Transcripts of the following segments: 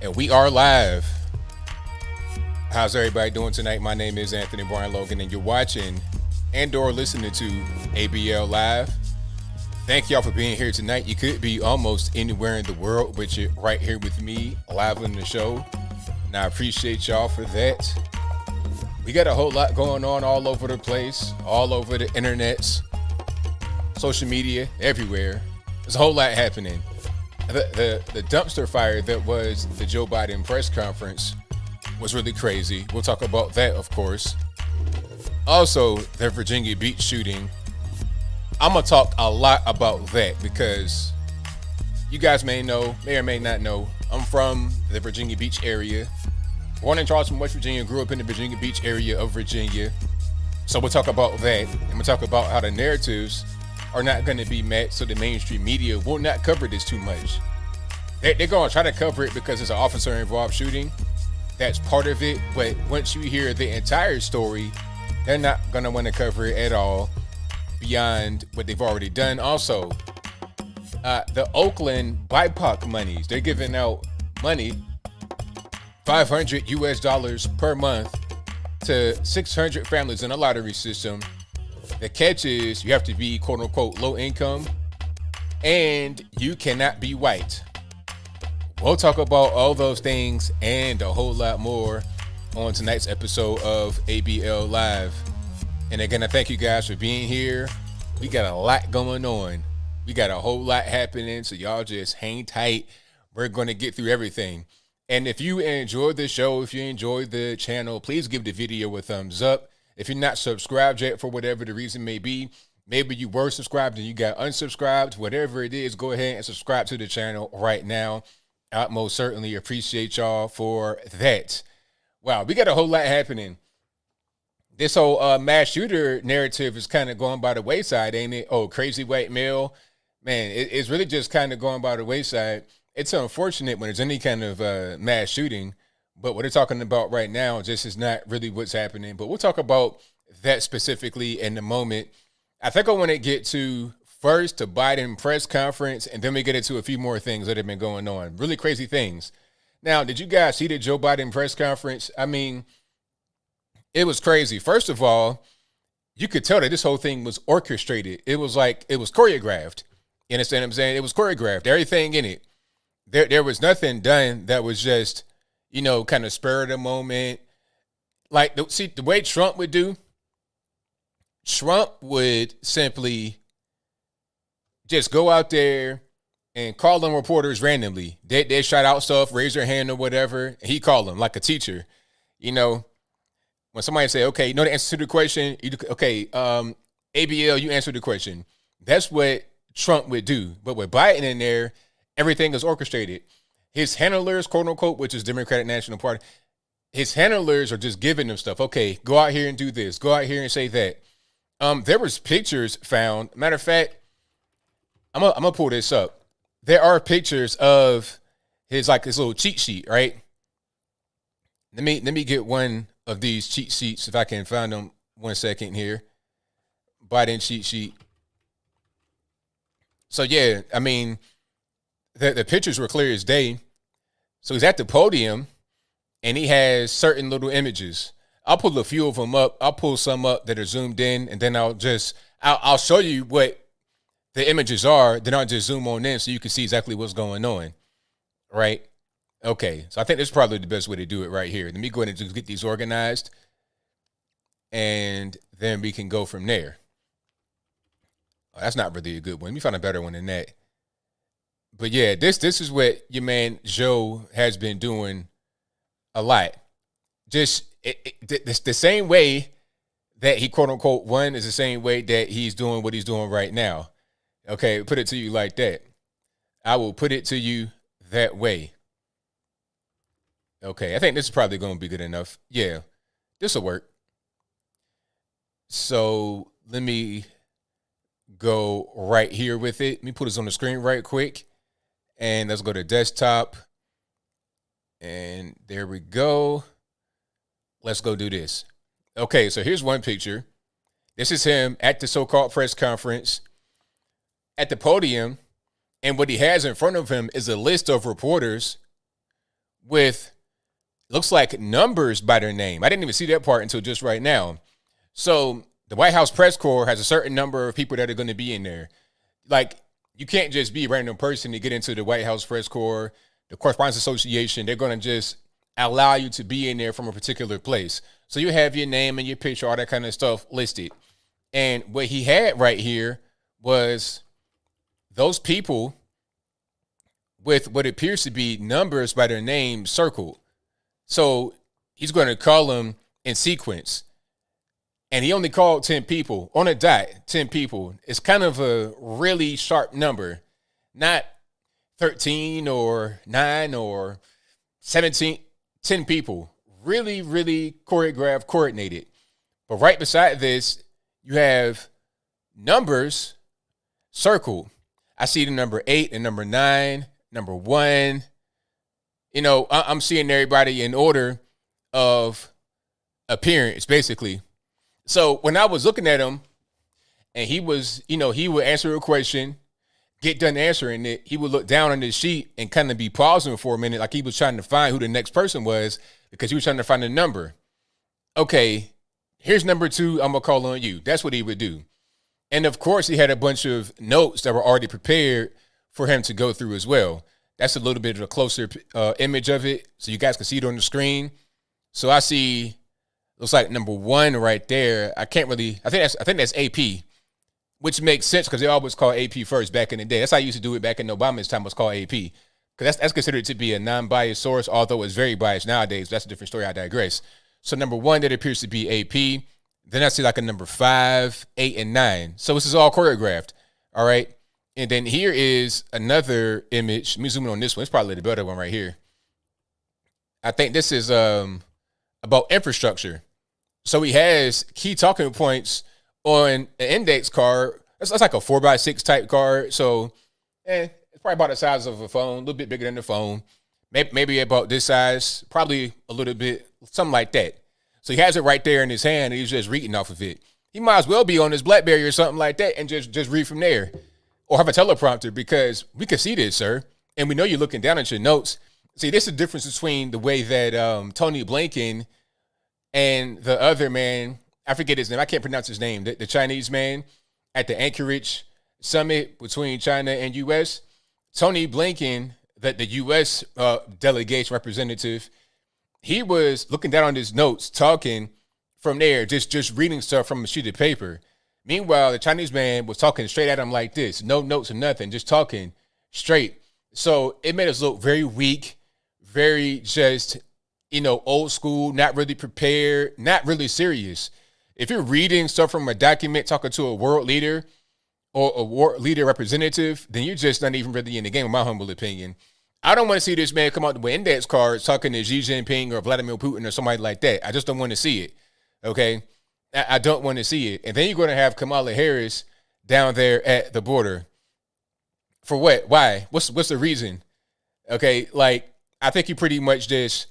And we are live. How's everybody doing tonight? My name is Anthony Brian Logan, and you're watching and or listening to ABL Live. Thank y'all for being here tonight. You could be almost anywhere in the world, but you're right here with me, live on the show. And I appreciate y'all for that. We got a whole lot going on all over the place, all over the internets, social media, everywhere. There's a whole lot happening. The dumpster fire that was the Joe Biden press conference was really crazy. We'll talk about that, of course. Also, the Virginia Beach shooting. I'm going to talk a lot about that because you guys may or may not know, I'm from the Virginia Beach area. Born in Charleston, West Virginia, grew up in the Virginia Beach area of Virginia. So we'll talk about that, and we'll talk about how the narratives are not going to be met, so the mainstream media will not cover this too much. They're going to try to cover it because it's an officer-involved shooting. That's part of it, but once you hear the entire story, they're not going to want to cover it at all beyond what they've already done. Also, the Oakland BIPOC monies, they're giving out money, $500 US per month to 600 families in a lottery system. The catch is you have to be quote unquote low income and you cannot be white. We'll talk about all those things and a whole lot more on tonight's episode of ABL Live. And again, I thank you guys for being here. We got a lot going on. We got a whole lot happening, so y'all just hang tight. We're going to get through everything. And if you enjoyed the show, if you enjoyed the channel, please give the video a thumbs up. If you're not subscribed yet, for whatever the reason may be, maybe you were subscribed and you got unsubscribed, whatever it is, go ahead and subscribe to the channel right now. I most certainly appreciate y'all for that. Wow, we got a whole lot happening. This whole mass shooter narrative is kind of going by the wayside, ain't it? Oh, crazy white male. Man, it's really just kind of going by the wayside. It's unfortunate when there's any kind of mass shooting. But what they're talking about right now just is not really what's happening. But we'll talk about that specifically in a moment. I think I want to get to first the Biden press conference, and then we get into a few more things that have been going on. Really crazy things. Now, did you guys see the Joe Biden press conference? I mean, it was crazy. First of all, you could tell that this whole thing was orchestrated. It was like, it was choreographed. You understand what I'm saying? It was choreographed. Everything in it. There was nothing done that was just, you know, kind of spur of the moment. Like, the way Trump would do, Trump would simply just go out there and call on reporters randomly. They shout out stuff, raise their hand or whatever, and he called them like a teacher. You know, when somebody say, okay, you know the answer to the question? ABL, you answer the question. That's what Trump would do. But with Biden in there, everything is orchestrated. His handlers, quote unquote, which is Democratic National Party, his handlers are just giving them stuff. Okay, go out here and do this. Go out here and say that. There was pictures found. Matter of fact, I'm gonna pull this up. There are pictures of his little cheat sheet, right? Let me get one of these cheat sheets if I can find them. 1 second here. Biden cheat sheet. So yeah, I mean, the pictures were clear as day. So he's at the podium, and he has certain little images. I'll pull a few of them up. I'll pull some up that are zoomed in, and then I'll show you what the images are. Then I'll just zoom on in so you can see exactly what's going on, right? Okay, so I think this is probably the best way to do it right here. Let me go ahead and just get these organized, and then we can go from there. Oh, that's not really a good one. Let me find a better one than that. But yeah, this is what your man Joe has been doing a lot. Just the same way that he quote unquote won is the same way that he's doing what he's doing right now. Okay, put it to you like that. I will put it to you that way. Okay, I think this is probably going to be good enough. Yeah, this will work. So let me go right here with it. Let me put this on the screen right quick. And let's go to desktop. And there we go. Let's go do this. Okay, so here's one picture. This is him at the so-called press conference at the podium. And what he has in front of him is a list of reporters with, looks like, numbers by their name. I didn't even see that part until just right now. So the White House press corps has a certain number of people that are going to be in there. Like, you can't just be a random person to get into the White House press corps, the Correspondents Association. They're going to just allow you to be in there from a particular place. So you have your name and your picture, all that kind of stuff listed. And what he had right here was those people with what appears to be numbers by their name circled. So he's going to call them in sequence. And he only called 10 people on a dot, 10 people. It's kind of a really sharp number, not 13 or 9 or 17, 10 people. Really, really choreographed, coordinated. But right beside this, you have numbers circled. I see the number 8 and number 9, number 1. You know, I'm seeing everybody in order of appearance, basically. So when I was looking at him and he was, you know, he would answer a question, get done answering it. He would look down on his sheet and kind of be pausing for a minute, like he was trying to find who the next person was because he was trying to find a number. Okay, here's number 2. I'm going to call on you. That's what he would do. And of course, he had a bunch of notes that were already prepared for him to go through as well. That's a little bit of a closer image of it so you guys can see it on the screen. So I see, looks like number 1 right there. I think that's AP, which makes sense because they always call AP first back in the day. That's how I used to do it back in Obama's time, was called AP. Because that's considered to be a non-biased source, although it's very biased nowadays. That's a different story. I digress. So number 1, that appears to be AP. Then I see like a number 5, 8, and 9. So this is all choreographed. All right. And then here is another image. Let me zoom in on this one. It's probably the better one right here. I think this is about infrastructure. So he has key talking points on an index card. That's like a 4x6 type card. So it's probably about the size of a phone, a little bit bigger than the phone. Maybe about this size, probably a little bit, something like that. So he has it right there in his hand, and he's just reading off of it. He might as well be on his BlackBerry or something like that and just read from there. Or have a teleprompter, because we can see this, sir. And we know you're looking down at your notes. See, this is the difference between the way that Tony Blinken and the other man, I forget his name, I can't pronounce his name, the Chinese man at the Anchorage summit between China and U.S. Tony Blinken, the U.S. delegation representative, he was looking down on his notes, talking from there, just reading stuff from a sheet of paper. Meanwhile, the Chinese man was talking straight at him like this, no notes or nothing, just talking straight. So it made us look very weak, very just, old school, not really prepared, not really serious. If you're reading stuff from a document, talking to a world leader or a world leader representative, then you're just not even really in the game, in my humble opinion. I don't want to see this man come out with index cards talking to Xi Jinping or Vladimir Putin or somebody like that. I just don't want to see it, okay? I don't want to see it. And then you're going to have Kamala Harris down there at the border. For what? Why? What's the reason? Okay, like, I think you pretty much just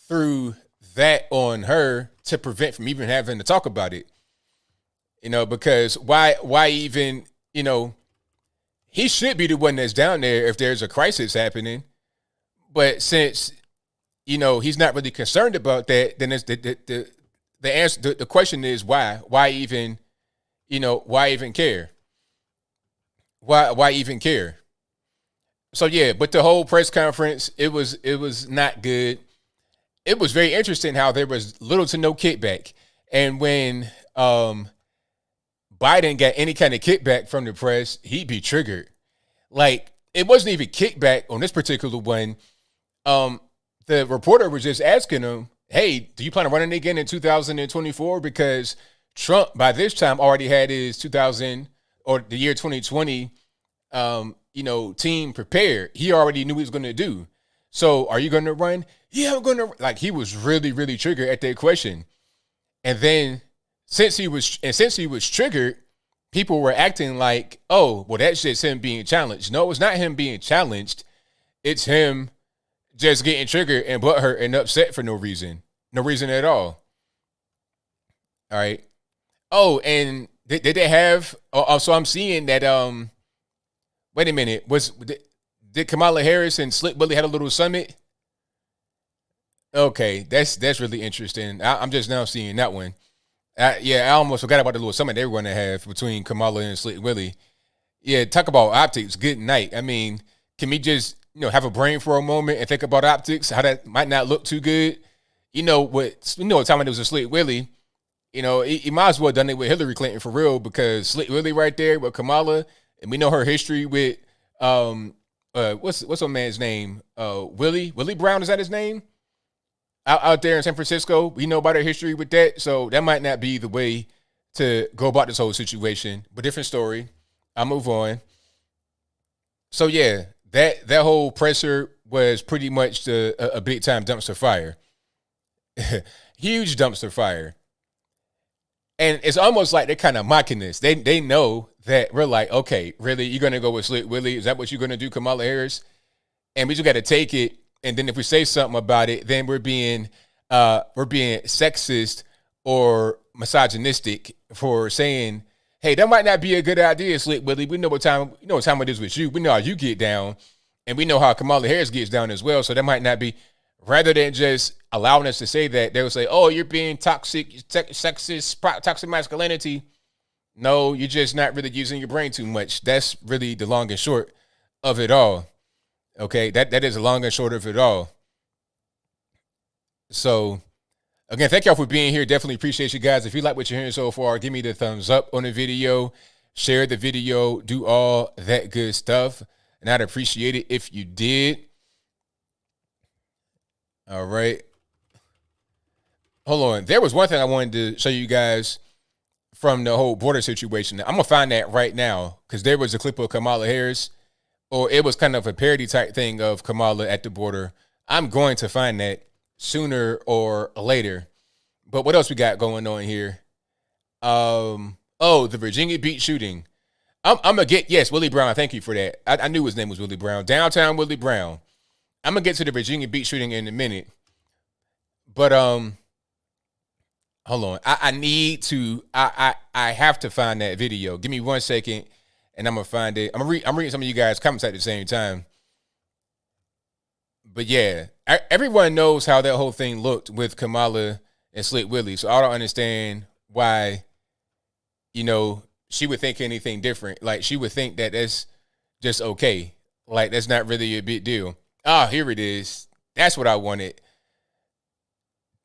threw that on her to prevent from even having to talk about it. Because why even, he should be the one that's down there if there's a crisis happening. But since, he's not really concerned about that, then it's the answer, the question is why? Why even, why even care? Why even care? So yeah, but the whole press conference, it was not good. It was very interesting how there was little to no kickback. And when Biden got any kind of kickback from the press, he'd be triggered. Like, it wasn't even kickback on this particular one. The reporter was just asking him, hey, do you plan on running again in 2024? Because Trump, by this time, already had his 2000 or the year 2020, team prepared. He already knew what he was going to do. So are you going to run? Yeah, I'm going to. Like, he was really, really triggered at that question. And then since he was triggered, people were acting like, oh, well, that's just him being challenged. No, it's not him being challenged. It's him just getting triggered and butthurt and upset for no reason. No reason at all. All right. Oh, and did they have, so I'm seeing that, wait a minute, did Kamala Harris and Slick Willie had a little summit? Okay, that's really interesting. I'm just now seeing that one. Yeah, I almost forgot about the little summit they were going to have between Kamala and Slick Willie. Yeah, talk about optics. Good night. I mean, can we just have a brain for a moment and think about optics? How that might not look too good. What time it was a Slick Willie. He might as well done it with Hillary Clinton for real, because Slick Willie right there with Kamala, and we know her history with what's her man's name? Willie Brown, is that his name? Out there in San Francisco, we know about her history with that, so that might not be the way to go about this whole situation. But different story. I'll move on. So yeah, that whole presser was pretty much a big time dumpster fire, huge dumpster fire, and it's almost like they're kind of mocking this. They know that we're like, okay, really, you're gonna go with Slick Willie? Is that what you're gonna do, Kamala Harris? And we just got to take it. And then if we say something about it, then we're being sexist or misogynistic for saying, hey, that might not be a good idea, Slick Willie. We know what time it is with you. We know how you get down, and we know how Kamala Harris gets down as well. So that might not be. Rather than just allowing us to say that, they will say, oh, you're being toxic, sexist, toxic masculinity. No, you're just not really using your brain too much. That's really the long and short of it all. Okay, that is the long and short of it all. So, again, thank y'all for being here. Definitely appreciate you guys. If you like what you're hearing so far, give me the thumbs up on the video, share the video, do all that good stuff. And I'd appreciate it if you did. All right. Hold on. There was one thing I wanted to show you guys from the whole border situation. I'm going to find that right now, because there was a clip of Kamala Harris, or it was kind of a parody type thing of Kamala at the border. I'm going to find that sooner or later. But what else we got going on here? The Virginia Beach shooting. I'm going to get, yes, Willie Brown. Thank you for that. I knew his name was Willie Brown. Downtown Willie Brown. I'm going to get to the Virginia Beach shooting in a minute. But, hold on. I need to, I have to find that video. Give me 1 second. And I'm gonna find it. I'm reading some of you guys' comments at the same time. But yeah, everyone knows how that whole thing looked with Kamala and Slick Willie. So I don't understand why, she would think anything different. Like, she would think that that's just okay. Like, that's not really a big deal. Ah, here it is. That's what I wanted.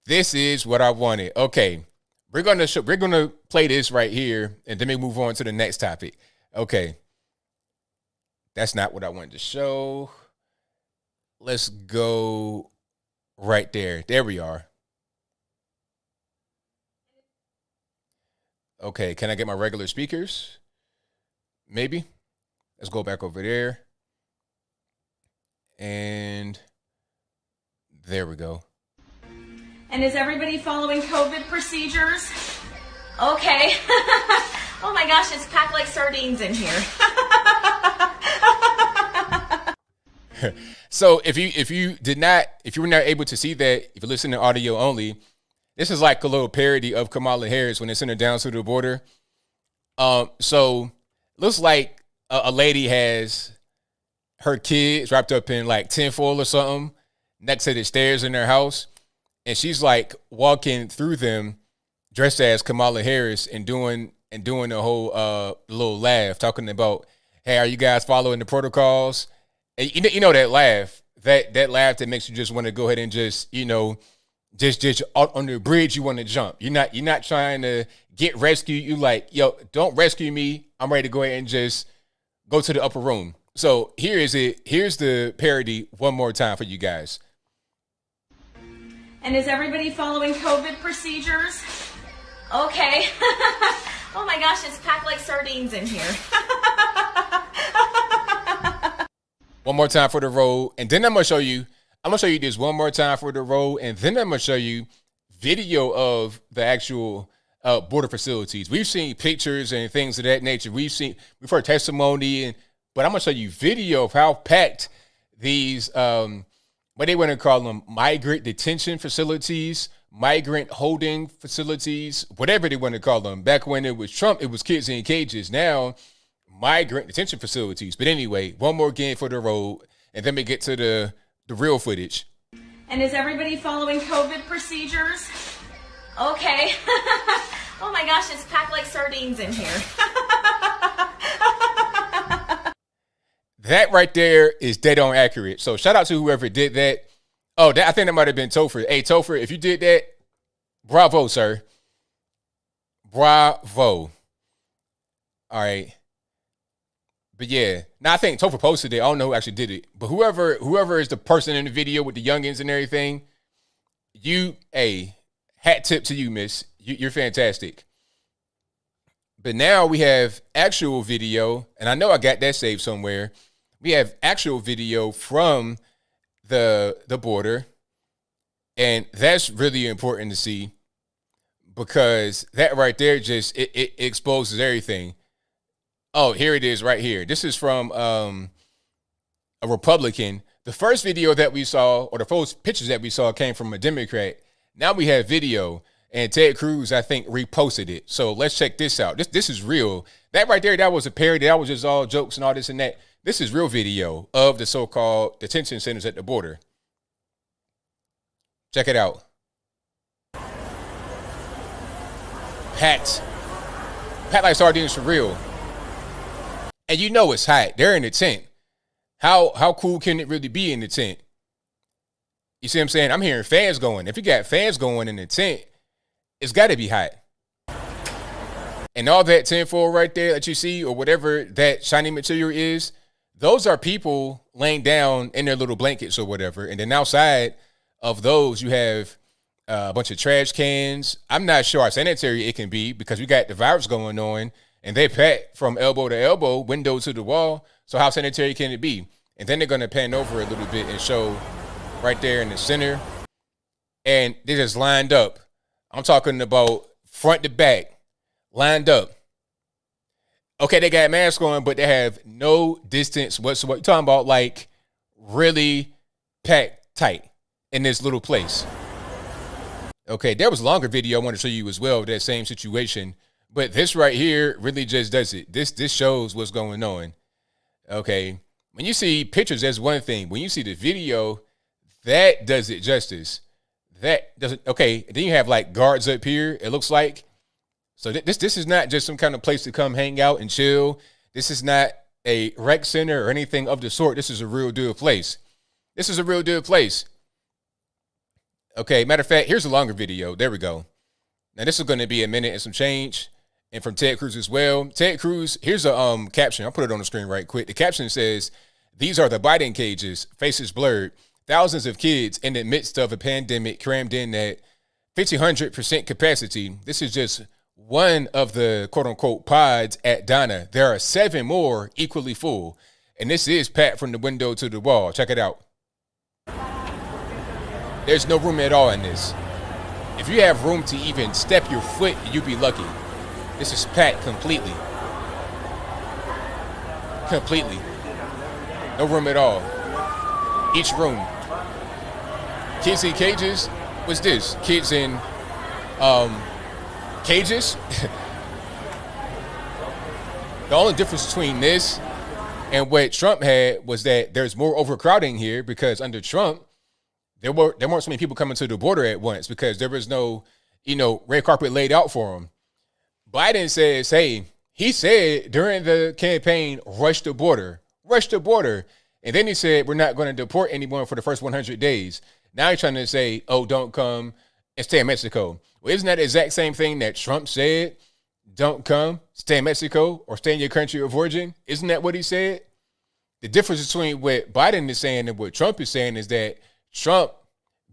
This is what I wanted. Okay, we're gonna play this right here, and then we move on to the next topic. Okay, that's not what I wanted to show. Let's go right there. There we are. Okay, can I get my regular speakers? Maybe. Let's go back over there. And there we go. And is everybody following COVID procedures? Okay. Oh my gosh, it's packed like sardines in here. So if you were not able to see that, if you listen to audio only, this is like a little parody of Kamala Harris when they sent her down to the border. So looks like a lady has her kids wrapped up in like tinfoil or something next to the stairs in their house, and she's like walking through them dressed as Kamala Harris and doing the whole little laugh, talking about, hey, are you guys following the protocols? And you know that laugh, that laugh that makes you just want to go ahead and just out on the bridge you want to jump. You're not trying to get rescued. You like, yo, don't rescue me. I'm ready to go ahead and just go to the upper room. So here is it. Here's the parody one more time for you guys. And is everybody following COVID procedures? Okay. Oh my gosh, it's packed like sardines in here. One more time for the road, and then I'm gonna show you this one more time for the road, and then I'm gonna show you video of the actual border facilities. We've seen pictures and things of that nature. We've heard testimony, but I'm gonna show you video of how packed these what they want to call them, migrant detention facilities, migrant holding facilities, whatever they want to call them. Back when it was Trump, it was kids in cages. Now, migrant detention facilities. But anyway, one more game for the road, and then we get to the real footage. And is everybody following COVID procedures? Okay. Oh my gosh, it's packed like sardines in here. That right there is dead on accurate. So shout out to whoever did that. Oh, I think that might have been Topher. Hey, Topher, if you did that, bravo, sir. Bravo. All right. But yeah, now I think Topher posted it. I don't know who actually did it. But whoever is the person in the video with the youngins and everything, hat tip to you, miss. You're fantastic. But now we have actual video, and I know I got that saved somewhere. We have actual video from the border, and that's really important to see because that right there just it exposes everything. Oh, here it is right here. This is from a Republican. The first video that we saw, or the first pictures that we saw, came from a Democrat. Now we have video, and Ted Cruz, I think, reposted it. So let's check this out. This is real. That right there, that was a parody. That was just all jokes and all this and that. This is real video of the so-called detention centers at the border. Check it out. Pat like sardines for real. And you know it's hot. They're in the tent. How cool can it really be in the tent? You see what I'm saying? I'm hearing fans going. If you got fans going in the tent, it's got to be hot. And all that tinfoil right there that you see, or whatever that shiny material is, those are people laying down in their little blankets or whatever. And then outside of those, you have a bunch of trash cans. I'm not sure how sanitary it can be because we got the virus going on and they pack from elbow to elbow, window to the wall. So how sanitary can it be? And then they're going to pan over a little bit and show right there in the center. And they just lined up. I'm talking about front to back, lined up. Okay, they got masks on, but they have no distance whatsoever. You're talking about like really packed tight in this little place. Okay, there was a longer video I want to show you as well, that same situation. But this right here really just does it. This shows what's going on. Okay, when you see pictures, that's one thing. When you see the video, that does it justice. That doesn't. Okay, then you have like guards up here, it looks like. So this is not just some kind of place to come hang out and chill. This is not a rec center or anything of the sort. This is a real deal place. This is a real deal place. Okay, matter of fact, here's a longer video. There we go. Now this is going to be a minute and some change. And from Ted Cruz as well. Ted Cruz, here's a caption. I'll put it on the screen right quick. The caption says, "These are the Biden cages, faces blurred. Thousands of kids in the midst of a pandemic crammed in at 1,500% capacity. This is just one of the quote-unquote pods at Donna. There are 7 more equally full. And this is packed from the window to the wall. Check it out. There's no room at all in this. If you have room to even step your foot, you'd be lucky. This is packed completely. Completely. No room at all. Each room. Kids in cages. What's this? Kids in cages? The only difference between this and what Trump had was that there's more overcrowding here because under Trump, there weren't so many people coming to the border at once because there was no, red carpet laid out for them. Biden says, hey, he said during the campaign, rush the border. And then he said, we're not going to deport anyone for the first 100 days. Now he's trying to say, oh, don't come and stay in Mexico. Well, isn't that the exact same thing that Trump said? Don't come, stay in Mexico, or stay in your country of origin? Isn't that what he said? The difference between what Biden is saying and what Trump is saying is that Trump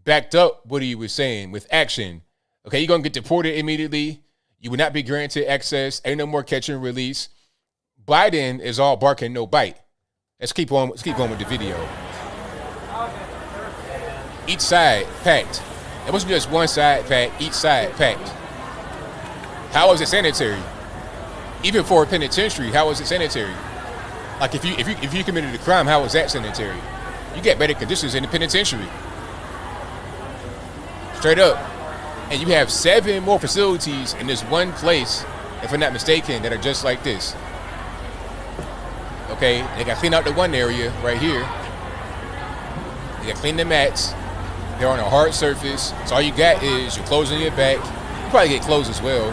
backed up what he was saying with action. Okay, you're going to get deported immediately. You will not be granted access. Ain't no more catch and release. Biden is all bark and no bite. Let's keep going with the video. Each side packed. It wasn't just one side packed, each side packed. How is it sanitary? Even for a penitentiary, how is it sanitary? Like if you committed a crime, how is that sanitary? You get better conditions in the penitentiary. Straight up. And you have 7 more facilities in this one place, if I'm not mistaken, that are just like this. Okay, they got to clean out the one area right here. They got to clean the mats. They're on a hard surface. So all you got is your clothes on your back. You probably get clothes as well.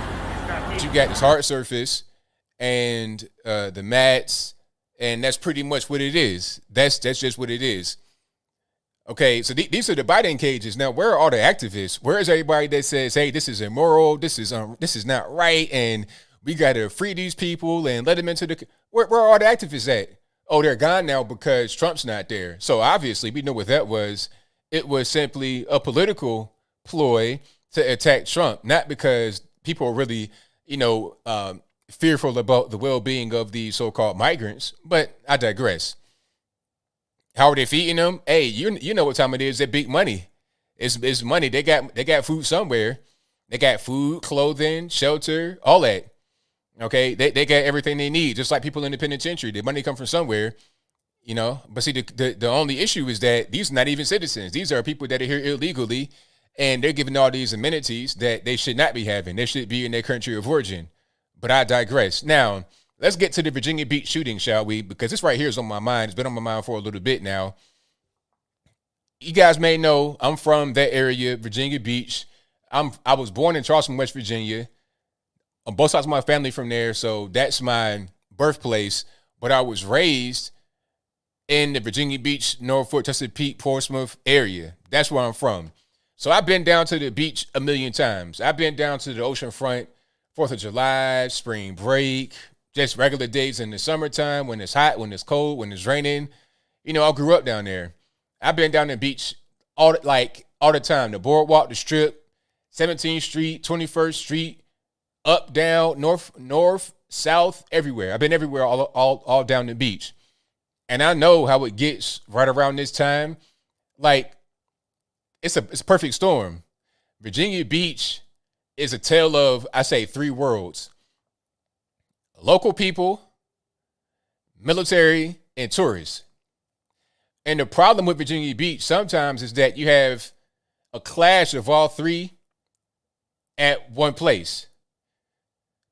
But you got this hard surface and the mats, and that's pretty much what it is. That's just what it is. Okay, so these are the biting cages. Now, where are all the activists? Where is everybody that says, hey, this is immoral, this is not right, and we got to free these people and let them into the... Where are all the activists at? Oh, they're gone now because Trump's not there. So obviously, we know what that was. It was simply a political ploy to attack Trump, not because people are really, fearful about the well-being of the so-called migrants. But I digress. How are they feeding them? Hey, you know what time it is. They big money. It's money. They got food somewhere. They got food, clothing, shelter, all that. Okay, they got everything they need, just like people in the penitentiary. The money come from somewhere, But see, the only issue is that these are not even citizens. These are people that are here illegally, and they're given all these amenities that they should not be having. They should be in their country of origin. But I digress. Now, let's get to the Virginia Beach shooting, shall we? Because this right here is on my mind. It's been on my mind for a little bit now. You guys may know I'm from that area, Virginia Beach. I was born in Charleston, West Virginia. On both sides of my family from there, so that's my birthplace. But I was raised in the Virginia Beach, Norfolk, Chesapeake, Portsmouth area. That's where I'm from. So I've been down to the beach a million times. I've been down to the ocean front, 4th of July, spring break, just regular days in the summertime when it's hot, when it's cold, when it's raining. I grew up down there. I've been down the beach all the time. The boardwalk, the strip, 17th Street, 21st Street, up, down, north, south, everywhere. I've been everywhere, all down the beach. And I know how it gets right around this time. Like, it's a perfect storm. Virginia Beach is a tale of, I say, three worlds. Local people, military, and tourists. And the problem with Virginia Beach sometimes is that you have a clash of all three at one place.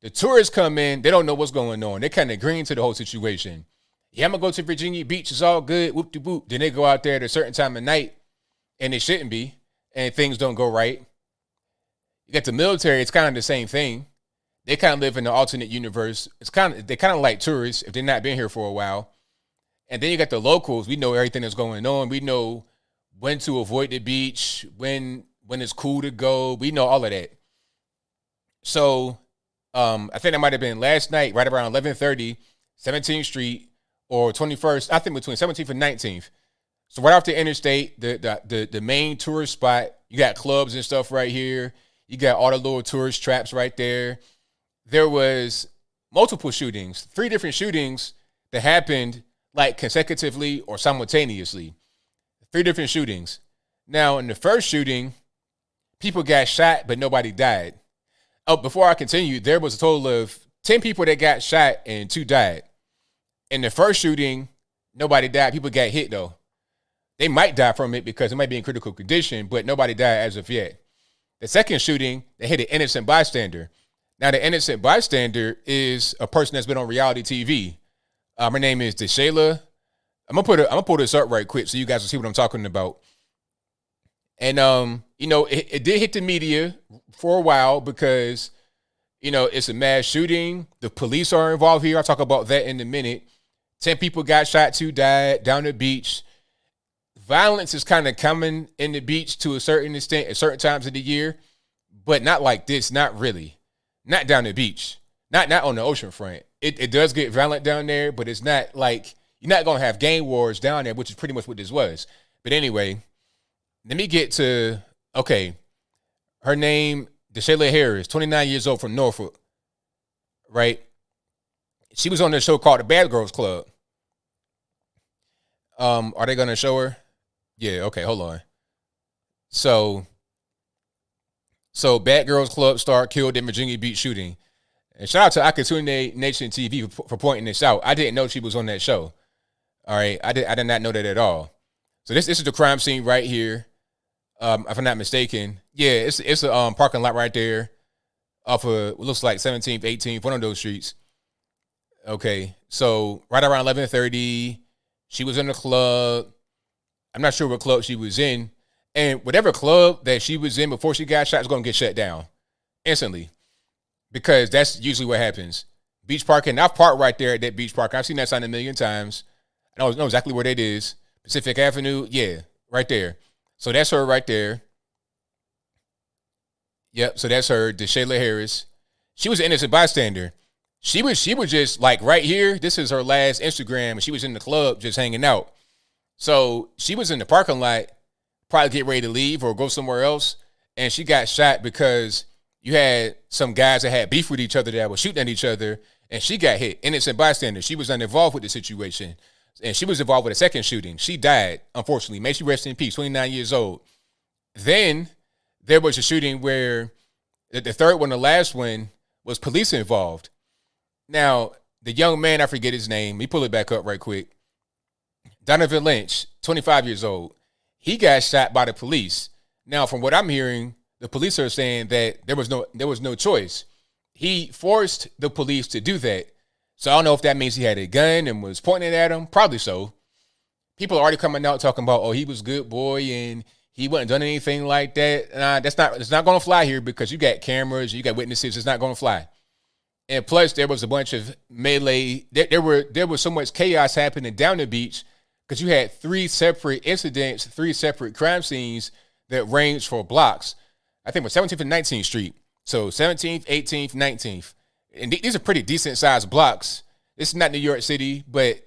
The tourists come in, they don't know what's going on. They're kind of green to the whole situation. Yeah, I'm going to go to Virginia Beach. It's all good. Whoop-de-whoop. Then they go out there at a certain time of night, and it shouldn't be, and things don't go right. You got the military. It's kind of the same thing. They kind of live in an alternate universe. They're kind of like tourists if they're not been here for a while. And then you got the locals. We know everything that's going on. We know when to avoid the beach, when it's cool to go. We know all of that. So I think that might have been last night, right around 11:30, 17th Street or 21st. I think between 17th and 19th. So right off the interstate, the main tourist spot. You got clubs and stuff right here. You got all the little tourist traps right there. There was multiple shootings, 3 different shootings that happened like consecutively or simultaneously. 3 different shootings. Now, in the first shooting, people got shot, but nobody died. Oh, before I continue, there was a total of 10 people that got shot and 2 died. In the first shooting, nobody died. People got hit, though. They might die from it because it might be in critical condition, but nobody died as of yet. The second shooting, they hit an innocent bystander. Now, the innocent bystander is a person that's been on reality TV. Her name is Deshayla. I'm gonna pull this up right quick so you guys will see what I'm talking about. And it did hit the media for a while because it's a mass shooting. The police are involved here. I'll talk about that in a minute. 10 people got shot, 2 died down the beach. Violence is kind of coming in the beach to a certain extent at certain times of the year, but not like this. Not really. Not down the beach. Not on the ocean front. It does get violent down there, but it's not like you're not going to have gang wars down there, which is pretty much what this was. But anyway, let me get to, her name, Deshayla Harris, 29 years old from Norfolk, right? She was on the show called The Bad Girls Club. Are they going to show her? Yeah, okay, hold on. So Bad Girls Club star killed in Virginia Beach shooting. And shout out to Akatune Nation TV for pointing this out. I didn't know she was on that show. All right, I did not know that at all. So this is the crime scene right here. If I'm not mistaken. Yeah, it's a parking lot right there off of what looks like 17th, 18th, one of those streets. Okay, so right around 11:30, she was in the club. I'm not sure what club she was in. And whatever club that she was in before she got shot is going to get shut down instantly, because that's usually what happens. Beach parking. I've parked right there at that beach park. I've seen that sign a million times. I know exactly where that is. Pacific Avenue. Yeah, right there. So that's her right there. Yep. So that's her, DeShayla Harris. She was an innocent bystander. She was just like right here. This is her last Instagram. She was in the club just hanging out. So she was in the parking lot, probably get ready to leave or go somewhere else. And she got shot because you had some guys that had beef with each other that were shooting at each other. And she got hit. Innocent bystander. She was uninvolved with the situation. And she was involved with a second shooting. She died, unfortunately. May she rest in peace, 29 years old. Then there was a shooting where the third one, the last one, was police involved. Now, the young man, I forget his name. Let me pull it back up right quick. Donovan Lynch, 25 years old. He got shot by the police. Now, from what I'm hearing, the police are saying that there was no choice. He forced the police to do that. So I don't know if that means he had a gun and was pointing it at him. Probably so. People are already coming out talking about, oh, he was a good boy and he wasn't done anything like that. It's not going to fly here because you got cameras, you got witnesses. It's not going to fly. And plus, there was a bunch of melee. There was so much chaos happening down the beach because you had 3 separate incidents, 3 separate crime scenes that ranged for blocks. I think it was 17th and 19th Street. So 17th, 18th, 19th. And these are pretty decent sized blocks. This is not New York City, but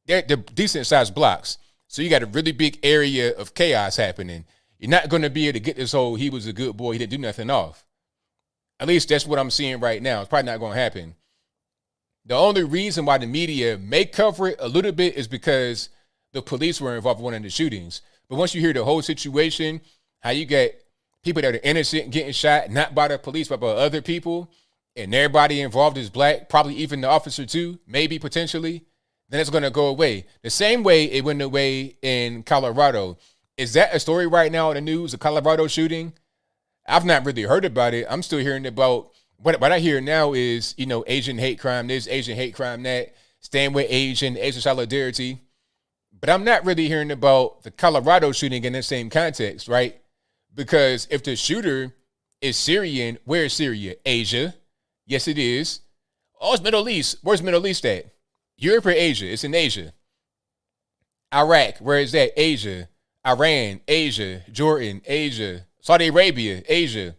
they're decent sized blocks. So you got a really big area of chaos happening. You're not going to be able to get this whole he was a good boy, he didn't do nothing off. At least that's what I'm seeing right now. It's probably not going to happen. The only reason why the media may cover it a little bit is because the police were involved in one of the shootings. But once you hear the whole situation, how you get people that are innocent getting shot, not by the police, but by other people, and everybody involved is black, probably even the officer too, maybe potentially, then it's going to go away. The same way it went away in Colorado. Is that a story right now in the news, a Colorado shooting? I've not really heard about it. I'm still hearing about, what I hear now is, Asian hate crime this, Asian hate crime that, stand with Asian solidarity. But I'm not really hearing about the Colorado shooting in the same context, right? Because if the shooter is Syrian, where is Syria? Asia. Yes, it is. Oh, it's Middle East. Where's Middle East at? Europe or Asia? It's in Asia. Iraq, where is that? Asia. Iran, Asia. Jordan, Asia. Saudi Arabia, Asia.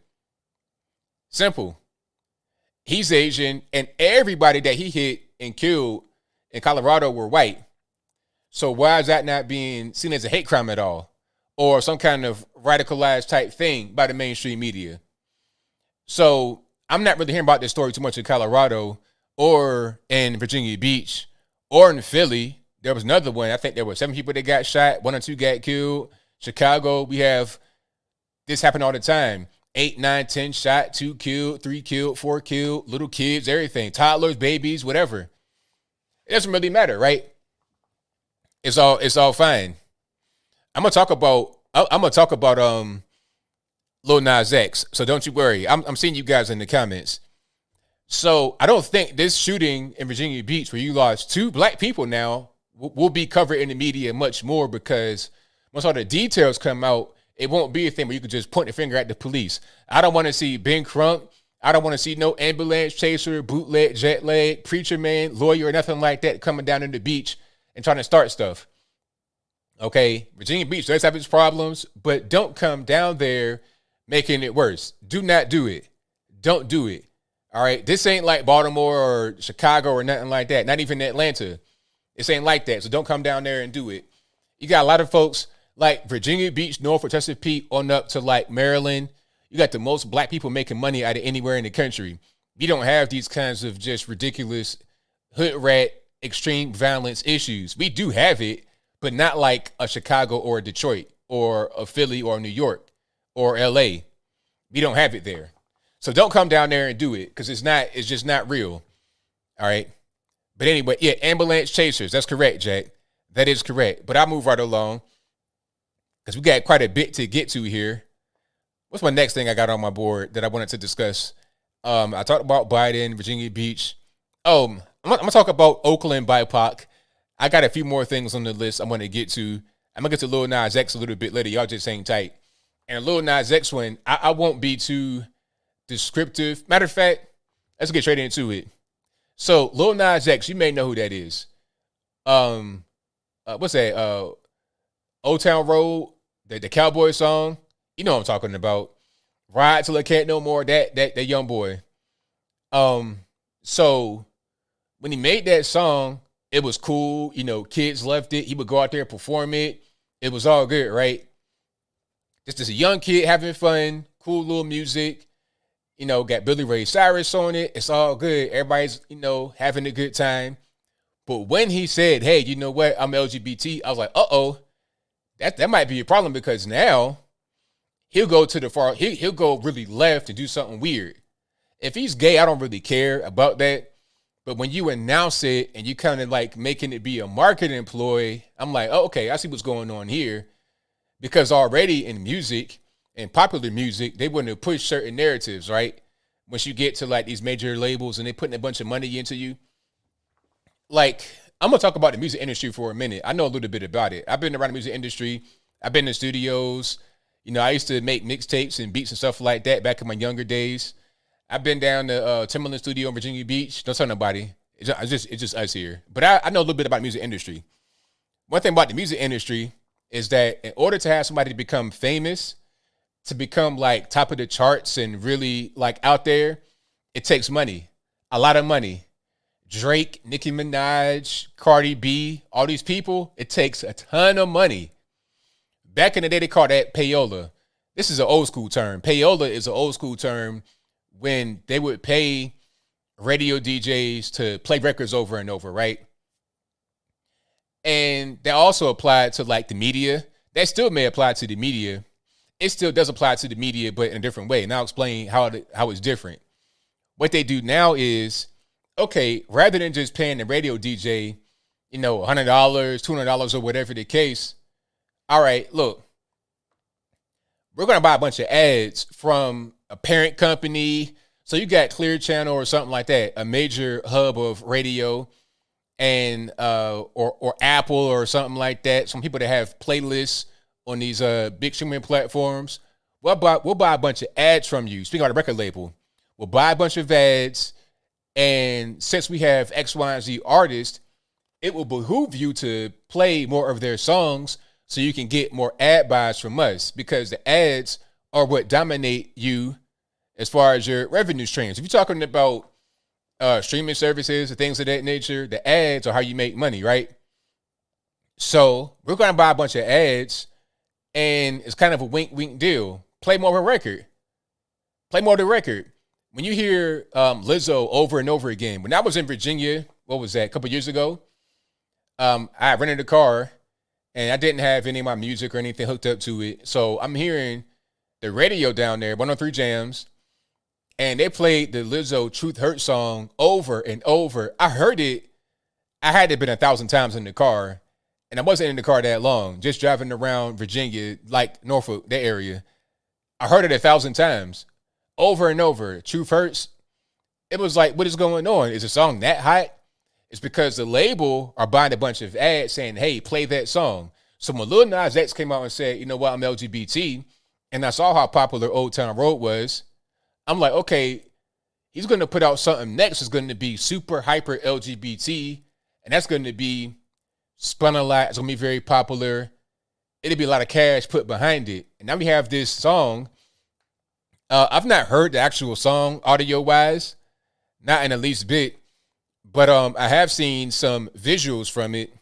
Simple. He's Asian, and everybody that he hit and killed in Colorado were white. So why is that not being seen as a hate crime at all? Or some kind of radicalized type thing by the mainstream media? So I'm not really hearing about this story too much in Colorado or in Virginia Beach or in Philly. There was another one. I think there were 7 people that got shot. 1 or 2 got killed. Chicago, we have this happen all the time. 8, 9, 10 shot, 2 killed, 3 killed, 4 killed, little kids, everything. Toddlers, babies, whatever. It doesn't really matter, right? It's all fine. I'm gonna talk about Lil Nas X. So don't you worry. I'm seeing you guys in the comments. So I don't think this shooting in Virginia Beach, where you lost 2 black people now, will be covered in the media much more, because once all the details come out, it won't be a thing where you can just point the finger at the police. I don't want to see Ben Crump. I don't want to see no ambulance chaser, bootleg, jet lag, preacher man, lawyer, or nothing like that coming down in the beach and trying to start stuff. Okay, Virginia Beach does have its problems, but don't come down there making it worse. Do not do it. Don't do it. All right, this ain't like Baltimore or Chicago or nothing like that. Not even Atlanta. This ain't like that. So don't come down there and do it. You got a lot of folks like Virginia Beach, Norfolk, Chesapeake, on up to like Maryland. You got the most black people making money out of anywhere in the country. You don't have these kinds of just ridiculous hood rat, extreme violence issues. We do have it, but not like a Chicago or a Detroit or a Philly or New York or LA. We don't have it there. So don't come down there and do it, because it's just not real. All right. But anyway, yeah, ambulance chasers. That's correct, Jack. That is correct. But I'll move right along, because we got quite a bit to get to here. What's my next thing I got on my board that I wanted to discuss? I talked about Biden, Virginia Beach. I'm gonna talk about Oakland BIPOC. I got a few more things on the list I'm going to get to. I'm going to get to Lil Nas X a little bit later. Y'all just hang tight. And Lil Nas X one, I won't be too descriptive. Matter of fact, let's get straight into it. So Lil Nas X, you may know who that is. What's that? Old Town Road, the Cowboy song. You know what I'm talking about. Ride Till I Can't No More. That young boy. So when he made that song, it was cool. You know, kids loved it. He would go out there and perform it. It was all good, right? Just a young kid having fun, cool little music. You know, got Billy Ray Cyrus on it. It's all good. Everybody's, you know, having a good time. But when he said, hey, you know what, I'm LGBT, I was like, uh-oh, that might be a problem, because now he'll go to the far, he'll go really left and do something weird. If he's gay, I don't really care about that. But when you announce it and you kind of like making it be a marketing ploy, I'm like, oh, okay, I see what's going on here. Because already in music and popular music, they want to push certain narratives, right? Once you get to like these major labels and they putting a bunch of money into you. Like, I'm going to talk about the music industry for a minute. I know a little bit about it. I've been around the music industry. I've been in studios. You know, I used to make mixtapes and beats and stuff like that back in my younger days. I've been down to Timberland Studio in Virginia Beach. Don't tell nobody. It's just us here. But I know a little bit about the music industry. One thing about the music industry is that in order to have somebody become famous, to become like top of the charts and really like out there, it takes money. A lot of money. Drake, Nicki Minaj, Cardi B, all these people, it takes a ton of money. Back in the day, they called that payola. This is an old school term. Payola is an old school term when they would pay radio DJs to play records over and over, right? And that also applied to like the media. That still may apply to the media. It still does apply to the media, but in a different way. And I'll explain how it's different. What they do now is, okay, rather than just paying the radio DJ, you know, $100, $200 or whatever the case. All right, look, we're going to buy a bunch of ads from a parent company. So you got Clear Channel or something like that, a major hub of radio, and or Apple or something like that. Some people that have playlists on these big streaming platforms. We'll buy a bunch of ads from you. Speaking of the record label, we'll buy a bunch of ads. And since we have X, Y, and Z artists, it will behoove you to play more of their songs so you can get more ad buys from us, because the ads are what dominate you as far as your revenue streams. If you're talking about streaming services and things of that nature, the ads are how you make money, right? So we're going to buy a bunch of ads, and it's kind of a wink deal. Play more of a record. Play more of the record. When you hear Lizzo over and over again, when I was in Virginia, what was that, a couple years ago? I rented a car, and I didn't have any of my music or anything hooked up to it. So I'm hearing the radio down there, 103 Jams, and they played the Lizzo Truth Hurts song over and over. I heard it. I had it been 1,000 times in the car, and I wasn't in the car that long, just driving around Virginia, like Norfolk, that area. I heard it 1,000 times. Over and over. Truth Hurts. It was like, what is going on? Is the song that hot? It's because the label are buying a bunch of ads saying, hey, play that song. So when Lil Nas X came out and said, you know what, I'm LGBT, and I saw how popular Old Town Road was, I'm like, okay, he's going to put out something next that's going to be super hyper LGBT, and that's going to be spun a lot. It's going to be very popular. It'll be a lot of cash put behind it. And now we have this song. I've not heard the actual song audio-wise, not in the least bit, but I have seen some visuals from it,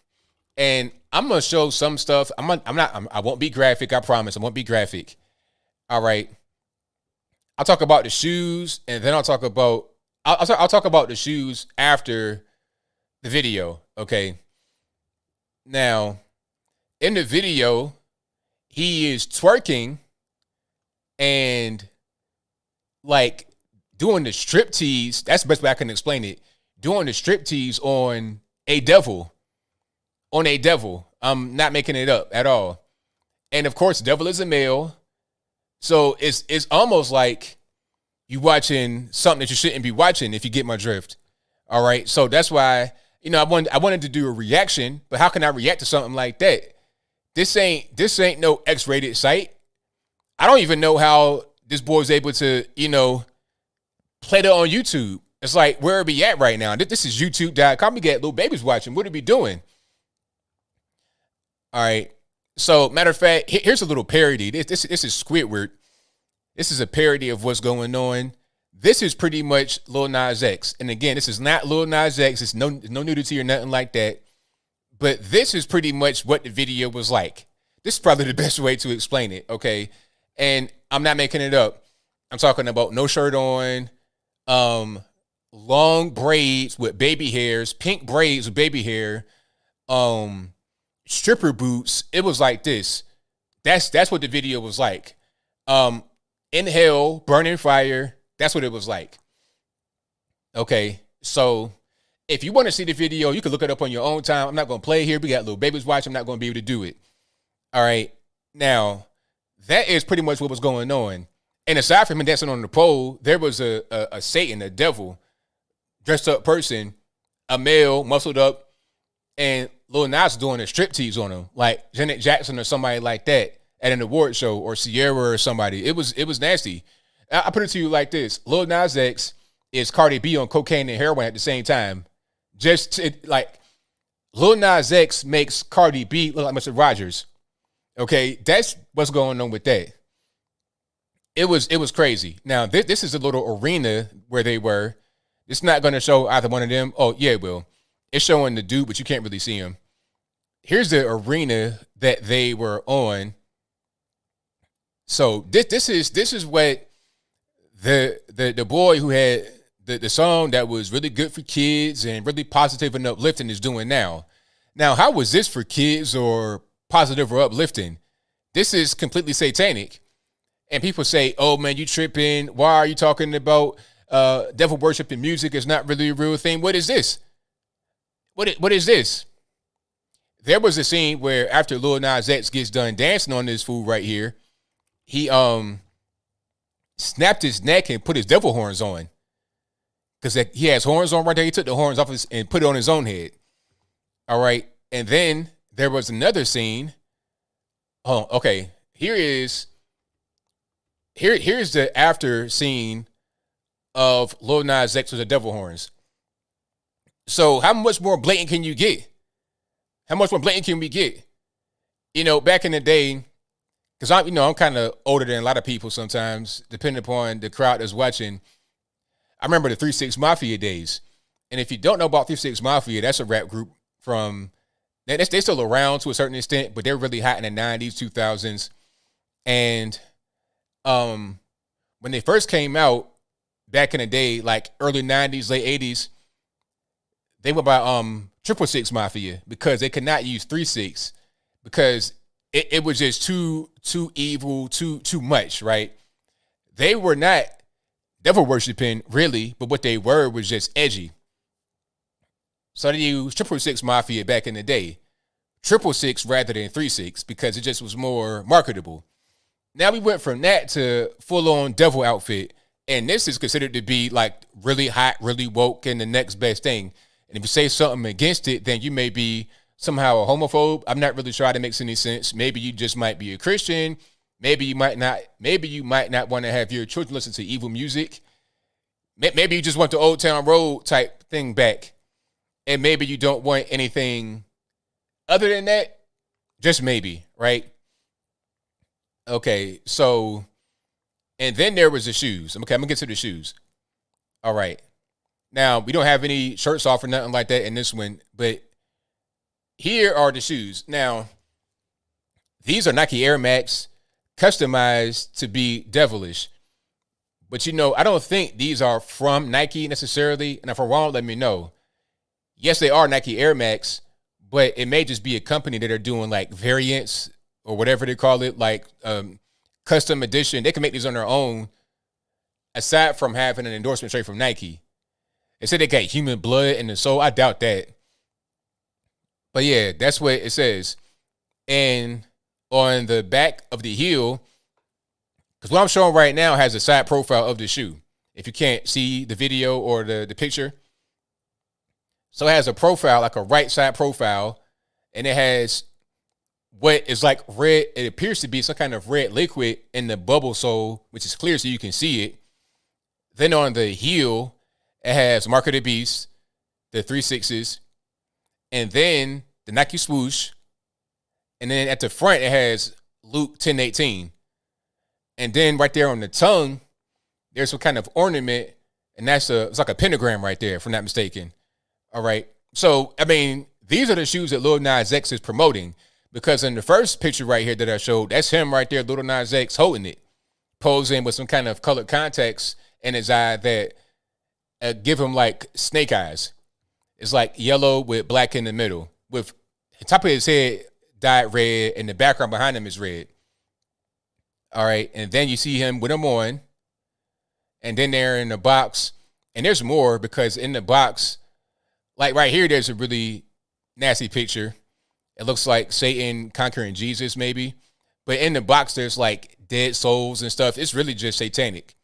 and I'm gonna show some stuff. I won't be graphic. I promise. I won't be graphic. All right. I'll talk about the shoes, and then I'll talk about the shoes after the video. Okay. Now, in the video, he is twerking and like doing the strip tease. That's the best way I can explain it. Doing the strip tease on a devil. I'm not making it up at all. And of course, devil is a male. So it's almost like you watching something that you shouldn't be watching, if you get my drift. All right. So that's why, you know, I wanted to do a reaction, but how can I react to something like that? This ain't no X-rated site. I don't even know how this boy's able to, play that on YouTube. It's like, where are we at right now? This is youtube.com. We got little babies watching. What are we doing? All right. So, matter of fact, here's a little parody. This is Squidward. This is a parody of what's going on. This is pretty much Lil Nas X. And again, this is not Lil Nas X. It's no nudity or nothing like that. But this is pretty much what the video was like. This is probably the best way to explain it, okay? And I'm not making it up. I'm talking about no shirt on, long braids with baby hairs, pink braids with baby hair, stripper boots. It was like this. That's what the video was like. In hell, burning fire. That's what it was like. Okay, so if you want to see the video, you can look it up on your own time. I'm not going to play here. We got little babies watching. I'm not going to be able to do it. All right. Now, that is pretty much what was going on. And aside from him dancing on the pole, there was a Satan, a devil, dressed up person, a male, muscled up, and Lil Nas doing a striptease on him, like Janet Jackson or somebody like that at an award show, or Sierra or somebody. It was nasty. I put it to you like this. Lil Nas X is Cardi B on cocaine and heroin at the same time. Lil Nas X makes Cardi B look like Mr. Rogers. Okay, that's what's going on with that. It was crazy. Now, this is a little arena where they were. It's not going to show either one of them. Oh, yeah, it will. It's showing the dude, but you can't really see him. Here's the arena that they were on. So this is what the boy who had the song that was really good for kids and really positive and uplifting is doing now. Now, how was this for kids or positive or uplifting? This is completely satanic. And people say, oh, man, you tripping. Why are you talking about devil worship and music? Is not really a real thing. What is this? What is this? There was a scene where after Lil Nas X gets done dancing on this fool right here, he snapped his neck and put his devil horns on. Because he has horns on right there. He took the horns off and put it on his own head. All right. And then there was another scene. Oh, okay. Here's the after scene of Lil Nas X with the devil horns. So how much more blatant can you get? How much more blatant can we get? Back in the day, because I'm kind of older than a lot of people sometimes, depending upon the crowd that's watching. I remember the 3-6 Mafia days. And if you don't know about 3-6 Mafia, that's a rap group from, they're still around to a certain extent, but they're really hot in the 90s, 2000s. And when they first came out back in the day, like early 90s, late 80s, they went by 666 Mafia because they could not use 3-6 because it was just too evil, too much, right? They were not devil worshiping really, but what they were was just edgy. So they used 666 Mafia back in the day, 666 rather than 3-6 because it just was more marketable. Now we went from that to full-on devil outfit, and this is considered to be like really hot, really woke, and the next best thing. And if you say something against it, then you may be somehow a homophobe. I'm not really sure that makes any sense. Maybe you just might be a Christian. Maybe you might not want to have your children listen to evil music. Maybe you just want the Old Town Road type thing back. And maybe you don't want anything other than that. Just maybe, right? Okay, so, and then there was the shoes. Okay, I'm going to get to the shoes. All right. Now, we don't have any shirts off or nothing like that in this one, but here are the shoes. Now, these are Nike Air Max, customized to be devilish. But, I don't think these are from Nike necessarily. And if I'm wrong, let me know. Yes, they are Nike Air Max, but it may just be a company that are doing like variants or whatever they call it, like custom edition. They can make these on their own, aside from having an endorsement straight from Nike. They said they got human blood in the soul. I doubt that. But yeah, that's what it says. And on the back of the heel, because what I'm showing right now has a side profile of the shoe. If you can't see the video or the picture. So it has a profile, like a right side profile. And it has what is like red, it appears to be some kind of red liquid in the bubble sole, which is clear so you can see it. Then on the heel, it has Mark of the Beast, the 3 6s, and then the Nike swoosh. And then at the front, it has Luke 10:18. And then right there on the tongue, there's some kind of ornament, and it's like a pentagram right there, if I'm not mistaken. All right. So, I mean, these are the shoes that Lil Nas X is promoting, because in the first picture right here that I showed, that's him right there, Lil Nas X, holding it, posing with some kind of colored contacts in his eye that give him like snake eyes. It's like yellow with black in the middle, with the top of his head dyed red, and the background behind him is red. All right, and then you see him with them on, and then they're in the box, and there's more, because in the box, like right here, there's a really nasty picture. It looks like Satan conquering Jesus, maybe, but in the box, there's like dead souls and stuff. It's really just satanic.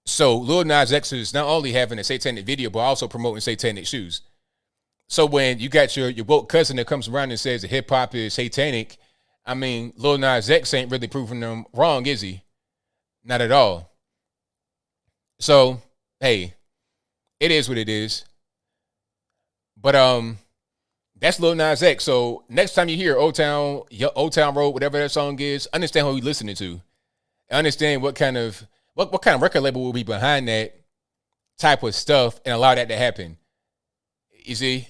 So Lil Nas X is not only having a satanic video, but also promoting satanic shoes. So when you got your woke cousin that comes around and says that hip hop is satanic, I mean, Lil Nas X ain't really proving them wrong, is he? Not at all. So, hey, it is what it is. But that's Lil Nas X. So next time you hear Old Town Road, whatever that song is, understand who you're listening to. Understand what kind of record label will be behind that type of stuff, and allow that to happen. You see,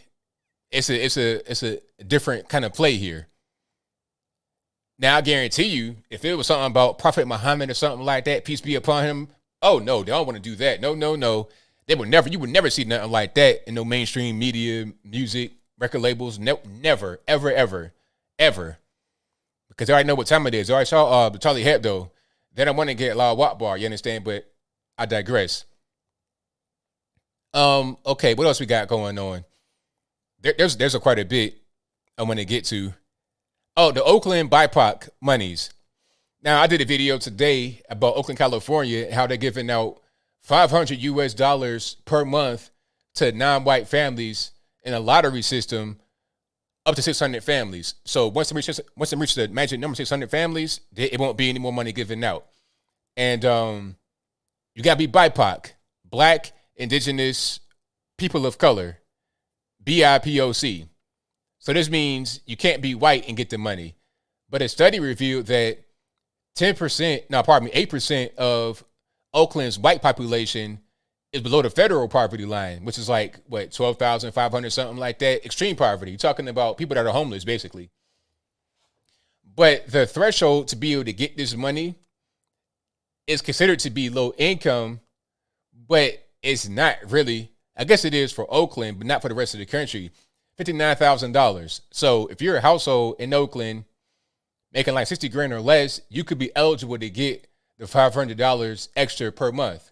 it's a different kind of play here. Now, I guarantee you, if it was something about Prophet Muhammad or something like that, peace be upon him, oh no, they don't want to do that. No. You would never see nothing like that in no mainstream media, music, record labels. No, never, ever. Because they already know what time it is. They already saw the Charlie Hebdo. They don't want to get La Watt Bar, you understand? But I digress. Okay, what else we got going on? There's quite a bit I want to get to. Oh, the Oakland BIPOC Monies. Now, I did a video today about Oakland, California, how they're giving out $500 per month to non-white families in a lottery system, up to 600 families. So once they reach the magic number 600 families, it won't be any more money given out. And you got to be BIPOC, Black, Indigenous, People of Color, BIPOC. So this means you can't be white and get the money. But a study revealed that 8% of Oakland's white population is below the federal poverty line, which is like, 12,500, something like that. Extreme poverty. You're talking about people that are homeless, basically. But the threshold to be able to get this money is considered to be low income, but it's not really. I guess it is for Oakland, but not for the rest of the country. $59,000. So if you're a household in Oakland making like 60 grand or less, you could be eligible to get the $500 extra per month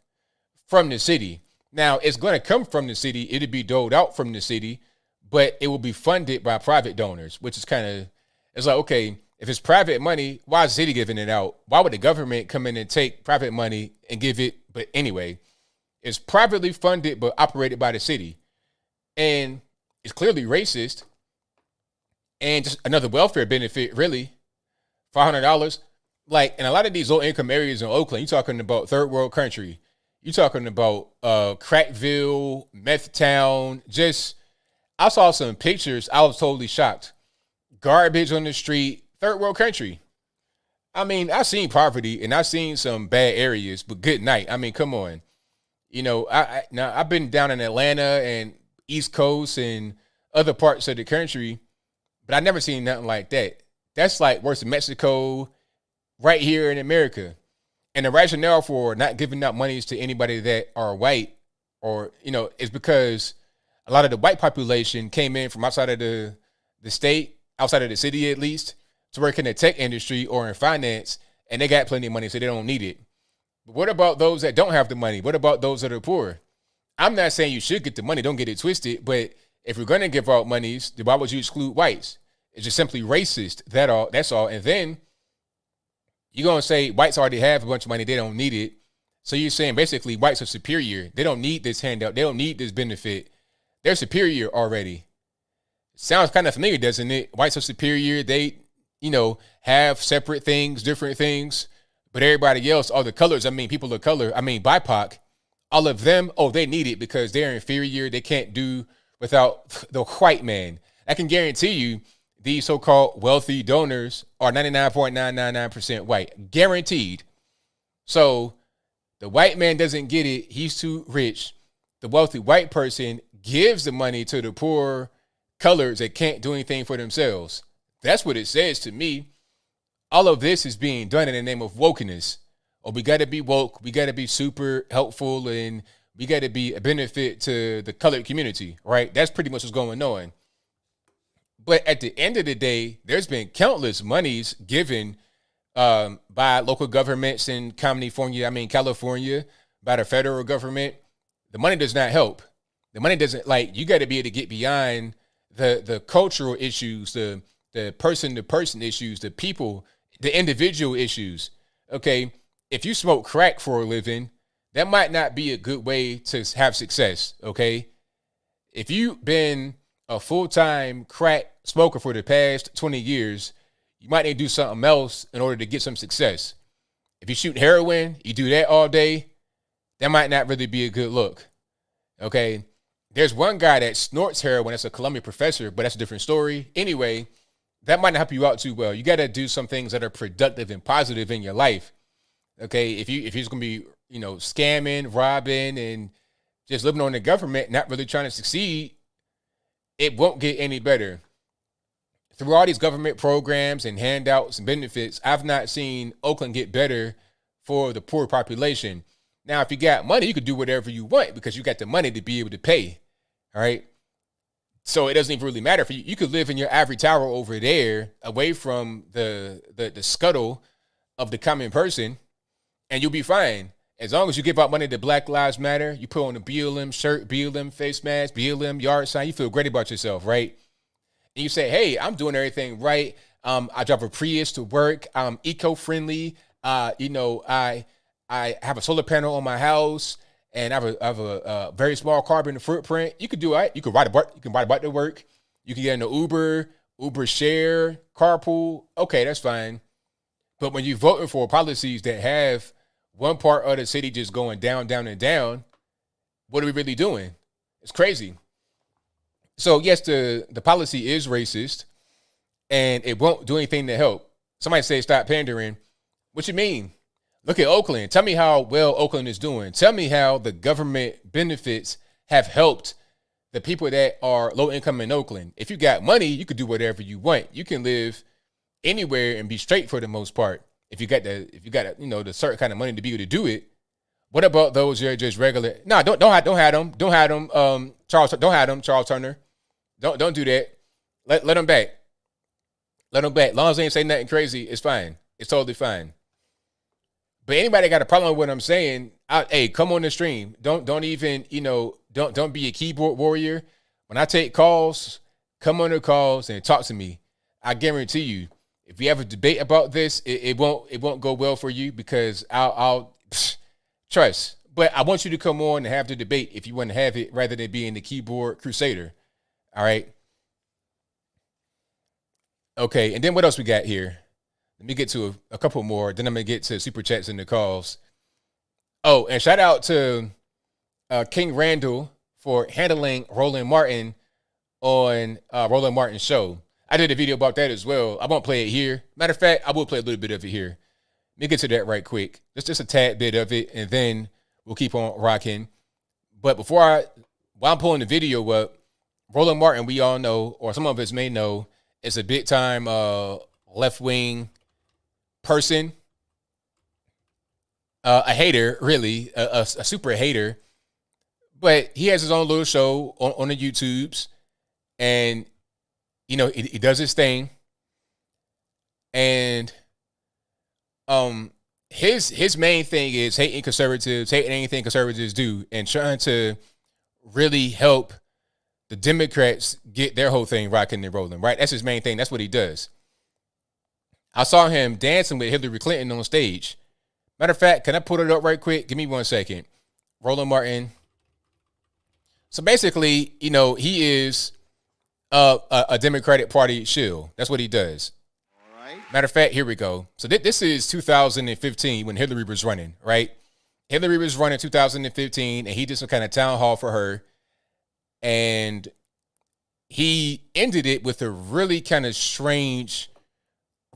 from the city. Now, it's going to come from the city. It'll be doled out from the city, but it will be funded by private donors, which is it's like, okay, if it's private money, why is the city giving it out? Why would the government come in and take private money and give it? But anyway, it's privately funded but operated by the city. And it's clearly racist and just another welfare benefit, really. $500. Like, in a lot of these low income areas in Oakland, you're talking about third world country. You're talking about Crackville, Meth Town. I saw some pictures. I was totally shocked. Garbage on the street, third world country. I mean, I've seen poverty and I've seen some bad areas, but good night. I mean, come on. You know, I've been down in Atlanta and East Coast and other parts of the country, but I never seen nothing like that. That's like worse than Mexico, right here in America. And the rationale for not giving out monies to anybody that are white, or, is because a lot of the white population came in from outside of the state, outside of the city at least, to work in the tech industry or in finance, and they got plenty of money, so they don't need it. But what about those that don't have the money? What about those that are poor? I'm not saying you should get the money, don't get it twisted, but if you're going to give out monies, then why would you exclude whites? It's just simply racist, that's all. And then you're going to say whites already have a bunch of money, they don't need it. So you're saying basically whites are superior. They don't need this handout. They don't need this benefit. They're superior already. Sounds kind of familiar, doesn't it? Whites are superior. They have separate things, different things. But everybody else, all the colors, people of color, BIPOC, all of them, they need it because they're inferior. They can't do without the white man. I can guarantee you these so-called wealthy donors are 99.999% white. Guaranteed. So the white man doesn't get it. He's too rich. The wealthy white person gives the money to the poor colors that can't do anything for themselves. That's what it says to me. All of this is being done in the name of wokeness. We got to be woke. We got to be super helpful, and we got to be a benefit to the colored community, right? That's pretty much what's going on. But at the end of the day, there's been countless monies given by local governments in California, by the federal government. The money does not help. The money doesn't, you got to be able to get beyond the cultural issues, the person-to-person issues, the people, the individual issues. Okay, if you smoke crack for a living, that might not be a good way to have success, okay? If you've been a full-time crack smoker for the past 20 years, you might need to do something else in order to get some success. If you shoot heroin, you do that all day, that might not really be a good look, okay? There's one guy that snorts heroin. That's a Columbia professor, but that's a different story. Anyway, that might not help you out too well. You got to do some things that are productive and positive in your life. Okay, if you're just gonna be, scamming, robbing, and just living on the government, not really trying to succeed, it won't get any better. Through all these government programs and handouts and benefits, I've not seen Oakland get better for the poor population. Now, if you got money, you could do whatever you want because you got the money to be able to pay. All right. So it doesn't even really matter for you. You could live in your ivory tower over there, away from the scuttle of the common person, and you'll be fine. As long as you give out money to Black Lives Matter, you put on a BLM shirt, BLM face mask, BLM yard sign, you feel great about yourself, right? And you say, hey, I'm doing everything right. I drive a Prius to work. I'm eco-friendly. I have a solar panel on my house, and I have a very small carbon footprint. You could do it. You can ride a bike to work. You can get in an Uber share, carpool. Okay, that's fine. But when you're voting for policies that have one part of the city just going down, down, and down, what are we really doing? It's crazy. So yes, the policy is racist, and it won't do anything to help. Somebody say stop pandering. What you mean? Look at Oakland. Tell me how well Oakland is doing. Tell me how the government benefits have helped the people that are low income in Oakland. If you got money, you could do whatever you want. You can live anywhere and be straight for the most part. If you got the certain kind of money to be able to do it. What about those that are just regular? No, don't have them. Don't have them. Charles, don't have them. Charles Turner. Don't do that. Let them back. Let them back. As long as they ain't say nothing crazy, it's fine. It's totally fine. But anybody got a problem with what I'm saying? Hey, come on the stream. Don't even don't be a keyboard warrior. When I take calls, come on the calls and talk to me. I guarantee you, if we have a debate about this, it won't go well for you because I'll trust. But I want you to come on and have the debate if you want to have it, rather than being the keyboard crusader. All right. Okay, and then what else we got here? Let me get to a couple more. Then I'm gonna get to super chats and the calls. Oh, and shout out to King Randall for handling Roland Martin on Roland Martin's show. I did a video about that as well. I won't play it here. Matter of fact, I will play a little bit of it here. Let me get to that right quick. Just a tad bit of it, and then we'll keep on rocking. But while I'm pulling the video up, Roland Martin, we all know, or some of us may know, is a big time left-wing person, a hater, really, a super hater. But he has his own little show on the YouTubes, and he does his thing. And his main thing is hating conservatives, hating anything conservatives do, and trying to really help the Democrats get their whole thing rocking and rolling, right? That's his main thing. That's what he does. I saw him dancing with Hillary Clinton on stage. Matter of fact, can I put it up right quick? Give me 1 second. Roland Martin. So basically, he is a Democratic Party shill. That's what he does. All Matter of fact, here we go. So this is 2015 when Hillary was running, right? Hillary was running 2015, and he did some kind of town hall for her. And he ended it with a really kind of strange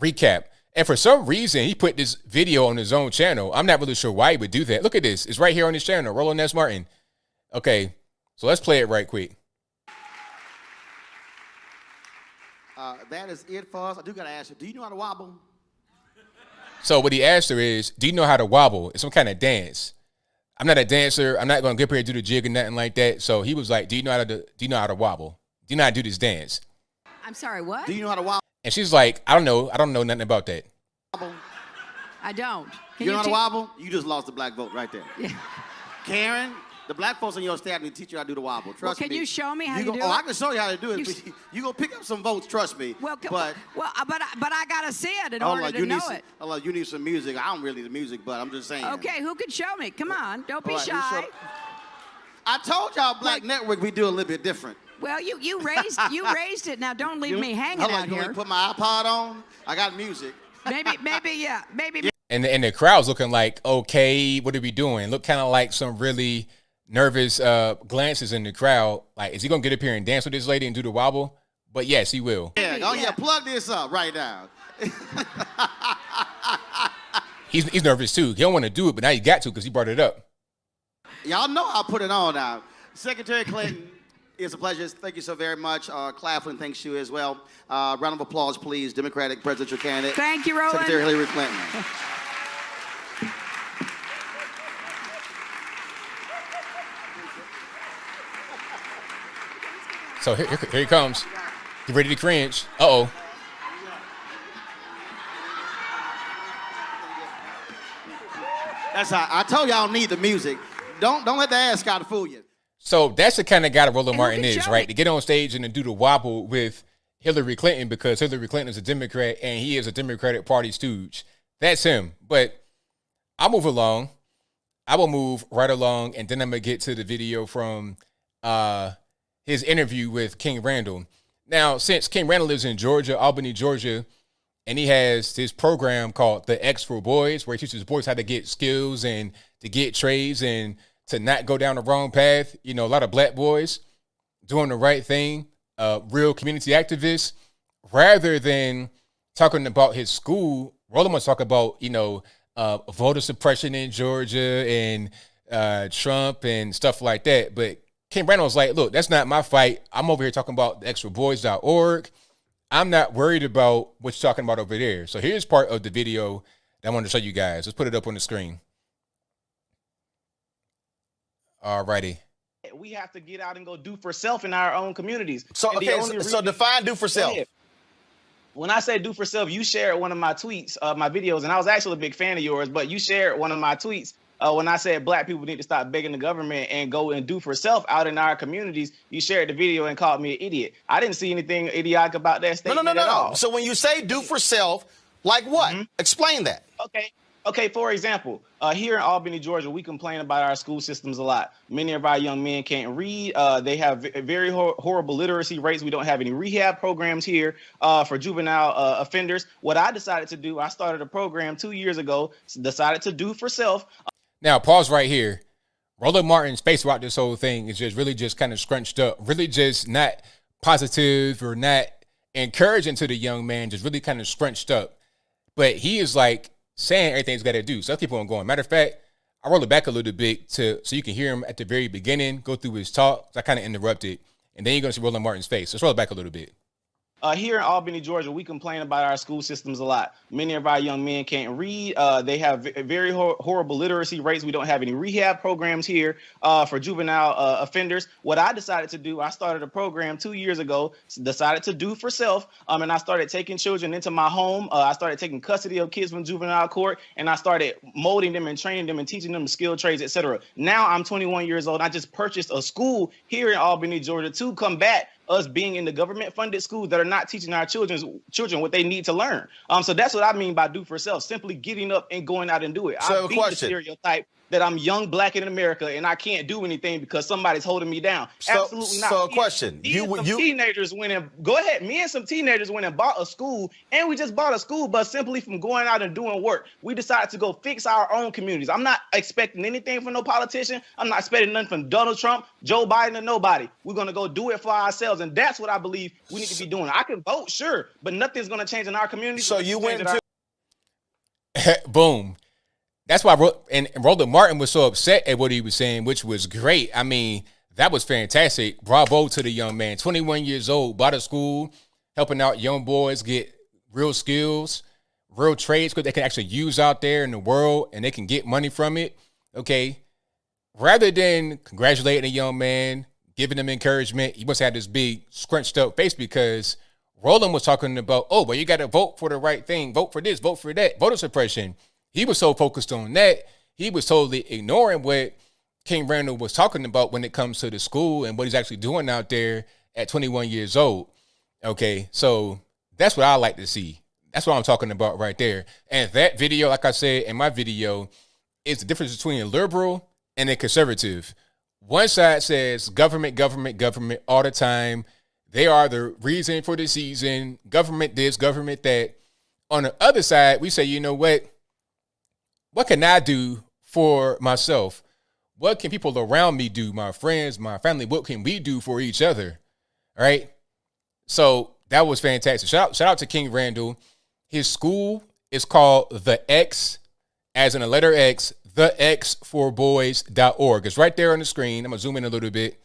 recap. And for some reason, he put this video on his own channel. I'm not really sure why he would do that. Look at this. It's right here on his channel, Roland Martin. Okay, so let's play it right quick. That is it for us. I do got to ask you, do you know how to wobble? So what he asked her is, do you know how to wobble? It's some kind of dance. I'm not a dancer. I'm not going to get up here and do the jig or nothing like that. So he was like, do you know how to wobble? Do you know how to do this dance? I'm sorry, what? Do you know how to wobble? And she's like, I don't know. I don't know nothing about that. I don't. You know how to wobble? You just lost the black vote right there. Yeah. Karen, the black folks in your staff need to teach you how to do the wobble. Trust me. Can you show me how you do it? Oh, I can show you how to do it. You're going to pick up some votes, trust me. But I got to see it in order to know it. You need some music. I don't really need the music, but I'm just saying. Okay, who can show me? Come on, don't be shy. I told y'all Black Network we do a little bit different. Well, you raised it. Now don't leave me hanging out here. You want to put my iPod on? I got music. Maybe. And the crowd's looking like, okay, what are we doing? Look kind of like some really nervous glances in the crowd. Like, is he gonna get up here and dance with this lady and do the wobble? But yes, he will. Yeah, plug this up right now. He's nervous too. He don't want to do it, but now he got to because he brought it up. Y'all know I'll put it on now. Secretary Clinton, it's a pleasure. Thank you so very much. Claflin thanks you as well. Round of applause, please. Democratic presidential candidate. Thank you, Roland. Secretary Hillary Clinton. So here he comes. Get ready to cringe. Uh-oh. That's how I told y'all I don't need the music. Don't let the ass gotta fool you. So that's the kind of guy that Roland Martin is, right? To get on stage and to do the wobble with Hillary Clinton because Hillary Clinton is a Democrat and he is a Democratic Party stooge. That's him. But I'll move along. I will move right along, and then I'm going to get to the video from his interview with King Randall. Now, since King Randall lives in Georgia, Albany, Georgia, and he has this program called the X for Boys, where he teaches boys how to get skills and to get trades and to not go down the wrong path. You know, a lot of black boys doing the right thing, real community activists, rather than talking about his school. Roland wants to talk about, voter suppression in Georgia and Trump and stuff like that. But King Randall's like, look, that's not my fight. I'm over here talking about the extraboys.org. I'm not worried about what you're talking about over there. So here's part of the video that I want to show you guys. Let's put it up on the screen. All righty. We have to get out and go do for self in our own communities. So define do for self. When I say do for self, you shared one of my tweets, my videos, and I was actually a big fan of yours, but you shared one of my tweets when I said black people need to stop begging the government and go and do for self out in our communities. You shared the video and called me an idiot. I didn't see anything idiotic about that statement at all. So when you say do for self, like what? Mm-hmm. Explain that. Okay, for example, here in Albany, Georgia, we complain about our school systems a lot. Many of our young men can't read. They have very horrible literacy rates. We don't have any rehab programs here for juvenile offenders. What I decided to do, I started a program 2 years ago, decided to do for self. Now, pause right here. Roland Martin's face throughout this whole thing is just really just kind of scrunched up, really just not positive or not encouraging to the young man, just really kind of scrunched up. But he is like saying everything's got to do. So let's keep on going. Matter of fact, I roll it back a little bit so you can hear him at the very beginning, go through his talk. So I kind of interrupted. And then you're going to see Roland Martin's face. So let's roll it back a little bit. Here in Albany, Georgia, we complain about our school systems a lot. Many of our young men can't read. They have very horrible literacy rates. We don't have any rehab programs here for juvenile offenders. What I decided to do, I started a program 2 years ago, decided to do for self, and I started taking children into my home. I started taking custody of kids from juvenile court, and I started molding them and training them and teaching them skilled trades, etc. Now I'm 21 years old. I just purchased a school here in Albany, Georgia to combat us being in the government-funded schools that are not teaching our children what they need to learn. So that's what I mean by do for self, simply getting up and going out and do it. So I beat the stereotype that I'm young, black in America, and I can't do anything because somebody's holding me down. Absolutely not. So a question. Teenagers went and go ahead. Me and some teenagers went and bought a school, and we just bought a school bus simply from going out and doing work. We decided to go fix our own communities. I'm not expecting anything from no politician. I'm not expecting nothing from Donald Trump, Joe Biden, or nobody. We're gonna go do it for ourselves, and that's what I believe we need to be doing. I can vote, sure, but nothing's gonna change in our community. So you went into boom. That's why and Roland Martin was so upset at what he was saying, which was great. I mean, that was fantastic. Bravo to the young man. 21 years old, bought a school, helping out young boys get real skills, real trades that they can actually use out there in the world, and they can get money from it. Okay. Rather than congratulating a young man, giving him encouragement, he must have this big scrunched up face because Roland was talking about, oh, well, you got to vote for the right thing. Vote for this, vote for that, voter suppression. He was so focused on that, he was totally ignoring what King Randall was talking about when it comes to the school and what he's actually doing out there at 21 years old. Okay, so that's what I like to see. That's what I'm talking about right there. And that video, like I said in my video, is the difference between a liberal and a conservative. One side says government, government, government all the time. They are the reason for the season. Government this, government that. On the other side, we say, you know what? What can I do for myself? What can people around me do? My friends, my family, what can we do for each other? All right. So that was fantastic. Shout out to King Randall. His school is called The X, as in a letter X, thexforboys.org. It's right there on the screen. I'm going to zoom in a little bit.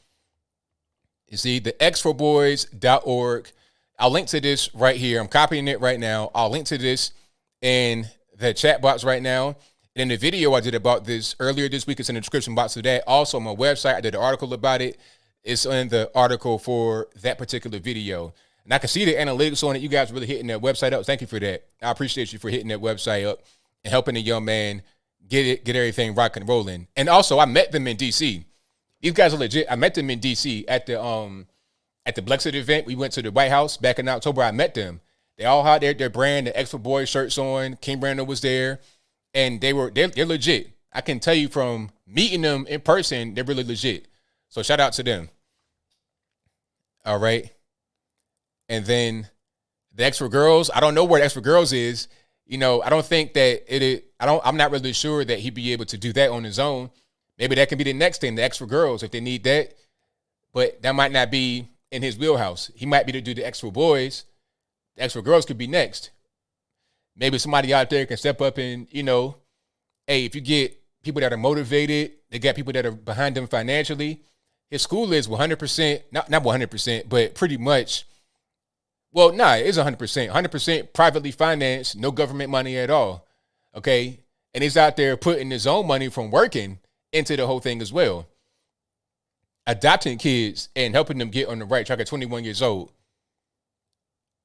You see, thexforboys.org. I'll link to this right here. I'm copying it right now. I'll link to this in the chat box right now. And in the video I did about this earlier this week, it's in the description box of that. Also on my website, I did an article about it. It's in the article for that particular video. And I can see the analytics on it. You guys really hitting that website up. Thank you for that. I appreciate you for hitting that website up and helping the young man get everything rock and rolling. And also, I met them in D.C. These guys are legit. I met them in D.C. at the Blexit event. We went to the White House back in October. I met them. They all had their brand, the X for Boys shirts on. King Randall was there, and they're legit. I can tell you from meeting them in person, they're really legit. So shout out to them. All right. And then the X for Girls, I don't know where the X for Girls is. You know, I don't think that I'm not really sure that he'd be able to do that on his own. Maybe that can be the next thing, the X for Girls, if they need that. But that might not be in his wheelhouse. He might be to do the X for Boys. The X for Girls could be next. Maybe somebody out there can step up and, you know, hey, if you get people that are motivated, they got people that are behind them financially. His school is 100%, not 100%, but pretty much. Well, it is 100%. 100% privately financed, no government money at all. Okay? And he's out there putting his own money from working into the whole thing as well. Adopting kids and helping them get on the right track at 21 years old.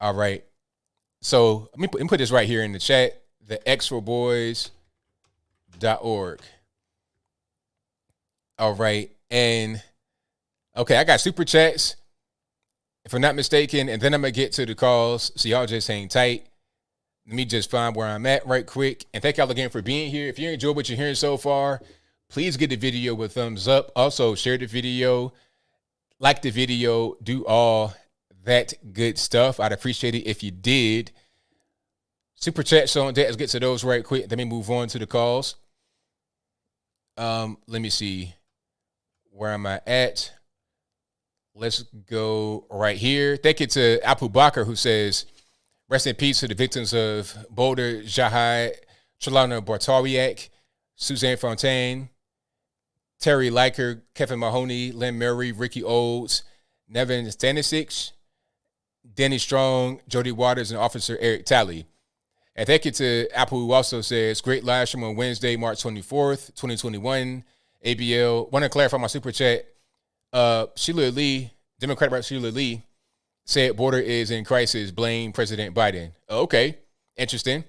All right. So let me put this right here in the chat. The xforboys.org. All right. And okay, I got super chats, if I'm not mistaken, and then I'm going to get to the calls. So y'all just hang tight. Let me just find where I'm at right quick. And thank y'all again for being here. If you enjoy what you're hearing so far, please give the video a thumbs up. Also, share the video, like the video, do all that good stuff. I'd appreciate it if you did. Super chats on that. Let's get to those right quick. Let me move on to the calls. Let me see. Where am I at? Let's go right here. Thank you to Apu Bakr, who says, rest in peace to the victims of Boulder, Jahai, Trelana Bartariak, Suzanne Fontaine, Terry Liker, Kevin Mahoney, Lynn Murray, Ricky Olds, Nevin Stanisic, Danny Strong, Jody Waters, and Officer Eric Talley. And thank you to Apple, who also says, great live stream on Wednesday, March 24th, 2021. ABL. Want to clarify my super chat. Sheila Lee, Democrat Right Sheila Lee, said border is in crisis, blame President Biden. Okay, interesting.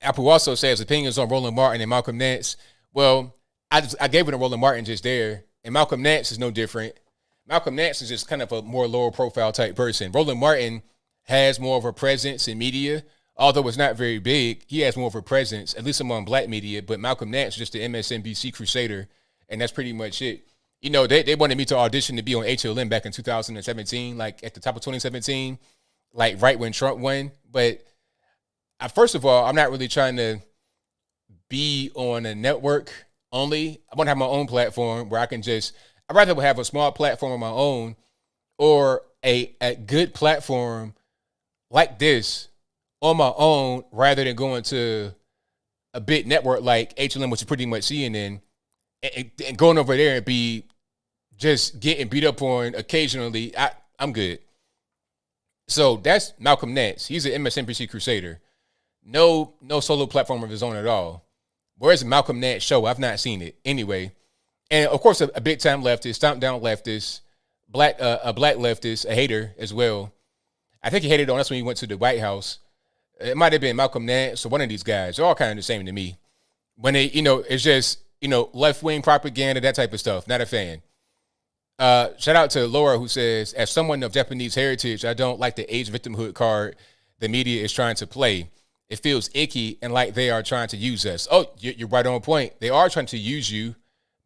Apple also says opinions on Roland Martin and Malcolm Nance. Well, I gave it to Roland Martin just there, and Malcolm Nance is no different. Malcolm Nance is just kind of a more lower profile type person. Roland Martin has more of a presence in media, although it's not very big, he has more of a presence, at least among black media. But Malcolm Nance is just the MSNBC crusader, and that's pretty much it. You know, they wanted me to audition to be on HLN back in 2017, like at the top of 2017, like right when Trump won. But first of all, I'm not really trying to be on a network only. I want to have my own platform where I can I'd rather have a small platform of my own or a good platform like this on my own rather than going to a big network like HLN, which is pretty much CNN, and going over there and be just getting beat up on occasionally. I'm good. So that's Malcolm Nance. He's an MSNBC crusader. No solo platform of his own at all. Where's the Malcolm Nance show? I've not seen it. Anyway, and of course, a big time leftist, stomp down leftist, a black leftist, a hater as well. I think he hated on us when he went to the White House. It might have been Malcolm Nance or one of these guys. They're all kind of the same to me. When they, it's just, left-wing propaganda, that type of stuff. Not a fan. Shout out to Laura, who says, as someone of Japanese heritage, I don't like the age victimhood card the media is trying to play. It feels icky and like they are trying to use us. Oh, you're right on point. They are trying to use you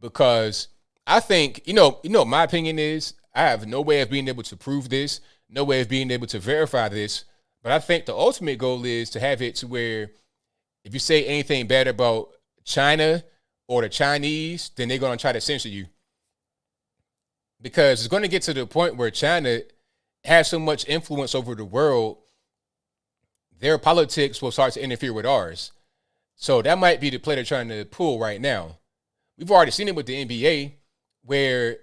because I think, my opinion is I have no way of being able to prove this, no way of being able to verify this. But I think the ultimate goal is to have it to where if you say anything bad about China or the Chinese, then they're going to try to censor you. Because it's going to get to the point where China has so much influence over the world, their politics will start to interfere with ours. So that might be the play they're trying to pull right now. We've already seen it with the NBA where,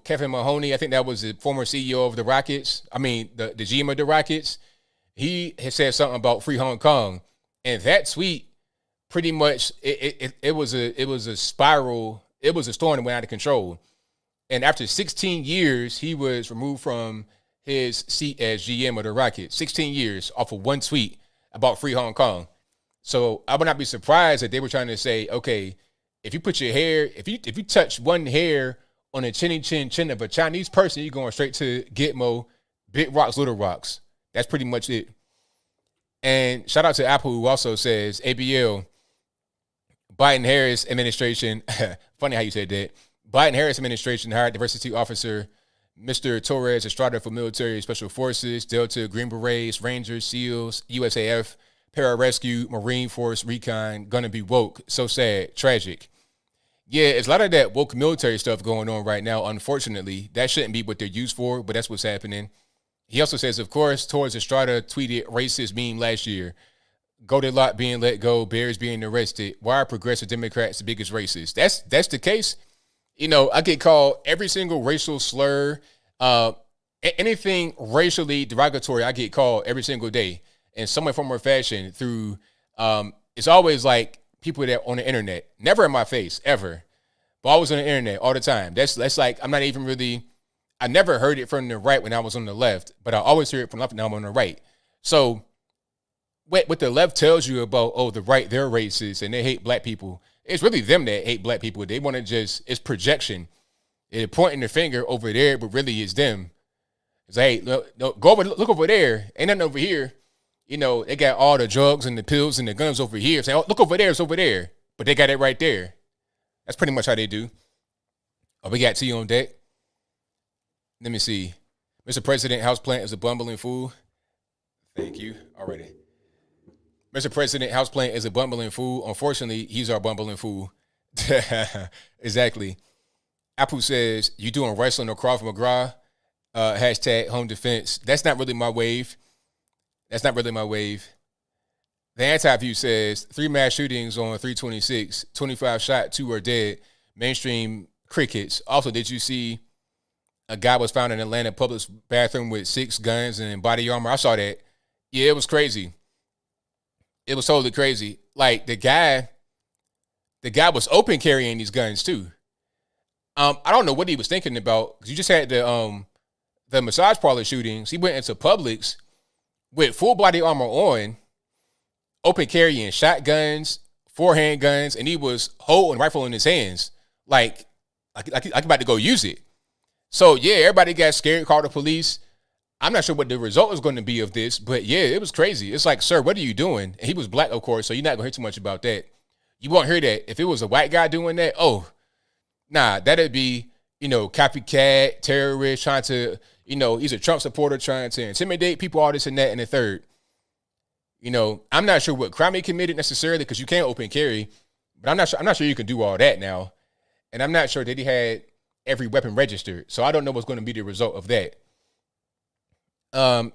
Kevin Mahoney, I think that was the former CEO of the Rockets. I mean, the GM of the Rockets. He has said something about free Hong Kong. And that tweet pretty much, it was a spiral. It was a storm that went out of control. And after 16 years, he was removed from his seat as GM of the Rockets. 16 years off of one tweet about free Hong Kong. So I would not be surprised that they were trying to say, okay, if you put your hair, if you touch one hair on the chin of a Chinese person, you're going straight to Gitmo, big rocks, little rocks. That's pretty much it. And shout out to Apple, who also says, ABL, Biden-Harris administration, funny how you said that, Biden-Harris administration hired diversity officer Mr. Torres Estrada for military special forces, Delta, Green Berets, Rangers, SEALs, USAF, Pararescue, Marine Force, Recon, gonna be woke. So sad, tragic. Yeah, it's a lot of that woke military stuff going on right now, unfortunately. That shouldn't be what they're used for, but that's what's happening. He also says, of course, Torres Estrada tweeted racist meme last year. Golden Lot being let go, Bears being arrested. Why are progressive Democrats the biggest racists? That's the case. I get called every single racial slur, anything racially derogatory, I get called every single day in some way, form, or fashion through, it's always like people that on the internet, never in my face, ever, but always on the internet all the time. That's like, I'm not even really, I never heard it from the right when I was on the left, but I always hear it from left now I'm on the right. So what the left tells you about, the right, they're racist and they hate black people, it's really them that hate black people. They want to it's projection. They're pointing the finger over there, but really it's them. It's like, hey, no, go over, look over there. Ain't nothing over here. They got all the drugs and the pills and the guns over here. Say, oh, look over there, it's over there. But they got it right there. That's pretty much how they do. Oh, we got tea on deck. Let me see. Mr. President, houseplant is a bumbling fool. Thank you. Already. Mr. President, houseplant is a bumbling fool. Unfortunately, he's our bumbling fool. Exactly. Apple says, you doing wrestling or Krav Maga? Hashtag home defense. That's not really my wave. The anti-view says, 3 mass shootings on 326, 25 shot, 2 are dead. Mainstream crickets. Also, did you see a guy was found in Atlanta Publix bathroom with 6 guns and body armor? I saw that. Yeah, it was crazy. It was totally crazy. Like the guy was open carrying these guns too. I don't know what he was thinking about. You just had the massage parlor shootings. He went into Publix with full body armor on, open carrying shotguns, 4 handguns, and he was holding a rifle in his hands, like about to go use it. So yeah, everybody got scared, called the police. I'm not sure what the result is going to be of this, but yeah, it was crazy. It's like, sir, what are you doing? And he was black, of course, so you're not going to hear too much about that. You won't hear that. If it was a white guy doing that, oh, nah, that'd be, copycat, terrorist, trying to, he's a Trump supporter trying to intimidate people, all this and that, and the third. I'm not sure what crime he committed necessarily because you can't open carry, but I'm not sure you can do all that now. And I'm not sure that he had every weapon registered. So I don't know what's going to be the result of that.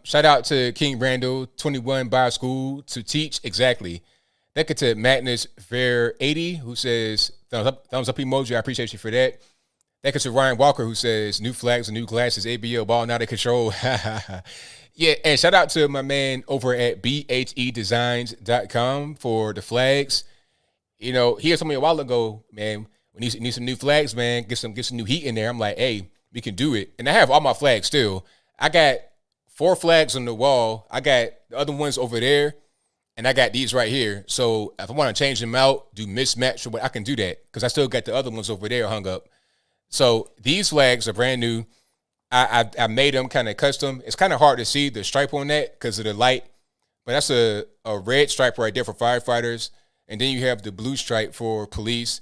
Shout out to King Randall, 21 by school to teach. Exactly. Thank you to Madness Fair 80, who says thumbs up emoji. I appreciate you for that. Thank you to Ryan Walker, who says new flags and new glasses, ABL ball not in control. Yeah, and shout out to my man over at bhedesigns.com for the flags. He had told me a while ago, man, we need some new flags, man. Get some new heat in there. I'm like, hey, we can do it. And I have all my flags still. I got 4 flags on the wall. I got the other ones over there, and I got these right here. So if I want to change them out, do mismatch, or what, I can do that because I still got the other ones over there hung up. So these flags are brand new. I made them kind of custom. It's kind of hard to see the stripe on that because of the light, but that's a red stripe right there for firefighters. And then you have the blue stripe for police.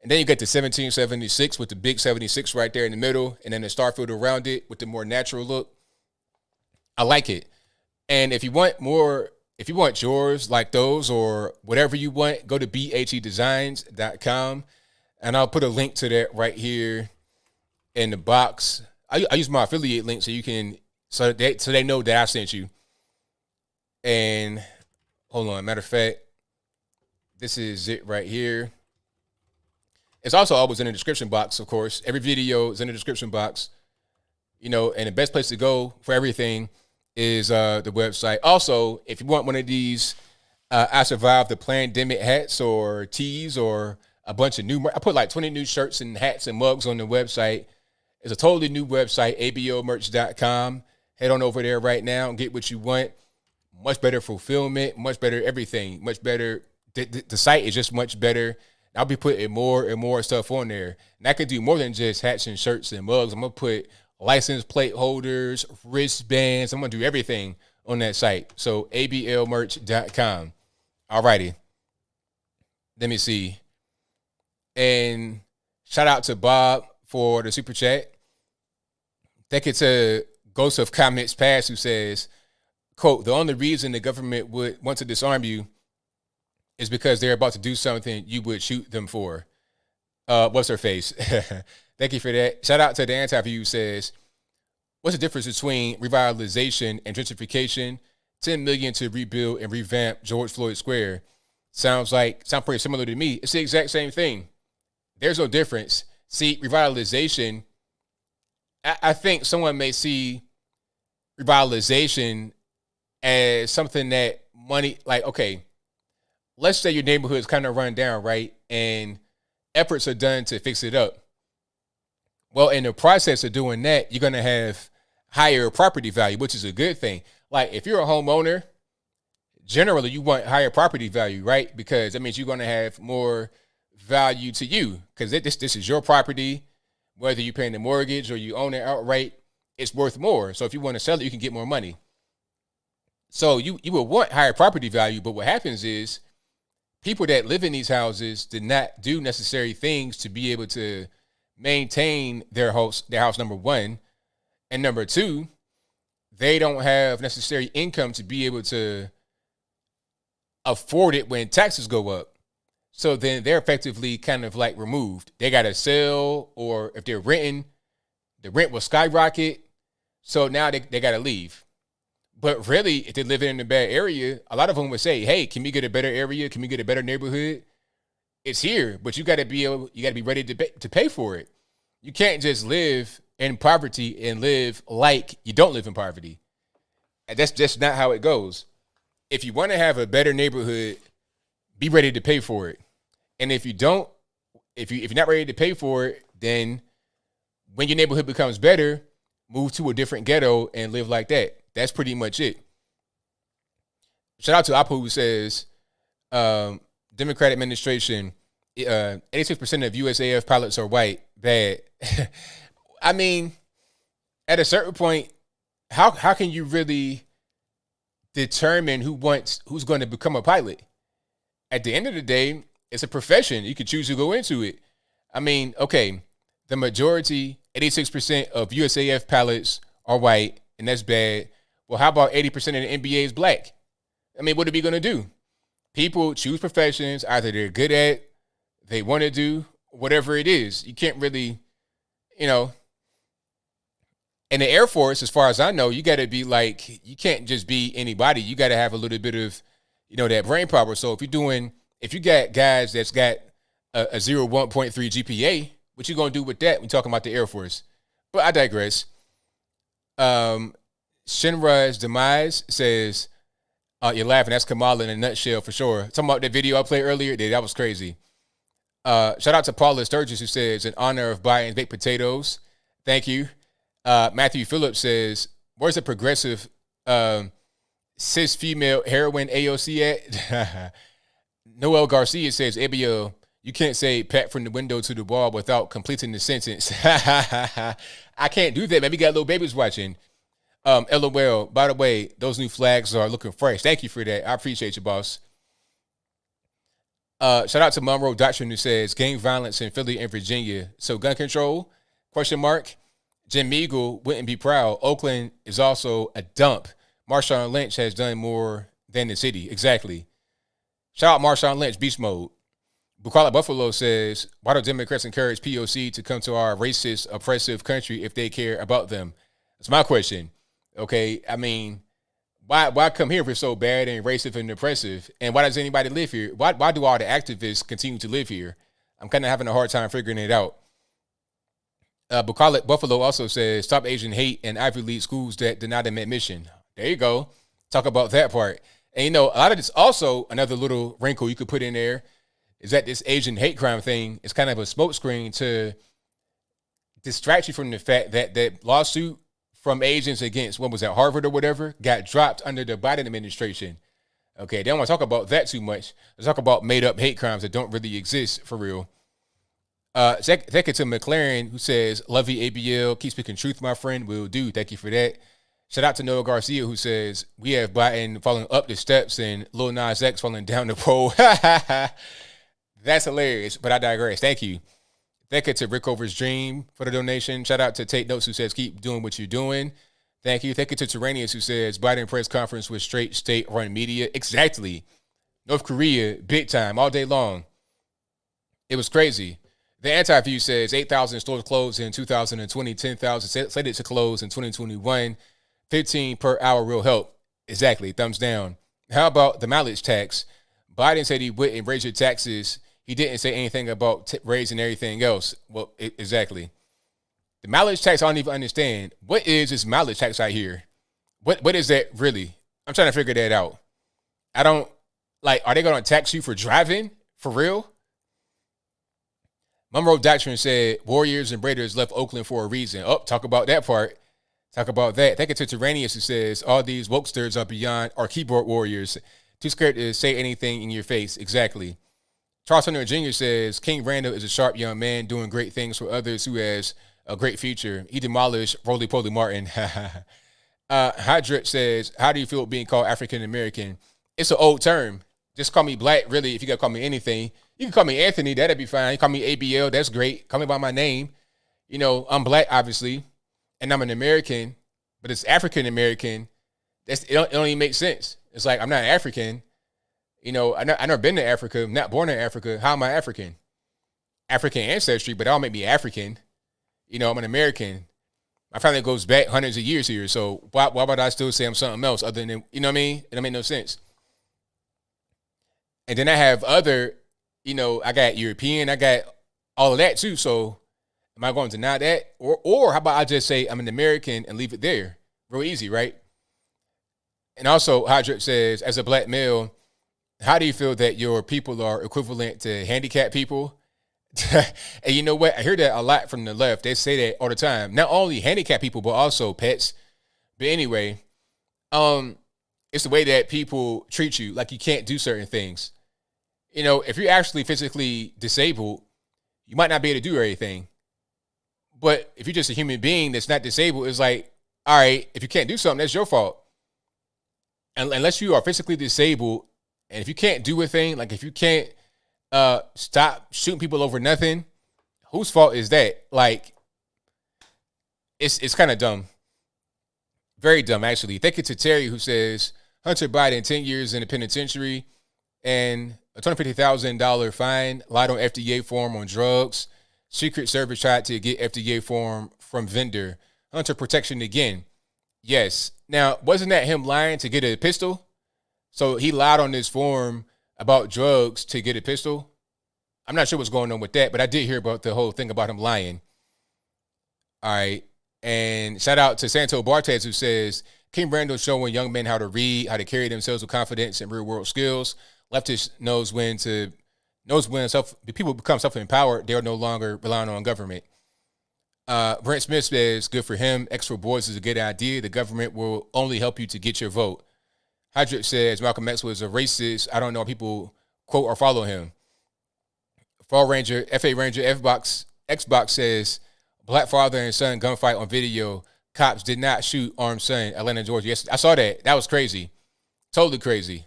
And then you get the 1776 with the big 76 right there in the middle, and then the Starfield around it with the more natural look. I like it. And if you want yours like those or whatever you want, go to bhedesigns.com, and I'll put a link to that right here in the box. I use my affiliate link so they know that I sent you. And hold on, matter of fact, this is it right here. It's also always in the description box, of course. Every video is in the description box. And the best place to go for everything is the website. Also, if you want one of these I Survived the Pandemic hats or tees or a bunch of I put like 20 new shirts and hats and mugs on the website. It's a totally new website, ablmerch.com. Head on over there right now and get what you want. Much better fulfillment, much better everything, much better. The site is just much better. I'll be putting more and more stuff on there. And I can do more than just hats and shirts and mugs. I'm going to put license plate holders, wristbands. I'm going to do everything on that site. So ablmerch.com. All righty. Let me see. And shout out to Bob for the super chat. Thank you to Ghost of Comments Past, who says, quote, the only reason the government would want to disarm you is because they're about to do something you would shoot them for. What's her face? Thank you for that. Shout out to the anti-view who says, what's the difference between revitalization and gentrification? $10 million to rebuild and revamp George Floyd Square. Sounds pretty similar to me. It's the exact same thing. There's no difference. See, revitalization, I think someone may see revitalization as something that money, like, okay, let's say your neighborhood is kind of run down, right? And efforts are done to fix it up. Well, in the process of doing that, you're going to have higher property value, which is a good thing. Like if you're a homeowner, generally you want higher property value, right? Because that means you're going to have more value to you because this is your property. Whether you're paying the mortgage or you own it outright, it's worth more. So if you want to sell it, you can get more money. So you will want higher property value, but what happens is people that live in these houses did not do necessary things to be able to maintain their house, number one. And number two, they don't have necessary income to be able to afford it when taxes go up. So then they're effectively kind of like removed. They got to sell, or if they're renting, the rent will skyrocket. So now they got to leave. But really, if they're living in a bad area, a lot of them would say, hey, can we get a better area? Can we get a better neighborhood? It's here, but you got to be ready to pay for it. You can't just live in poverty and live like you don't live in poverty. And that's just not how it goes. If you want to have a better neighborhood, be ready to pay for it. And if you don't, if you're not ready to pay for it, then when your neighborhood becomes better, move to a different ghetto and live like that. That's pretty much it. Shout out to Apu who says, Democratic administration, 86% of USAF pilots are white. Bad. I mean, at a certain point, how can you really determine who's going to become a pilot? At the end of the day, it's a profession. You can choose to go into it. I mean, okay, the majority, 86% of USAF pilots are white, and that's bad. Well, how about 80% of the NBA is black? I mean, what are we going to do? People choose professions either they're good at, they want to do, whatever it is. You can't really, in the Air Force, as far as I know, you got to be like, you can't just be anybody. You got to have a little bit of, that brain power. So if you got guys that's got a 1.3 GPA, what you going to do with that when talking about the Air Force? But I digress. Shinra's Demise says, you're laughing. That's Kamala in a nutshell for sure. Talking about that video I played earlier, that was crazy. Shout out to Paula Sturgis, who says, in honor of Biden's baked potatoes. Thank you. Matthew Phillips says, where's the progressive cis female heroine AOC at? Noel Garcia says, ABL, you can't say pat from the window to the wall without completing the sentence. I can't do that, man. We got little babies watching. LOL, by the way, those new flags are looking fresh. Thank you for that. I appreciate you, boss. Shout out to Monroe Doctrine, who says gang violence in Philly and Virginia. So gun control, ? Jim Meagle wouldn't be proud. Oakland is also a dump. Marshawn Lynch has done more than the city. Exactly. Shout out Marshawn Lynch, beast mode. Bucala Buffalo says, why do Democrats encourage POC to come to our racist, oppressive country if they care about them? That's my question. Okay, I mean, why come here if it's so bad and racist and oppressive? And why does anybody live here? Why do all the activists continue to live here? I'm kind of having a hard time figuring it out. Bucala Buffalo also says, stop Asian hate in Ivy League schools that deny them admission. There you go. Talk about that part. And, a lot of this also, another little wrinkle you could put in there, is that this Asian hate crime thing is kind of a smokescreen to distract you from the fact that that lawsuit from Asians against, what was that, Harvard or whatever, got dropped under the Biden administration. Okay, they don't want to talk about that too much. Let's talk about made-up hate crimes that don't really exist for real. Thank you to McLaren, who says, love you, ABL. Keep speaking truth, my friend. Will do. Thank you for that. Shout out to Noah Garcia, who says, we have Biden falling up the steps and Lil Nas X falling down the pole. That's hilarious, but I digress. Thank you. Thank you to Rickover's Dream for the donation. Shout out to Tate Notes, who says, keep doing what you're doing. Thank you. Thank you to Tyrannius, who says, Biden press conference with straight state-run media. Exactly. North Korea, big time, all day long. It was crazy. The Anti-View says 8,000 stores closed in 2020, 10,000 slated to close in 2021, 15 per hour real help. Exactly. Thumbs down. How about the mileage tax? Biden said he wouldn't raise your taxes. He didn't say anything about raising everything else. Well, exactly. The mileage tax, I don't even understand. What is this mileage tax right here? What is that really? I'm trying to figure that out. I don't, are they going to tax you for driving? For real? Monroe Doctrine said, Warriors and Raiders left Oakland for a reason. Oh, talk about that part. Talk about that. Thank you to Tyrannius, who says, all these wokesters are beyond our keyboard warriors. Too scared to say anything in your face. Exactly. Charles Hunter Jr. says, King Randall is a sharp young man doing great things for others who has a great future. He demolished Roly-Poly Martin. Hydrip says, how do you feel being called African-American? It's an old term. Just call me black, really, if you got to call me anything. You can call me Anthony. That'd be fine. You call me ABL. That's great. Call me by my name. I'm black, obviously, and I'm an American, but it's African-American. It don't even make sense. It's like I'm not African. I never been to Africa. I'm not born in Africa. How am I African? African ancestry, but that don't make me African. I'm an American. My family goes back hundreds of years here, so why would I still say I'm something else other than, you know what I mean? It don't make no sense. And then I have other, I got European, I got all of that too, so am I going to deny that? Or how about I just say I'm an American and leave it there? Real easy, right? And also, Hydrip says, as a black male, how do you feel that your people are equivalent to handicapped people? And you know what? I hear that a lot from the left. They say that all the time. Not only handicapped people, but also pets. But anyway, it's the way that people treat you. Like you can't do certain things. If you're actually physically disabled, you might not be able to do everything. But if you're just a human being that's not disabled, it's like, all right, if you can't do something, that's your fault. And unless you are physically disabled, and if you can't do a thing, like if you can't stop shooting people over nothing, whose fault is that? Like, it's kind of dumb. Very dumb, actually. Thank you to Terry, who says, Hunter Biden, 10 years in the penitentiary and a $250,000 fine, lied on FDA form on drugs. Secret Service tried to get FDA form from vendor. Hunter protection again. Yes. Now, wasn't that him lying to get a pistol? So he lied on this form about drugs to get a pistol. I'm not sure what's going on with that, but I did hear about the whole thing about him lying. All right. And shout out to Santo Bartez, who says, King Randall showing young men how to read, how to carry themselves with confidence and real world skills. Leftist knows when people become self-empowered, they're no longer relying on government. Brent Smith says, good for him. X for boys is a good idea. The government will only help you to get your vote. Hydrip says, Malcolm X was a racist. I don't know if people quote or follow him. Fall Ranger, FA Ranger, Xbox says, Black father and son gunfight on video. Cops did not shoot armed son, Atlanta, Georgia. Yes, I saw that. That was crazy. Totally crazy.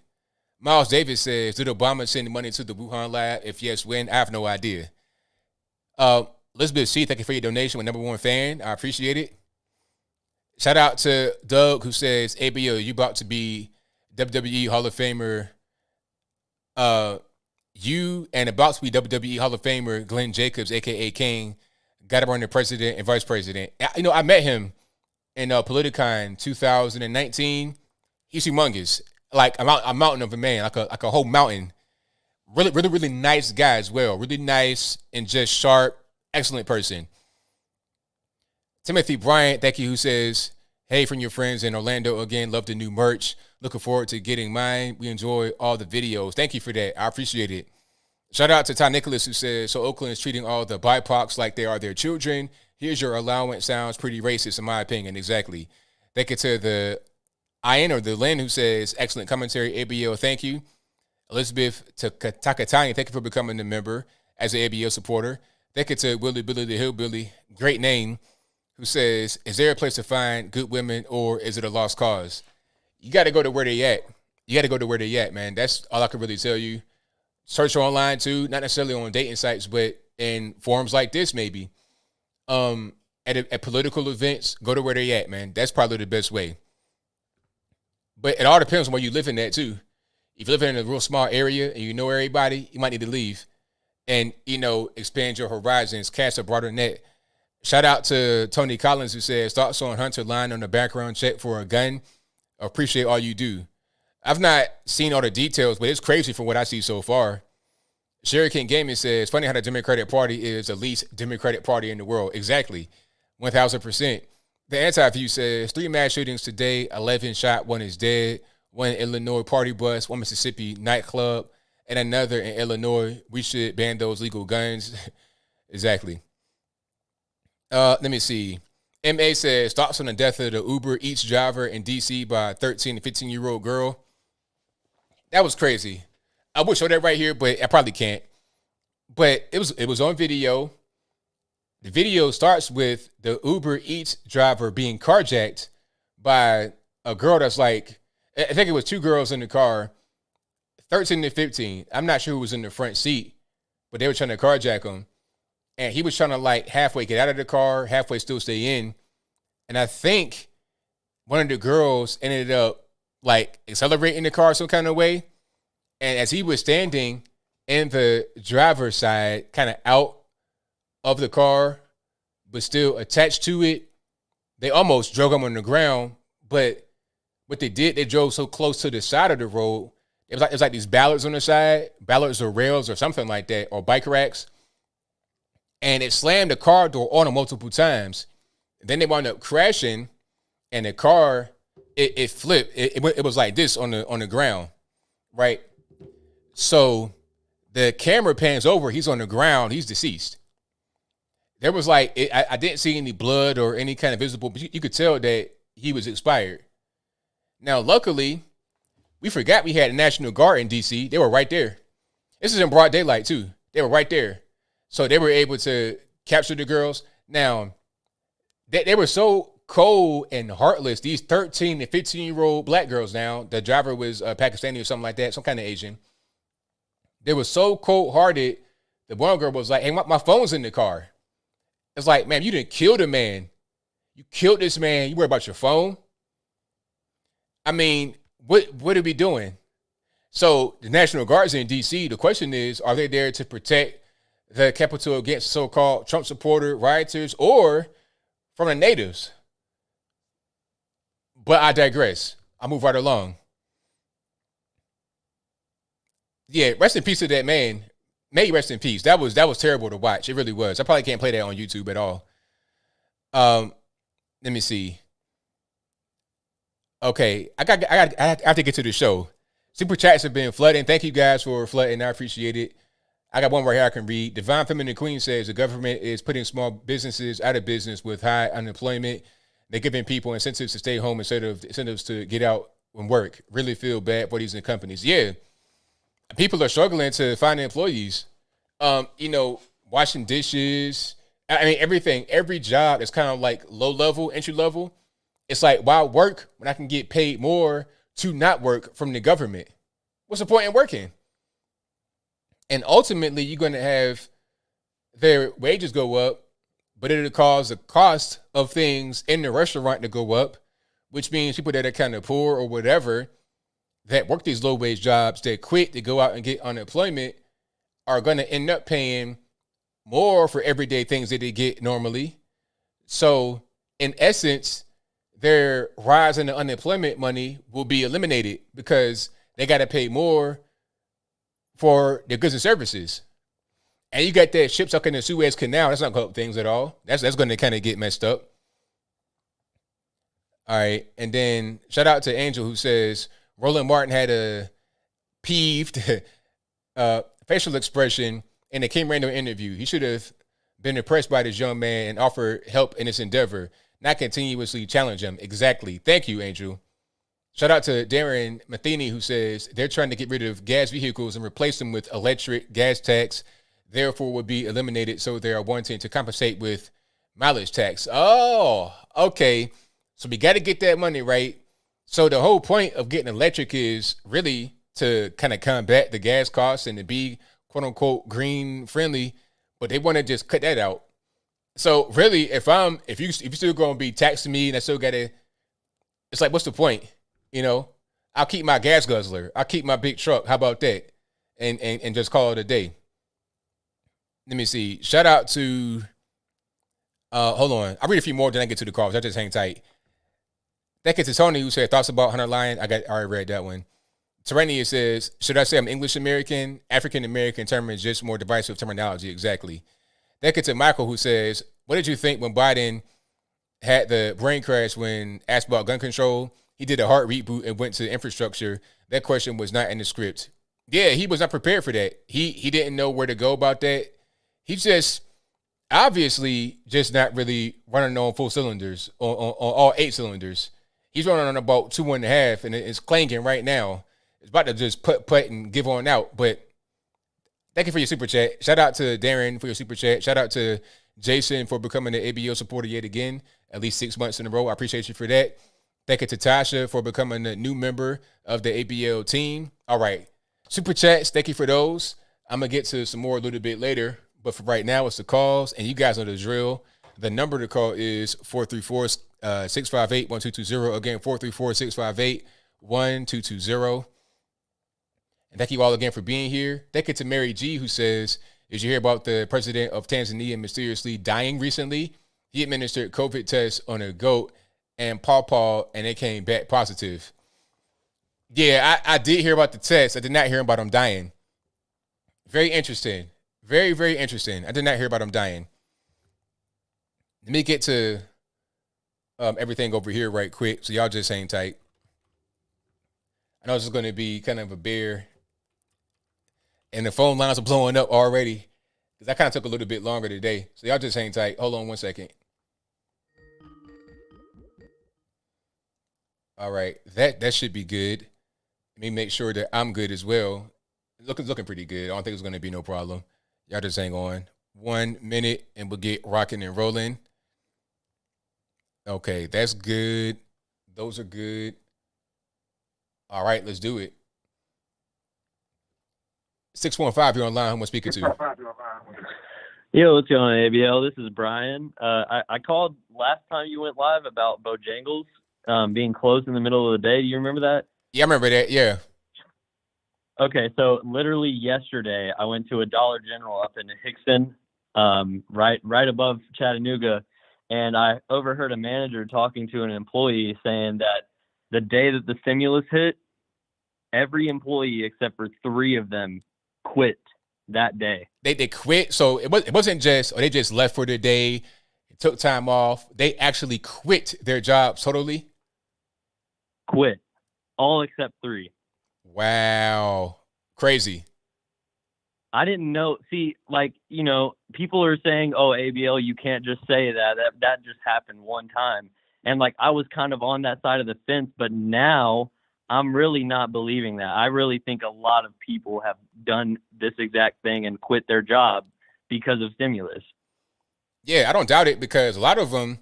Miles Davis says, did Obama send money to the Wuhan lab? If yes, when? I have no idea. Elizabeth C., thank you for your donation. My #1 fan. I appreciate it. Shout out to Doug, who says, ABL, you about to be WWE Hall of Famer. You and about to be WWE Hall of Famer Glenn Jacobs, a.k.a. King, got to run the president and vice president. I met him in Politicon 2019. He's humongous. Like a mountain of a man, like a whole mountain. Really, really, really nice guy as well. Really nice and just sharp, excellent person. Timothy Bryant, thank you, who says, hey, from your friends in Orlando again, love the new merch. Looking forward to getting mine. We enjoy all the videos. Thank you for that. I appreciate it. Shout out to Ty Nicholas, who says, so Oakland is treating all the BIPOCs like they are their children. Here's your allowance. Sounds pretty racist, in my opinion. Exactly. Thank you to the Ian or the Lynn, who says, excellent commentary, ABL, thank you. Elizabeth Takatani, thank you for becoming a member as an ABL supporter. Thank you to Willie Billy the Hillbilly, great name, who says, is there a place to find good women or is it a lost cause? You got to go to where they at. You got to go to where they at, man. That's all I can really tell you. Search online too, not necessarily on dating sites, but in forums like this maybe. At political events, go to where they at, man. That's probably the best way. But it all depends on where you live in that too. If you live in a real small area and you know everybody, you might need to leave and, expand your horizons, cast a broader net. Shout out to Tony Collins, who says, thoughts on Hunter lying on the background check for a gun. Appreciate all you do. I've not seen all the details, but it's crazy from what I see so far. Sherry King Gaming says, funny how the Democratic Party is the least Democratic Party in the world. Exactly. 1,000%. The anti-view says, 3 mass shootings today, 11 shot, 1 is dead, 1 Illinois party bus, 1 Mississippi nightclub, and another in Illinois. We should ban those legal guns. Exactly. Let me see. MA says, thoughts on the death of the Uber Eats driver in D.C. by a 13 to 15-year-old girl. That was crazy. I would show that right here, but I probably can't. But it was on video. The video starts with the Uber Eats driver being carjacked by a girl that's like, I think it was 2 girls in the car, 13 to 15. I'm not sure who was in the front seat, but they were trying to carjack him. And he was trying to like halfway get out of the car, halfway still stay in. And I think one of the girls ended up like accelerating the car some kind of way. And as he was standing in the driver's side, kind of out of the car, but still attached to it, they almost drug him on the ground. But what they did, they drove so close to the side of the road. It was like these ballards on the side, ballards or rails or something like that, or bike racks. And it slammed the car door on them multiple times. Then they wound up crashing, and the car, it flipped. It was like this on the ground, right? So the camera pans over. He's on the ground. He's deceased. There was like, I didn't see any blood or any kind of visible, but you could tell that he was expired. Now, luckily, we forgot we had a National Guard in D.C. They were right there. This is in broad daylight, too. They were right there. So they were able to capture the girls. Now, they were so cold and heartless. These 13 and 15-year-old black girls now, the driver was Pakistani or something like that, some kind of Asian. They were so cold-hearted. The one girl was like, hey, my phone's in the car. It's like, man, you didn't kill the man. You killed this man. You worry about your phone? I mean, what are we doing? So the National Guard's in D.C. The question is, are they there to protect the Capitol against so-called Trump supporter rioters or from the natives? But I digress. I'll move right along. Yeah, rest in peace to that man. May rest in peace. That was terrible to watch. It really was. I probably can't play that on YouTube at all. Let me see. Okay, I have to get to the show. Super chats have been flooding. Thank you guys for flooding. I appreciate it. I got one right here I can read. Divine Feminine Queen says the government is putting small businesses out of business with high unemployment. They're giving people incentives to stay home instead of incentives to get out and work. Really feel bad for these companies. Yeah, people are struggling to find employees. Washing dishes. I mean, everything. Every job is kind of like low level, entry level. It's like, why work when I can get paid more to not work from the government? What's the point in working? And ultimately, you're going to have their wages go up, but it'll cause the cost of things in the restaurant to go up, which means people that are kind of poor or whatever that work these low-wage jobs, that quit to go out and get unemployment, are going to end up paying more for everyday things that they get normally. So, in essence, their rise in the unemployment money will be eliminated because they got to pay more for their goods and services. And you got that ship stuck in the Suez Canal. That's not going to help things at all. That's going to kind of get messed up. All right. And then shout out to Angel who says Roland Martin had a peeved facial expression in the King Randall interview. He should have been impressed by this young man and offered help in his endeavor, not continuously challenge him. Exactly. Thank you, Angel. Shout out to Darren Matheny who says they're trying to get rid of gas vehicles and replace them with electric gas tax, therefore would be eliminated. So they are wanting to compensate with mileage tax. Oh, okay. So we got to get that money right. So the whole point of getting electric is really to kind of combat the gas costs and to be quote unquote green friendly, but they want to just cut that out. So really, if you still going to be taxing me and I still got to, it's like, what's the point? I'll keep my gas guzzler. I'll keep my big truck. How about that? And just call it a day. Let me see. Shout out to, hold on. I'll read a few more, then I get to the calls. I just hang tight. Thank you to Tony who said thoughts about Hunter Lyon. I already read that one. Terania says, should I say I'm English American? African American term is just more divisive terminology. Exactly. Thank you to Michael who says, what did you think when Biden had the brain crash when asked about gun control? He did a hard reboot and went to infrastructure. That question was not in the script. Yeah, he was not prepared for that. He didn't know where to go about that. He just obviously just not really running on full cylinders, on all 8 cylinders. He's running on about 2.5, and it's clanking right now. It's about to just put and give on out. But thank you for your super chat. Shout out to Darren for your super chat. Shout out to Jason for becoming an ABL supporter yet again, at least 6 months in a row. I appreciate you for that. Thank you to Tasha for becoming a new member of the ABL team. All right. Super chats, thank you for those. I'm going to get to some more a little bit later. But for right now, it's the calls. And you guys know the drill. The number to call is 434-658-1220. Again, 434-658-1220. And thank you all again for being here. Thank you to Mary G, who says, did you hear about the president of Tanzania mysteriously dying recently? He administered COVID tests on a goat and pawpaw, and it came back positive. Yeah, I did hear about the test. I did not hear about him dying. Very interesting. Very, very interesting. I did not hear about him dying. Let me get to everything over here right quick, so y'all just hang tight. I know this is going to be kind of a bear, and the phone lines are blowing up already because that kind of took a little bit longer today. So y'all just hang tight. Hold on one second. All right, that should be good. Let me make sure that I'm good as well. Looking pretty good. I don't think it's going to be no problem. Y'all just hang on 1 minute and we'll get rocking and rolling. Okay, that's good. Those are good. All right, let's do it. 615, you're online. Who am I speaking to? Yo, what's going on, ABL? This is Brian. I called last time you went live about Bojangles being closed in the middle of the day. Do you remember that? Yeah, I remember that. Yeah. Okay, so literally yesterday, I went to a Dollar General up in Hickson, right above Chattanooga, and I overheard a manager talking to an employee saying that the day that the stimulus hit, every employee except for 3 of them quit that day. They quit. So it wasn't just, or they just left for the day, took time off. They actually quit their jobs totally. Quit. All except 3. Wow. Crazy. I didn't know. See, like, you know, people are saying, oh, ABL, you can't just say that. That just happened one time. And, like, I was kind of on that side of the fence, but now I'm really not believing that. I really think a lot of people have done this exact thing and quit their job because of stimulus. Yeah, I don't doubt it, because a lot of them,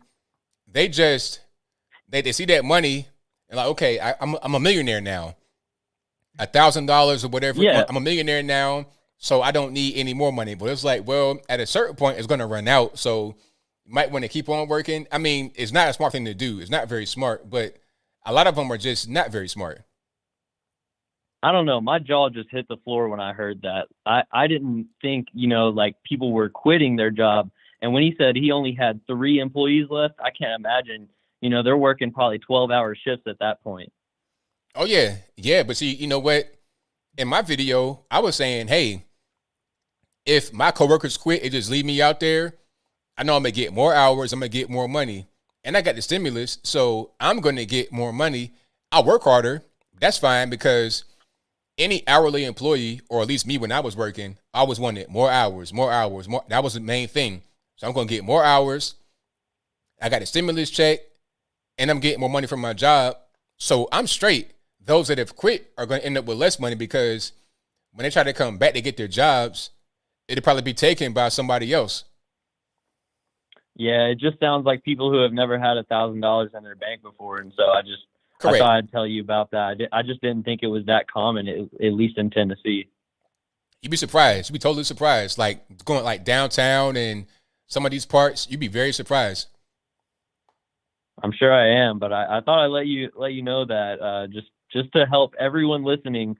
they see that money and like, okay, I'm a millionaire now. $1,000 or whatever. Yeah. I'm a millionaire now, so I don't need any more money. But it's like, well, at a certain point, it's going to run out. So you might want to keep on working. I mean, it's not a smart thing to do. It's not very smart, but a lot of them are just not very smart. I don't know. My jaw just hit the floor when I heard that. I didn't think, you know, like people were quitting their job. And when he said he only had 3 employees left, I can't imagine, you know, they're working probably 12-hour shifts at that point. Oh, yeah. Yeah. But see, you know what? In my video, I was saying, hey, if my coworkers quit, it just leave me out there. I know I'm going to get more hours. I'm going to get more money. And I got the stimulus, so I'm going to get more money. I'll work harder. That's fine, because any hourly employee, or at least me when I was working, I always wanted more hours, more hours, more. That was the main thing. So I'm going to get more hours. I got a stimulus check, and I'm getting more money from my job. So I'm straight. Those that have quit are going to end up with less money, because when they try to come back to get their jobs, it'll probably be taken by somebody else. Yeah, it just sounds like people who have never had $1,000 in their bank before, and so I Correct. thought I'd tell you about that. I just didn't think it was that common, at least in Tennessee. You'd be surprised. You'd be totally surprised. Like going like downtown and some of these parts, you'd be very surprised. I'm sure I am, but I thought I'd let you know that just to help everyone listening,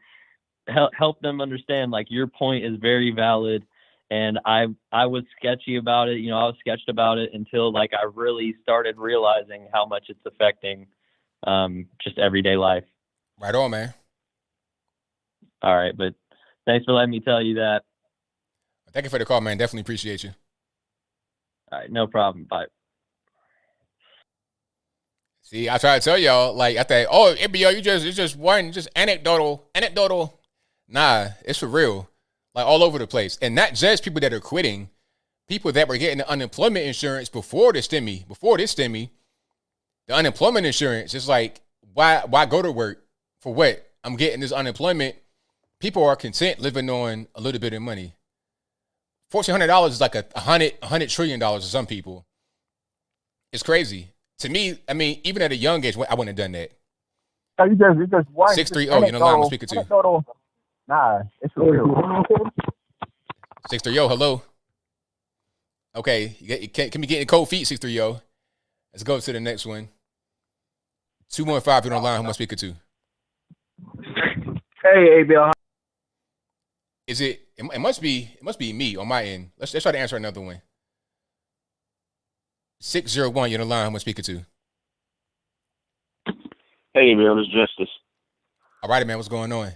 help them understand, like, your point is very valid. And I was sketchy about it. You know, I was sketched about it until, like, I really started realizing how much it's affecting just everyday life. Right on, man. All right, but thanks for letting me tell you that. Thank you for the call, man. Definitely appreciate you. All right, no problem. Bye. See, I try to tell y'all, like, I think, oh, ABL, it's just anecdotal. Nah, it's for real. Like, all over the place. And not just people that are quitting, people that were getting the unemployment insurance before this stimmy, the unemployment insurance. It's like, why go to work? For what? I'm getting this unemployment. People are content living on a little bit of money. $1,400 is like $100 trillion to some people. It's crazy. To me, I mean, even at a young age, I wouldn't have done that. No, you just one. 630, you know, line I'm speaking to. Nah, it's real. 630, hello. Okay, can we get in cold feet, 630? Let's go to the next one. 215, you're on line. Who am I speaking to? Hey, ABL. Is it? It must be me on my end. Let's try to answer another one. 601, you're on the line. Who am I speaking to? Hey, ABL, it's Justice. All righty, man. What's going on?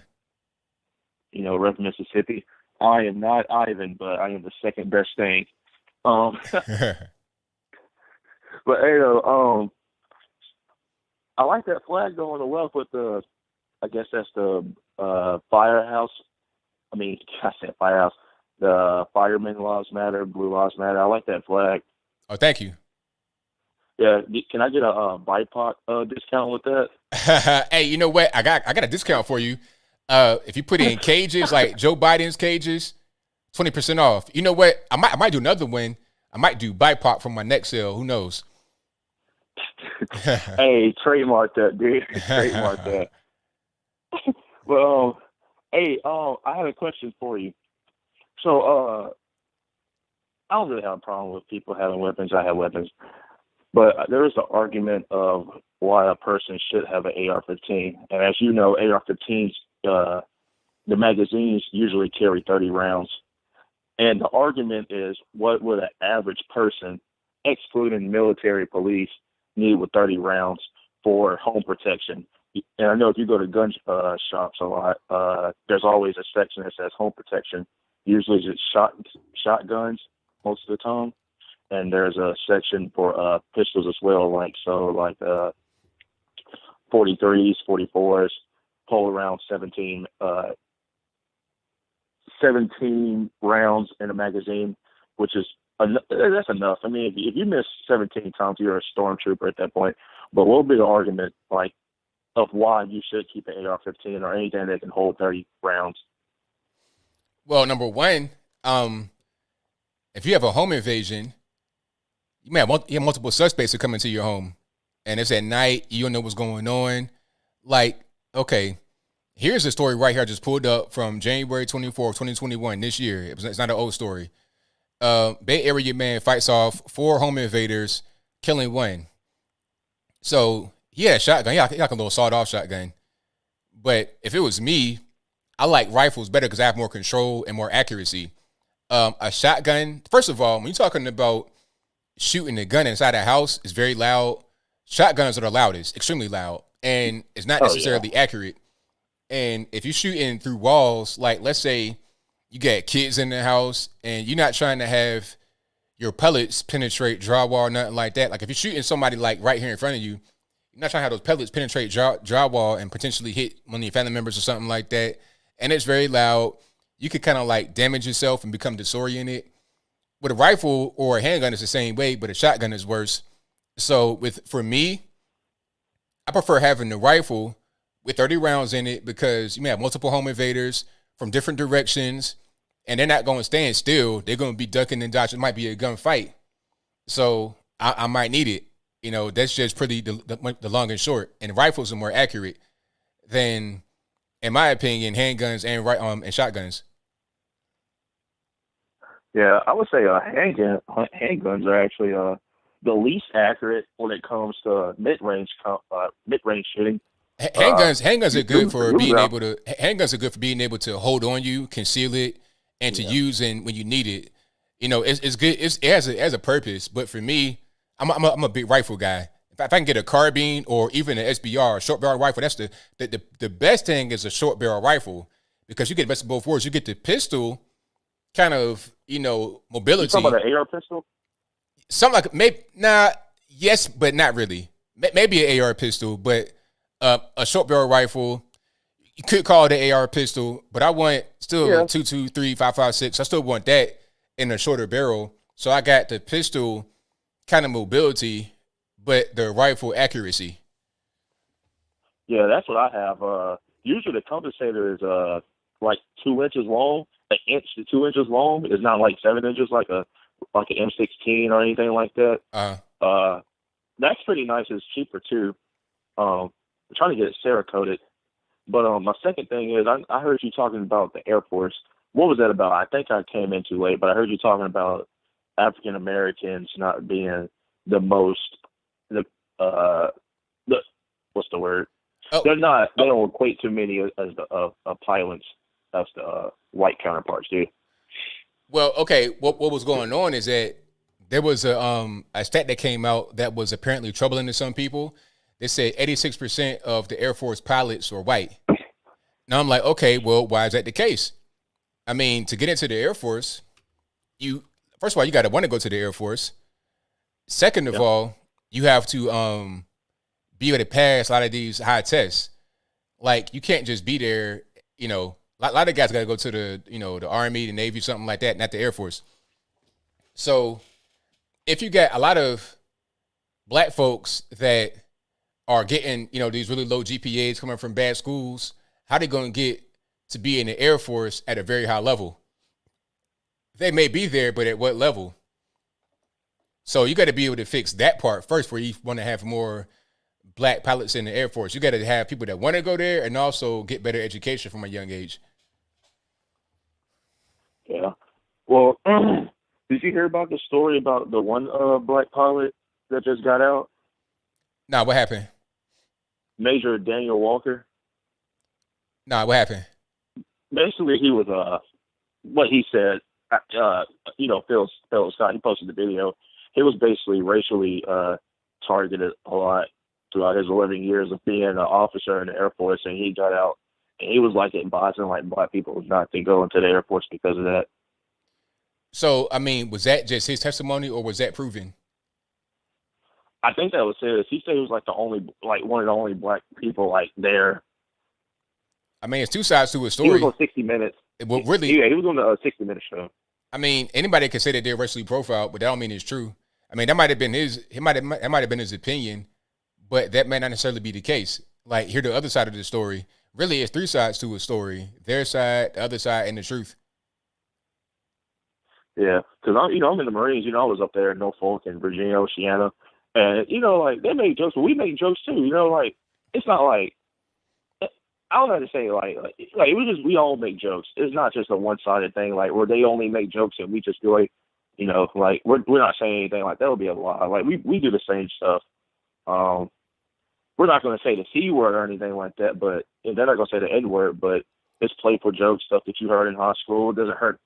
You know, rep Mississippi. I am not Ivan, but I am the second best thing. But hey, I like that flag going to wealth with the, I guess that's the firehouse. I mean, I said firehouse. The firemen lives matter, blue lives matter. I like that flag. Oh, thank you. Yeah, can I get a BIPOC discount with that? Hey, you know what? I got a discount for you. If you put it in cages, like Joe Biden's cages, 20% off. You know what? I might do another one. I might do BIPOC from my next sale. Who knows? Hey, trademark that, dude. Trademark that. Well, hey, I have a question for you. So, I don't really have a problem with people having weapons. I have weapons. But there is an argument of why a person should have an AR-15. And as you know, AR-15s, the magazines usually carry 30 rounds. And the argument is, what would an average person, excluding military police, need with 30 rounds for home protection? And I know if you go to gun shops a lot, there's always a section that says home protection. Usually it's shotguns most of the time. And there's a section for pistols as well, like 43s, 44s, pull around 17 rounds in a magazine, which is that's enough. I mean, if you miss 17 times, you're a stormtrooper at that point. But what would be the argument, like, of why you should keep an AR-15 or anything that can hold 30 rounds? Well, number one, if you have a home invasion, you may have multiple suspects that come into your home, and it's at night. You don't know what's going on. Like, okay, here's a story right here I just pulled up from January 24th, 2021, this year. It's not an old story. Bay Area man fights off 4 home invaders, killing 1. So he had a shotgun. He had like a little sawed-off shotgun. But if it was me, I like rifles better because I have more control and more accuracy. A shotgun, first of all, when you're talking about shooting a gun inside a house, it's very loud. Shotguns are the loudest, extremely loud, and it's not necessarily accurate. And if you're shooting through walls, like let's say you got kids in the house and you're not trying to have your pellets penetrate drywall or nothing like that. Like if you're shooting somebody like right here in front of you, you're not trying to have those pellets penetrate drywall and potentially hit one of your family members or something like that. And it's very loud. You could kind of like damage yourself and become disoriented. With a rifle or a handgun, it's the same way, but a shotgun is worse. So for me, I prefer having the rifle with 30 rounds in it because you may have multiple home invaders from different directions, and they're not going to stand still. They're going to be ducking and dodging. It might be a gunfight. So I might need it. You know, that's just pretty the long and short. And rifles are more accurate than, in my opinion, handguns and shotguns. Yeah, I would say handguns are actually the least accurate when it comes to mid-range shooting. Handguns are good for being able to. Handguns are good for being able to hold on you, conceal it, and to use when you need it. You know, it's good. It has a purpose. But for me, I'm a big rifle guy. If I can get a carbine or even an SBR, a short barrel rifle, that's the best thing is a short barrel rifle because you get the best of both worlds. You get the pistol, kind of, mobility. You talking about an AR pistol? Something like yes, but not really. Maybe an AR pistol, but a short barrel rifle. You could call it an AR pistol, but I want still 2.23, 5.56. I still want that in a shorter barrel. So I got the pistol kind of mobility, but the rifle accuracy. Yeah, that's what I have. Usually the compensator is like 2 inches long, an inch to 2 inches long. It's not like 7 inches like an M16 or anything like that. That's pretty nice. It's cheaper too. I'm trying to get it Cerakoted. But my second thing is I heard you talking about the Air Force. What was that about? I think I came in too late, but I heard you talking about African Americans not being the most what's the word? Oh. They don't equate to many as the pilots as the white counterparts do. Well, okay, what was going on is that there was a stat that came out that was apparently troubling to some people. They said 86% of the Air Force pilots were white. Now I'm like, okay, well, why is that the case? I mean, to get into the Air Force, first of all, you got to want to go to the Air Force. Second of all, you have to be able to pass a lot of these high tests. Like, you can't just be there, a lot of guys got to go to the Army, the Navy, something like that, not the Air Force. So if you got a lot of black folks that are getting, these really low GPAs coming from bad schools, how they going to get to be in the Air Force at a very high level? They may be there, but at what level? So you got to be able to fix that part first before you want to have more black pilots in the Air Force. You got to have people that want to go there and also get better education from a young age. Yeah. Well, did you hear about the story about the one black pilot that just got out? Nah, what happened? Major Daniel Walker. Nah, what happened? Basically, he was what he said. Phil Scott. He posted the video. He was basically racially targeted a lot throughout his 11 years of being an officer in the Air Force, and he got out and he was like advising like black people not to go into the Air Force because of that. So, I mean, was that just his testimony or was that proven? I think that was his. He said he was like one of the only black people like there. I mean, it's two sides to a story. He was on 60 Minutes. Well, really, he was on the 60 Minutes show. I mean, anybody can say that they're racially profiled, but that don't mean it's true. I mean, that might have been that might have been his opinion, but that may not necessarily be the case. Like, hear the other side of the story. Really, it's three sides to a story: their side, the other side, and the truth. Yeah, because I'm in the Marines. I was up there in Norfolk and Virginia, Oceana, and like they make jokes, but we make jokes too. Like it's not like I don't know how to say like we all make jokes. It's not just a one-sided thing like where they only make jokes and we just do like like we're not saying anything like that would be a lie. Like we do the same stuff. We're not going to say the C word or anything like that, but they're not going to say the N word. But it's playful joke stuff that you heard in high school. It doesn't hurt.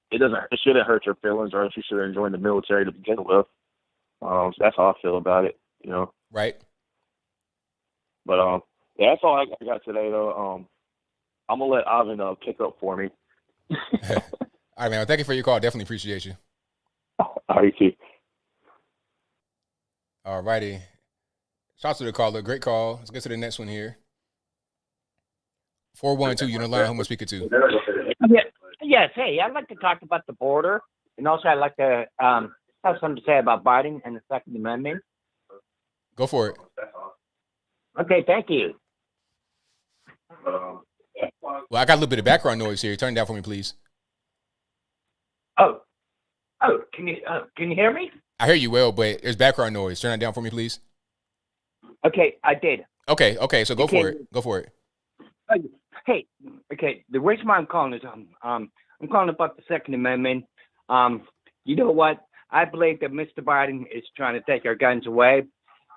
It shouldn't hurt your feelings or if you should join the military to begin with. So that's how I feel about it. Right. But yeah, that's all I got today, though. I'm going to let Ivan pick up for me. All right, man. Well, thank you for your call. Definitely appreciate you. All right, too. All righty. Shout out to the caller. Great call. Let's get to the next one here. 412, you're on the line. Who am I speaking to? Yes. Hey, I'd like to talk about the border. And also, I'd like to have something to say about Biden and the Second Amendment. Go for it. Okay, thank you. Well, I got a little bit of background noise here. Turn it down for me, please. Oh, can you hear me? I hear you well, but there's background noise. Turn it down for me, please. Okay, I did. Okay. So go for it. Go for it. Hey, okay. The reason why I'm calling is I'm calling about the Second Amendment. You know what? I believe that Mr. Biden is trying to take our guns away,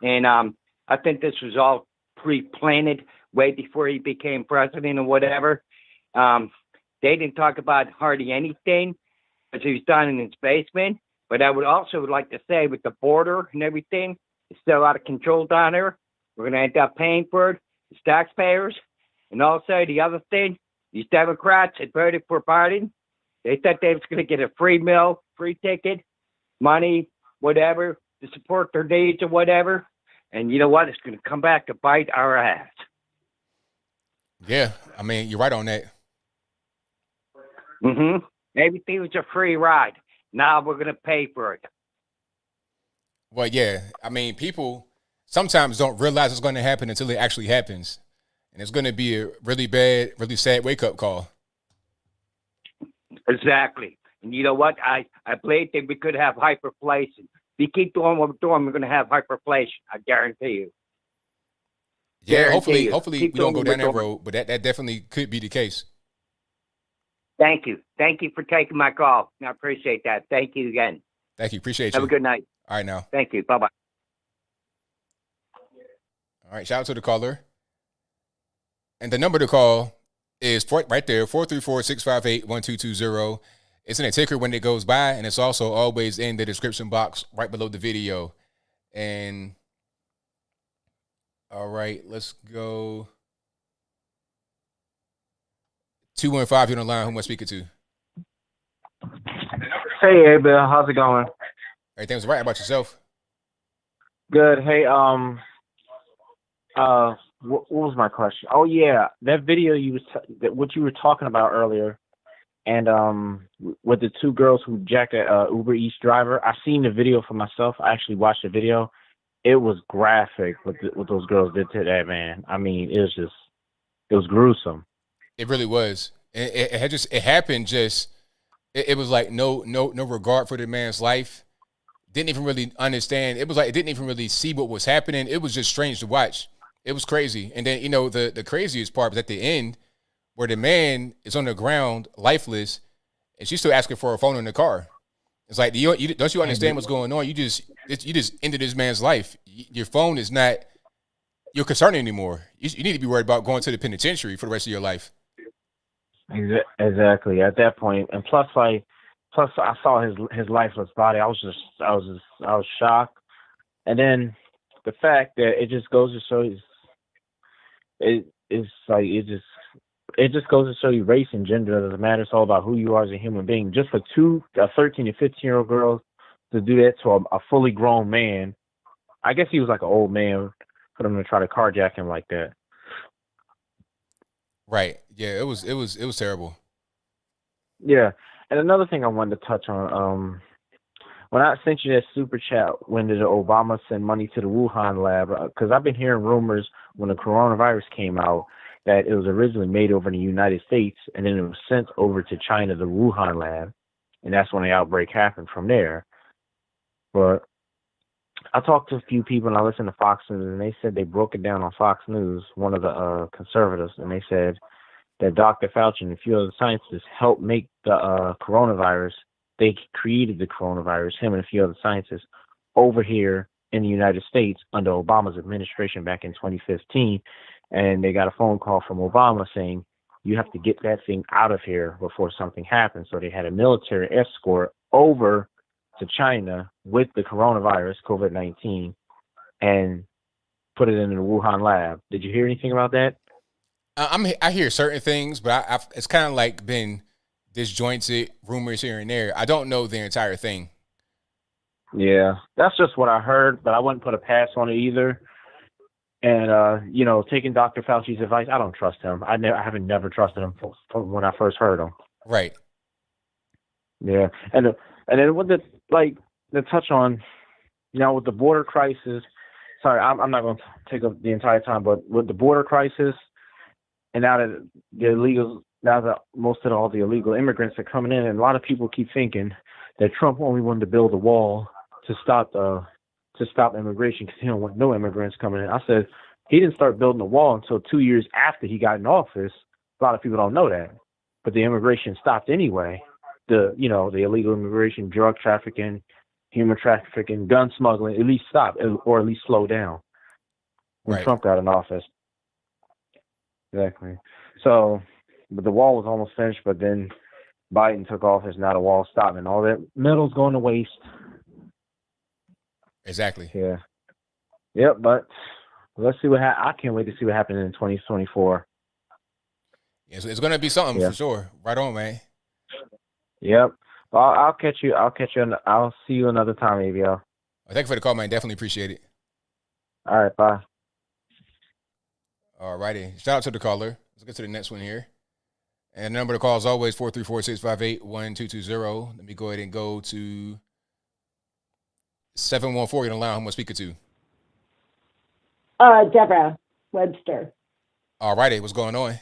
and I think this was all pre-planted way before he became president or whatever. They didn't talk about hardly anything because he was done in his basement. But I would also like to say with the border and everything, it's still out of control down there. We're going to end up paying for it as taxpayers. And also the other thing, these Democrats that voted for Biden, they thought they was going to get a free meal, free ticket, money, whatever, to support their needs or whatever. And you know what? It's going to come back to bite our ass. Yeah, I mean, you're right on that. Mm-hmm. Everything was a free ride. Now we're going to pay for it. Well, yeah. I mean, people sometimes don't realize it's going to happen until it actually happens. And it's going to be a really bad, really sad wake-up call. Exactly. And you know what? I believe that we could have hyperflation. If we keep doing what we're doing, we're going to have hyperflation. I guarantee you. Yeah, Guarantee hopefully we don't go down that road, but that definitely could be the case. Thank you. Thank you for taking my call. I appreciate that. Thank you again. Thank you. Appreciate Have you. a good night. All right, now. Thank you. Bye-bye. All right, shout out to the caller. And the number to call is right there, 434-658-1220. It's in a ticker when it goes by, and it's also always in the description box right below the video. And all right, let's go. 215, you're on the line. Who am I speaking to? Hey, ABL, how's it going? Everything's right. How about yourself? Good. Hey, what was my question? Oh yeah, that video what you were talking about earlier, and with the two girls who jacked a Uber Eats driver. I seen the video for myself. I actually watched the video. It was graphic what those girls did to that man. I mean, it was gruesome. It really was. It happened. It was like no regard for the man's life. didn't even really understand. It was like it didn't even really see what was happening. It was just strange to watch. It was crazy. And then, the craziest part was at the end where the man is on the ground, lifeless, and she's still asking for her phone in the car. It's like, don't you understand what's going on? You just ended this man's life. Your phone is not your concern anymore. You need to be worried about going to the penitentiary for the rest of your life. Exactly. At that point, and plus I saw his lifeless body. I was shocked. And then the fact that it just goes to show it just goes to show you race and gender doesn't matter. It's all about who you are as a human being. Just for 13 and 15-year-old girls to do that to a fully grown man, I guess he was like an old man, for them to try to carjack him like that. Right. Yeah, it was terrible. Yeah. And another thing I wanted to touch on, when I sent you that super chat, when did Obama send money to the Wuhan lab? Because I've been hearing rumors when the coronavirus came out that it was originally made over in the United States, and then it was sent over to China, the Wuhan lab, and that's when the outbreak happened from there. But I talked to a few people, and I listened to Fox News, and they said they broke it down on Fox News, one of the conservatives, and they said that Dr. Fauci and a few other scientists helped make the coronavirus. They created the coronavirus, him and a few other scientists, over here in the United States under Obama's administration back in 2015. And they got a phone call from Obama saying, you have to get that thing out of here before something happens. So they had a military escort over to China with the coronavirus, COVID-19, and put it in the Wuhan lab. Did you hear anything about that? I hear certain things, but it's kind of like been disjointed rumors here and there. I don't know the entire thing. Yeah, that's just what I heard, but I wouldn't put a pass on it either. And, taking Dr. Fauci's advice, I don't trust him. I haven't never trusted him from when I first heard him. Right. Yeah. And then with the touch on, with the border crisis, sorry, I'm not going to take up the entire time, but with the border crisis, and now that most of all the illegal immigrants are coming in, and a lot of people keep thinking that Trump only wanted to build a wall to stop immigration because he don't want no immigrants coming in. I said he didn't start building the wall until 2 years after he got in office. A lot of people don't know that, but the immigration stopped anyway. The illegal immigration, drug trafficking, human trafficking, gun smuggling, at least stopped or at least slowed down when Trump got in office. Exactly. So, but the wall was almost finished, but then Biden took office. Now the wall stopped, and all that metal's going to waste. Exactly. Yeah. Yep. But let's see what I can't wait to see what happens in 2024. Yeah, it's going to be something for sure. Right on, man. Yep. Well, I'll catch you. I'll see you another time, ABL. Well, thank you for the call, man. Definitely appreciate it. All right. Bye. All righty. Shout out to the caller. Let's get to the next one here. And the number to call is always 434-658-1220. Let me go ahead and go to 714. You're on the line. Who am I speaking to? Deborah Webster. All righty. What's going on?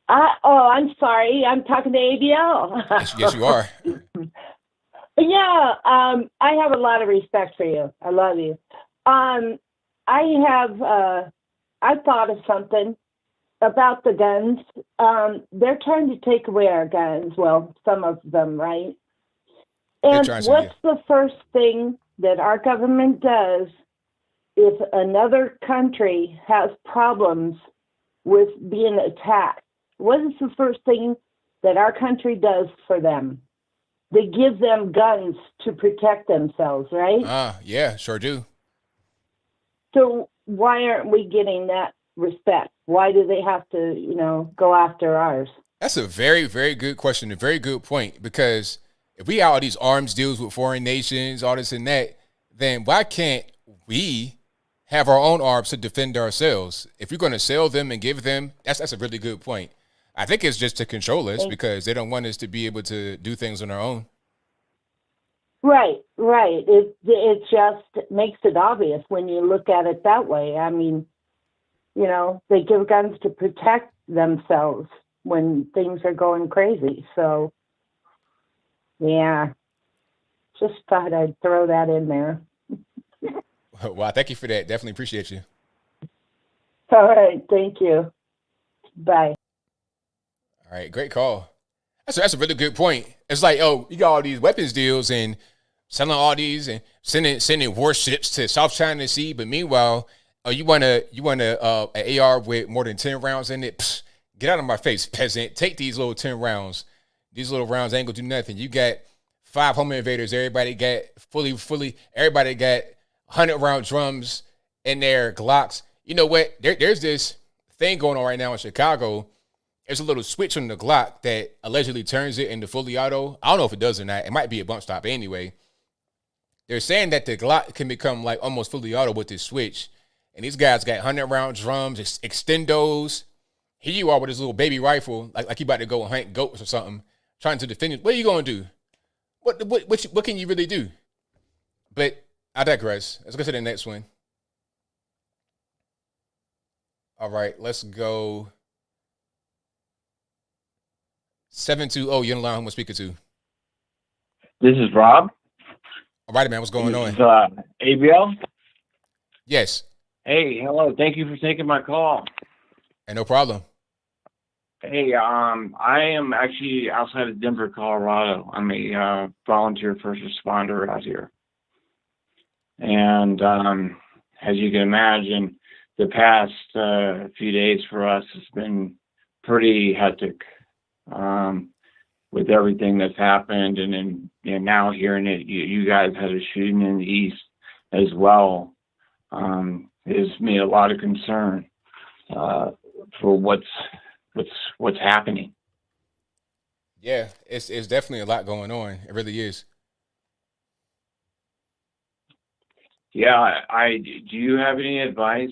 I'm sorry. I'm talking to ABL. Yes, you are. Yeah. I have a lot of respect for you. I love you. I thought of something about the guns. They're trying to take away our guns. Well, some of them, right? And what's the first thing that our government does if another country has problems with being attacked? What is the first thing that our country does for them? They give them guns to protect themselves, right? Yeah, sure do. So why aren't we getting that respect? Why do they have to, go after ours? That's a very, very good question. A very good point. Because if we have all these arms deals with foreign nations, all this and that, then why can't we have our own arms to defend ourselves? If you're going to sell them and give them, that's a really good point. I think it's just to control us because they don't want us to be able to do things on our own. Right. It just makes it obvious when you look at it that way. I mean, they give guns to protect themselves when things are going crazy. So, yeah. Just thought I'd throw that in there. Well, thank you for that. Definitely appreciate you. All right. Thank you. Bye. All right. Great call. That's a really good point. It's like, oh, you got all these weapons deals and selling all these and sending warships to South China Sea, but meanwhile, you want an AR with more than 10 rounds in it? Psh, get out of my face, peasant. Take these little 10 rounds. These little rounds ain't gonna do nothing. You got 5 home invaders. Everybody got everybody got 100-round drums in their Glocks. You know what? There's this thing going on right now in Chicago. There's a little switch on the Glock that allegedly turns it into fully auto. I don't know if it does or not. It might be a bump stop anyway. They're saying that the Glock can become like almost fully auto with this switch. And these guys got 100-round drums, extendos. Here you are with this little baby rifle, like you about to go hunt goats or something, trying to defend it. What are you going to do? What can you really do? But I digress. Let's go to the next one. All right, let's go. 720, you're in the line. Who am I speaking to? This is Rob. All right, man. What's going on? ABL? Yes. Hey, hello. Thank you for taking my call. Hey, no problem. Hey, I am actually outside of Denver, Colorado. I'm a volunteer first responder out here. And as you can imagine, the past few days for us has been pretty hectic with everything that's happened. And now hearing it, you guys had a shooting in the East as well. Gives me a lot of concern for what's happening. Yeah, it's definitely a lot going on. It really is. Yeah, do you have any advice,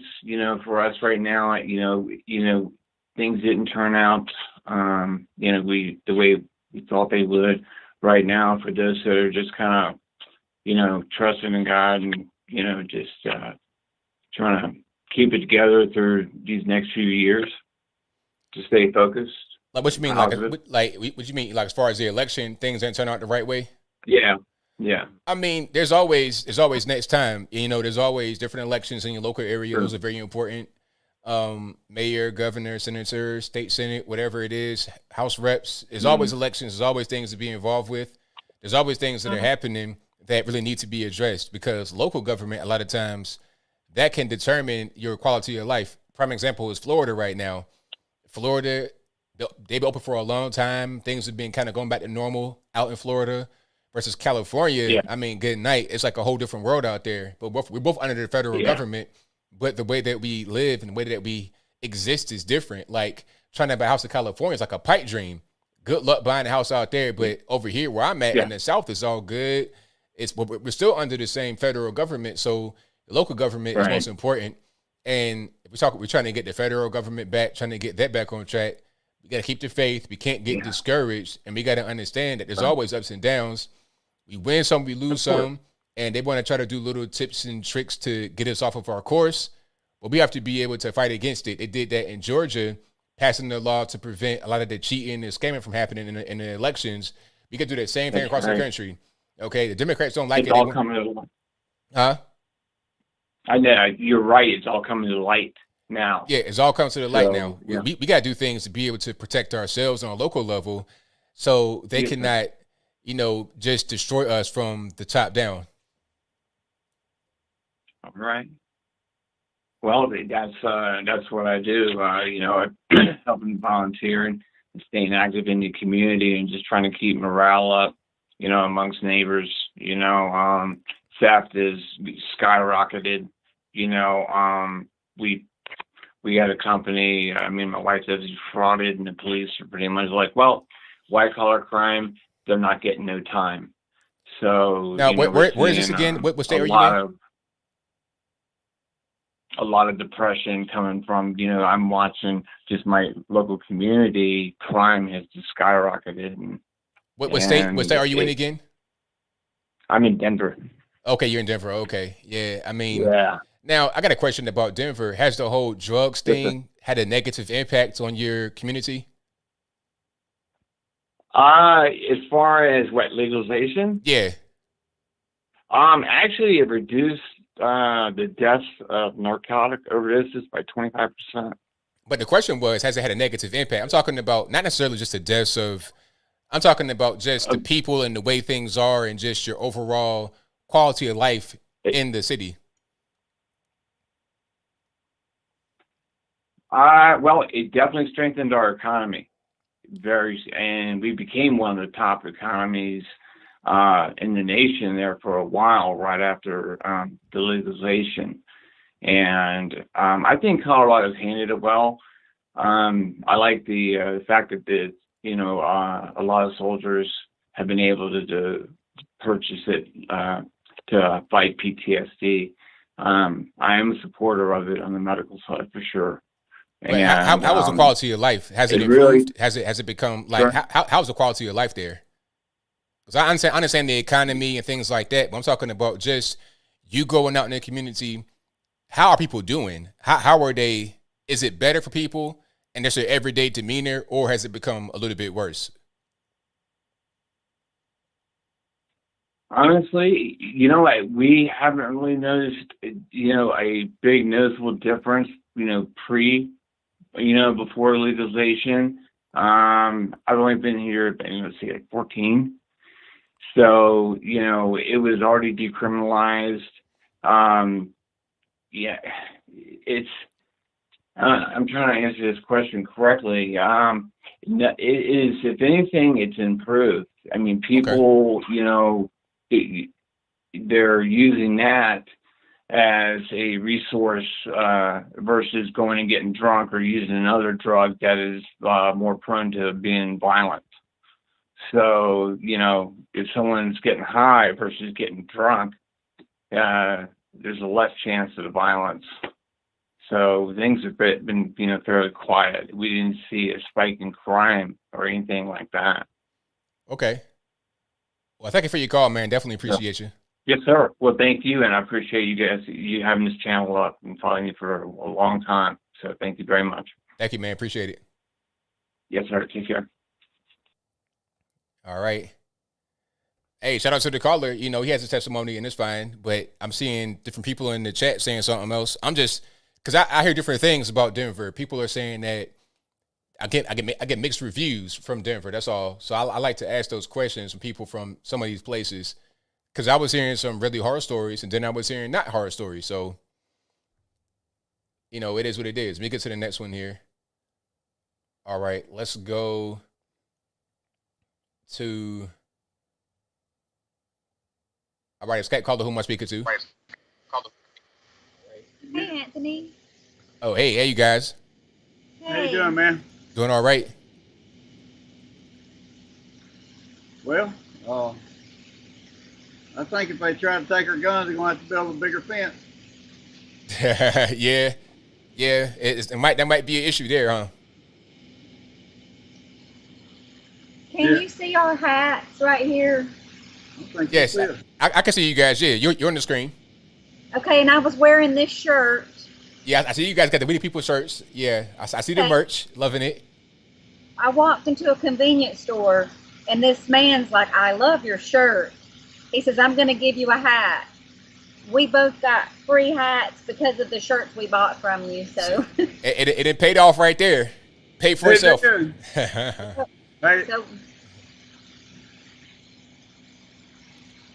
for us right now? Things didn't turn out, the way we thought they would right now. For those that are just kind of, trusting in God and, just trying to keep it together through these next few years to stay focused. Like what you mean? What you mean? Like as far as the election, things didn't turn out the right way? Yeah. Yeah. I mean, there's always next time. There's always different elections in your local area. Sure. Those are very important. Mayor, governor, senator, state senate, whatever it is, House reps. There's always elections. There's always things to be involved with. There's always things that are happening that really need to be addressed, because local government, a lot of times, that can determine your quality of life. Prime example is Florida right now. Florida, they've been open for a long time. Things have been kind of going back to normal out in Florida. Versus California, yeah. I mean, good night. It's like a whole different world out there. But we're both under the federal government, but the way that we live and the way that we exist is different. Like trying to buy a house in California is like a pipe dream. Good luck buying a house out there. But over here where I'm at in the South, it's all good. We're still under the same federal government, so the local government is most important. And if we're trying to get the federal government back, trying to get that back on track. We got to keep the faith. We can't get discouraged, and we got to understand that there's always ups and downs. We win some, we lose some, and they want to try to do little tips and tricks to get us off of our course. But we have to be able to fight against it. They did that in Georgia, passing the law to prevent a lot of the cheating and scamming from happening in the elections. We could do that same thing across the country. Okay, the Democrats don't like it. It's all coming to light. Huh? I know, you're right. It's all coming to light now. Yeah, it's all coming to the light now. Yeah. We got to do things to be able to protect ourselves on a local level, so they cannot, just destroy us from the top down. All right. Well, that's what I do. Helping volunteer and staying active in the community and just trying to keep morale up, amongst neighbors. Theft is skyrocketed. We got a company. I mean, my wife says he's defrauded, and the police are pretty much like, well, white collar crime, they're not getting no time. So now, where is this again? What state are you in? A lot of depression coming from, I'm watching just my local community. Crime has just skyrocketed. And what state are you in again? I'm in Denver. Okay, you're in Denver. Okay, yeah. I mean, Now I got a question about Denver. Has the whole drugs thing had a negative impact on your community? As far as legalization? Yeah. Actually, it reduced the deaths of narcotic overdoses by 25%. But the question was, has it had a negative impact? I'm talking about not necessarily just the deaths of, I'm talking about just the people and the way things are and just your overall quality of life in the city. Well, it definitely strengthened our economy. And we became one of the top economies in the nation there for a while, right after the legalization. And I think Colorado's handled it well. I like the fact that a lot of soldiers have been able to purchase it to fight PTSD. I am a supporter of it on the medical side for sure. And, how was the quality of life? Has it improved? Really, has it become like how's the quality of life there? Because I understand the economy and things like that, but I'm talking about just you going out in the community. How are people doing? How are they? Is it better for people and just their everyday demeanor, or has it become a little bit worse? Honestly, we haven't really noticed, a big noticeable difference, before legalization. I've only been here, let's see, like 14. So, it was already decriminalized. It's, I'm trying to answer this question correctly. It is, if anything, it's improved. I mean, people, they're using that as a resource versus going and getting drunk or using another drug that is more prone to being violent. So, if someone's getting high versus getting drunk, there's a less chance of the violence. So things have been, fairly quiet. We didn't see a spike in crime or anything like that. Okay. Well, thank you for your call, man. Definitely appreciate you. Yes, sir. Well, thank you, and I appreciate you having this channel up and following me for a long time. So thank you very much. Thank you, man. Appreciate it. Yes, sir. Take care. All right. Hey, shout out to the caller. He has his testimony and it's fine, but I'm seeing different people in the chat saying something else. I'm just, because I hear different things about Denver. People are saying that I get mixed reviews from Denver. That's all. So I like to ask those questions from people from some of these places. Because I was hearing some really horror stories, and then I was hearing not horror stories. So, it is what it is. Let me get to the next one here. All right, let's go to. All right, Skype caller, who am I speaking to? Hey, Anthony. Oh, hey, you guys. Hey. How you doing, man? Doing all right. Well, I think if they try to take our guns, they're going to have to build a bigger fence. Yeah. That might be an issue there, huh? Can you see our hats right here? Yes, I can see you guys. Yeah, you're on the screen. Okay, and I was wearing this shirt. Yeah, I see you guys got the Witty People shirts. Yeah, I see the merch. Loving it. I walked into a convenience store, and this man's like, I love your shirt. He says, I'm going to give you a hat. We both got free hats because of the shirts we bought from you. So it paid off right there. Paid for itself. So,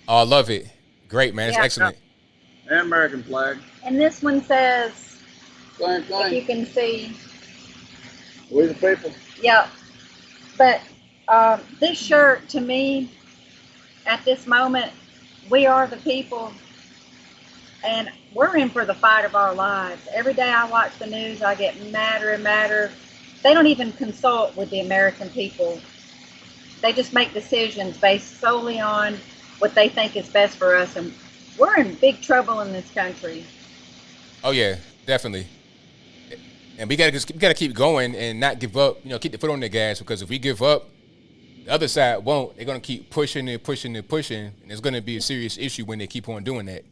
oh, I love it. Great, man. It's excellent. And American flag. And this one says, same thing. If you can see. We the people. Yep. But this shirt, to me, at this moment, we are the people, and we're in for the fight of our lives. Every day I watch the news, I get madder and madder. They don't even consult with the American people. They just make decisions based solely on what they think is best for us, and we're in big trouble in this country. Oh yeah, definitely. And we gotta keep going and not give up. Keep the foot on the gas, because if we give up, the other side won't. They're gonna keep pushing and pushing and pushing, and it's gonna be a serious issue when they keep on doing that.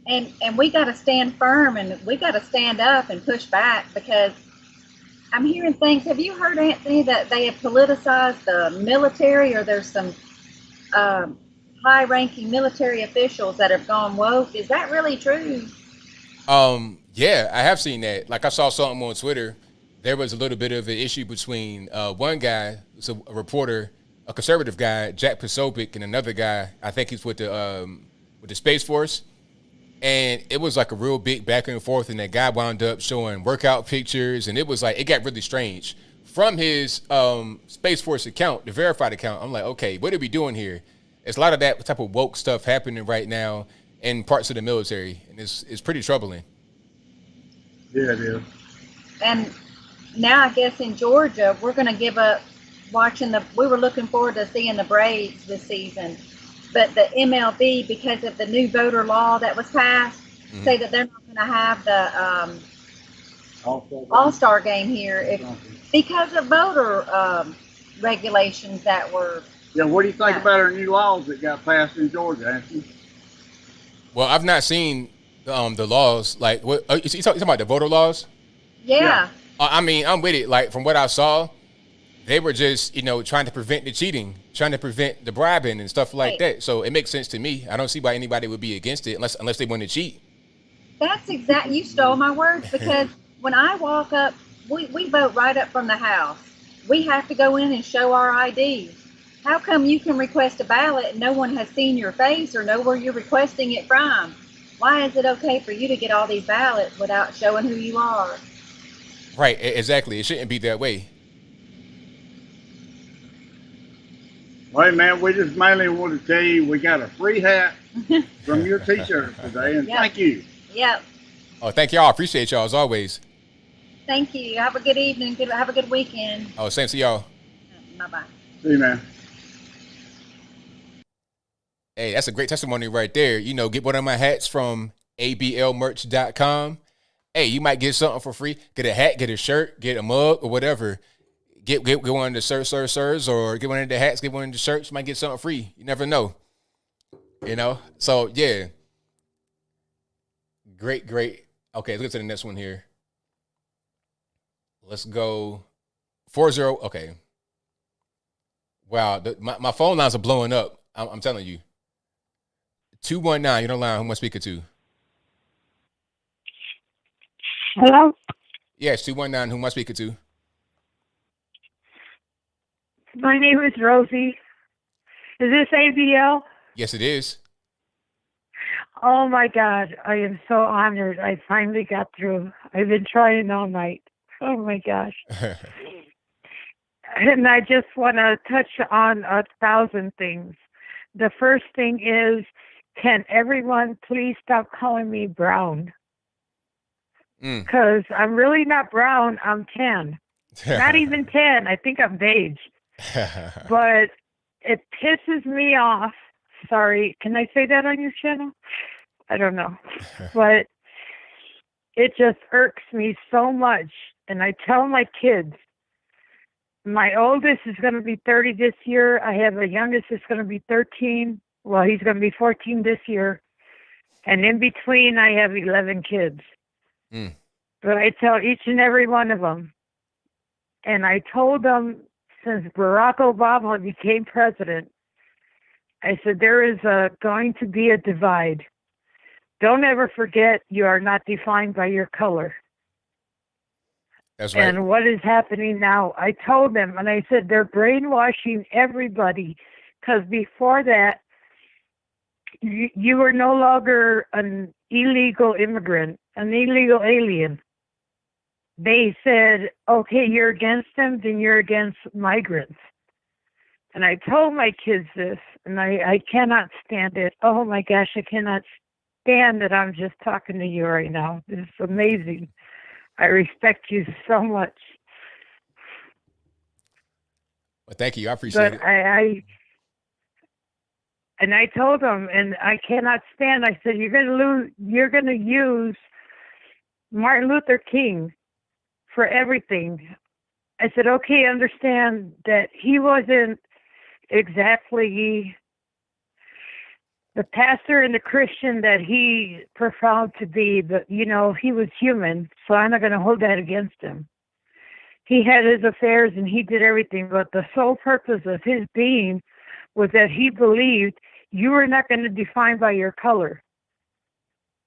And we got to stand firm, and we got to stand up and push back, because I'm hearing things. Have you heard, Anthony, that they have politicized the military, or there's some high-ranking military officials that have gone woke. Is that really true? Yeah, I have seen that. Like I saw something on Twitter. There was a little bit of an issue between one guy, it's a reporter, a conservative guy, Jack Posobiec, and another guy. I think he's with the Space Force. And it was like a real big back and forth, and that guy wound up showing workout pictures, and it was like, it got really strange. From his Space Force account, the verified account, I'm like, okay, what are we doing here? It's a lot of that type of woke stuff happening right now in parts of the military, and it's pretty troubling. Yeah, it is. And now I guess in Georgia, we're going to give up watching we were looking forward to seeing the Braves this season. But the MLB, because of the new voter law that was passed, say that they're not going to have the All-Star game here because of voter regulations that were. Yeah, what do you think about our new laws that got passed in Georgia, Anthony? Well, I've not seen the laws. Like, what you talking about the voter laws? Yeah. I mean, I'm with it. Like, from what I saw, they were just, trying to prevent the cheating, trying to prevent the bribing and stuff like that. So it makes sense to me. I don't see why anybody would be against it unless they want to cheat. That's exact. You stole my words, because when I walk up, we vote right up from the house. We have to go in and show our ID. How come you can request a ballot and no one has seen your face or know where you're requesting it from? Why is it okay for you to get all these ballots without showing who you are? Right, exactly. It shouldn't be that way. Well, man, we just mainly want to tell you we got a free hat from your T-shirt today, and thank you. Yep. Oh, thank y'all. Appreciate y'all as always. Thank you. Have a good evening. Have a good weekend. Oh, same to y'all. Bye-bye. See you, man. Hey, that's a great testimony right there. Get one of my hats from ablmerch.com. Hey, you might get something for free. Get a hat, get a shirt, get a mug, or whatever. Get one of the sirs, or get one of the hats, get one of the shirts. You might get something free. You never know. So, yeah. Great. Okay, let's go to the next one here. Let's go 40. Okay. Wow, my phone lines are blowing up. I'm telling you. 219, you're on the line. Who am I speaking to? Hello? Yes, 219. Who am I speaking to? My name is Rosie. Is this ABL? Yes, it is. Oh, my God. I am so honored. I finally got through. I've been trying all night. Oh, my gosh. And I just want to touch on 1,000 things. The first thing is, can everyone please stop calling me brown? Because I'm really not brown. I'm tan. Not even tan. I think I'm beige. But it pisses me off. Sorry. Can I say that on your channel? I don't know. But it just irks me so much. And I tell my kids, my oldest is going to be 30 this year. I have a youngest that's going to be 13. Well, he's going to be 14 this year. And in between, I have 11 kids. But I tell each and every one of them, and I told them since Barack Obama became president, I said, there is going to be a divide. Don't ever forget you are not defined by your color. That's right. And what is happening now, I told them, and I said, they're brainwashing everybody, because before that, you were no longer an illegal immigrant, an illegal alien. They said, okay, you're against them, then you're against migrants. And I told my kids this, and I cannot stand it. Oh my gosh, I cannot stand that I'm just talking to you right now. This is amazing. I respect you so much. Well, thank you. I appreciate it. And I told them, and I cannot stand, I said, you're going to use Martin Luther King for everything. I said, okay, understand that he wasn't exactly the pastor and the Christian that he professed to be, but, he was human, so I'm not going to hold that against him. He had his affairs and he did everything, but the sole purpose of his being was that he believed you are not going to define by your color,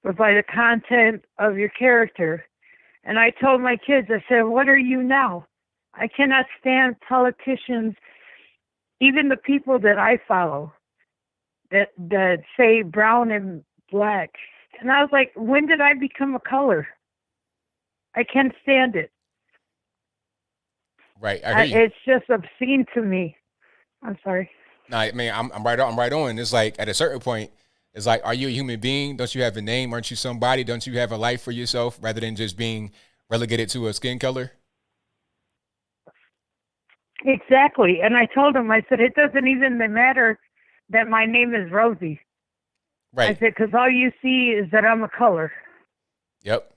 but by the content of your character. And I told my kids, I said, what are you now? I cannot stand politicians, even the people that I follow, that say brown and black. And I was like, when did I become a color? I can't stand it. Right, I hear you. It's just obscene to me. I'm sorry. No, I mean, I'm right on. I'm right on. It's like at a certain point, it's like, are you a human being? Don't you have a name? Aren't you somebody? Don't you have a life for yourself rather than just being relegated to a skin color? Exactly. And I told him, I said, it doesn't even matter that my name is Rosie. Right. I said, because all you see is that I'm a color. Yep.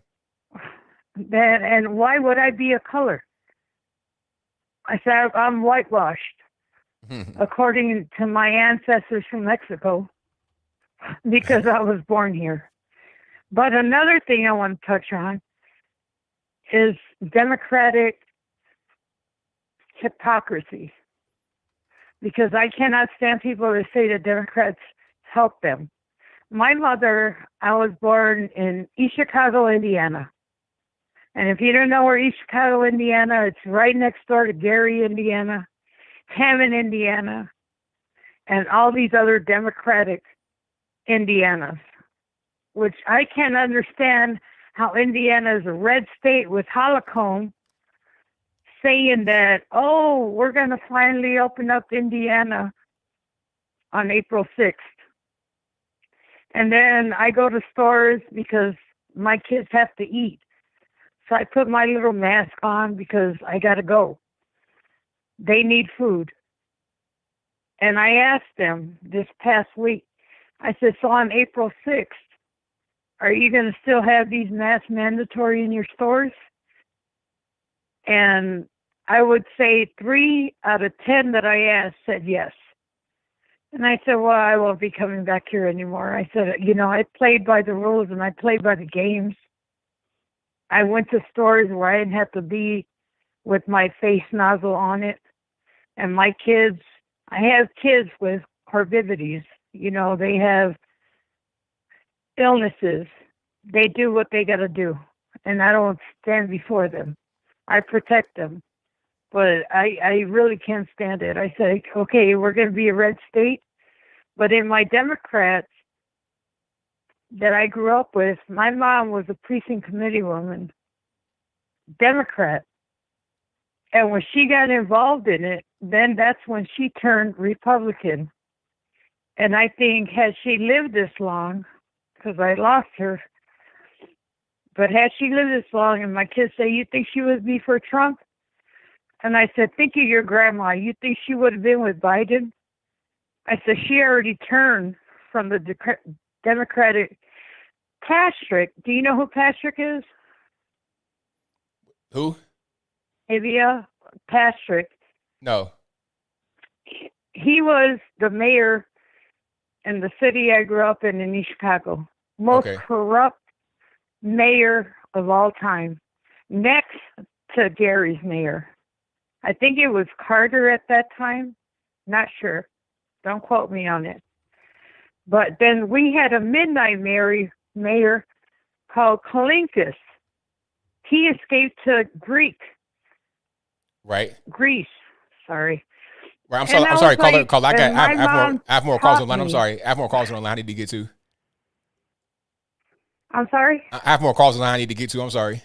And why would I be a color? I said, I'm whitewashed, according to my ancestors from Mexico, because I was born here. But another thing I want to touch on is Democratic hypocrisy, because I cannot stand people that say the Democrats help them. My mother, I was born in East Chicago, Indiana. And if you don't know where East Chicago, Indiana, it's right next door to Gary, Indiana, Hammond, Indiana, and all these other Democratic Indianas, which I can't understand how Indiana is a red state with Holocone saying that, oh, we're going to finally open up Indiana on April 6th. And then I go to stores because my kids have to eat. So I put my little mask on because I got to go. They need food. And I asked them this past week, I said, so on April 6th, are you going to still have these masks mandatory in your stores? And I would say 3 out of 10 that I asked said yes. And I said, well, I won't be coming back here anymore. I said, I played by the rules and I played by the games. I went to stores where I didn't have to be with my face nozzle on it. And my kids, I have kids with comorbidities. They have illnesses. They do what they got to do. And I don't stand before them. I protect them. But I really can't stand it. I said, okay, we're going to be a red state. But in my Democrats that I grew up with, my mom was a precinct committee woman, Democrat. And when she got involved in it, then that's when she turned Republican. And I think had she lived this long, because I lost her, but had she lived this long and my kids say, you think she would be for Trump? And I said, think of your grandma. You think she would have been with Biden? I said, she already turned from the Democratic. Patrick, do you know who Patrick is? Who? ABL? Patrick. No. He was the mayor in the city I grew up in East Chicago. Most corrupt mayor of all time. Next to Gary's mayor. I think it was Carter at that time. Not sure. Don't quote me on it. But then we had a midnight mayor called Kalinkas. He escaped to Greece. Sorry. Right. I'm sorry. I'm sorry. Call. I have more calls on the line. I'm sorry. I have more calls on the line I need to get to. I'm sorry? I have more calls on the line I need to get to. I'm sorry.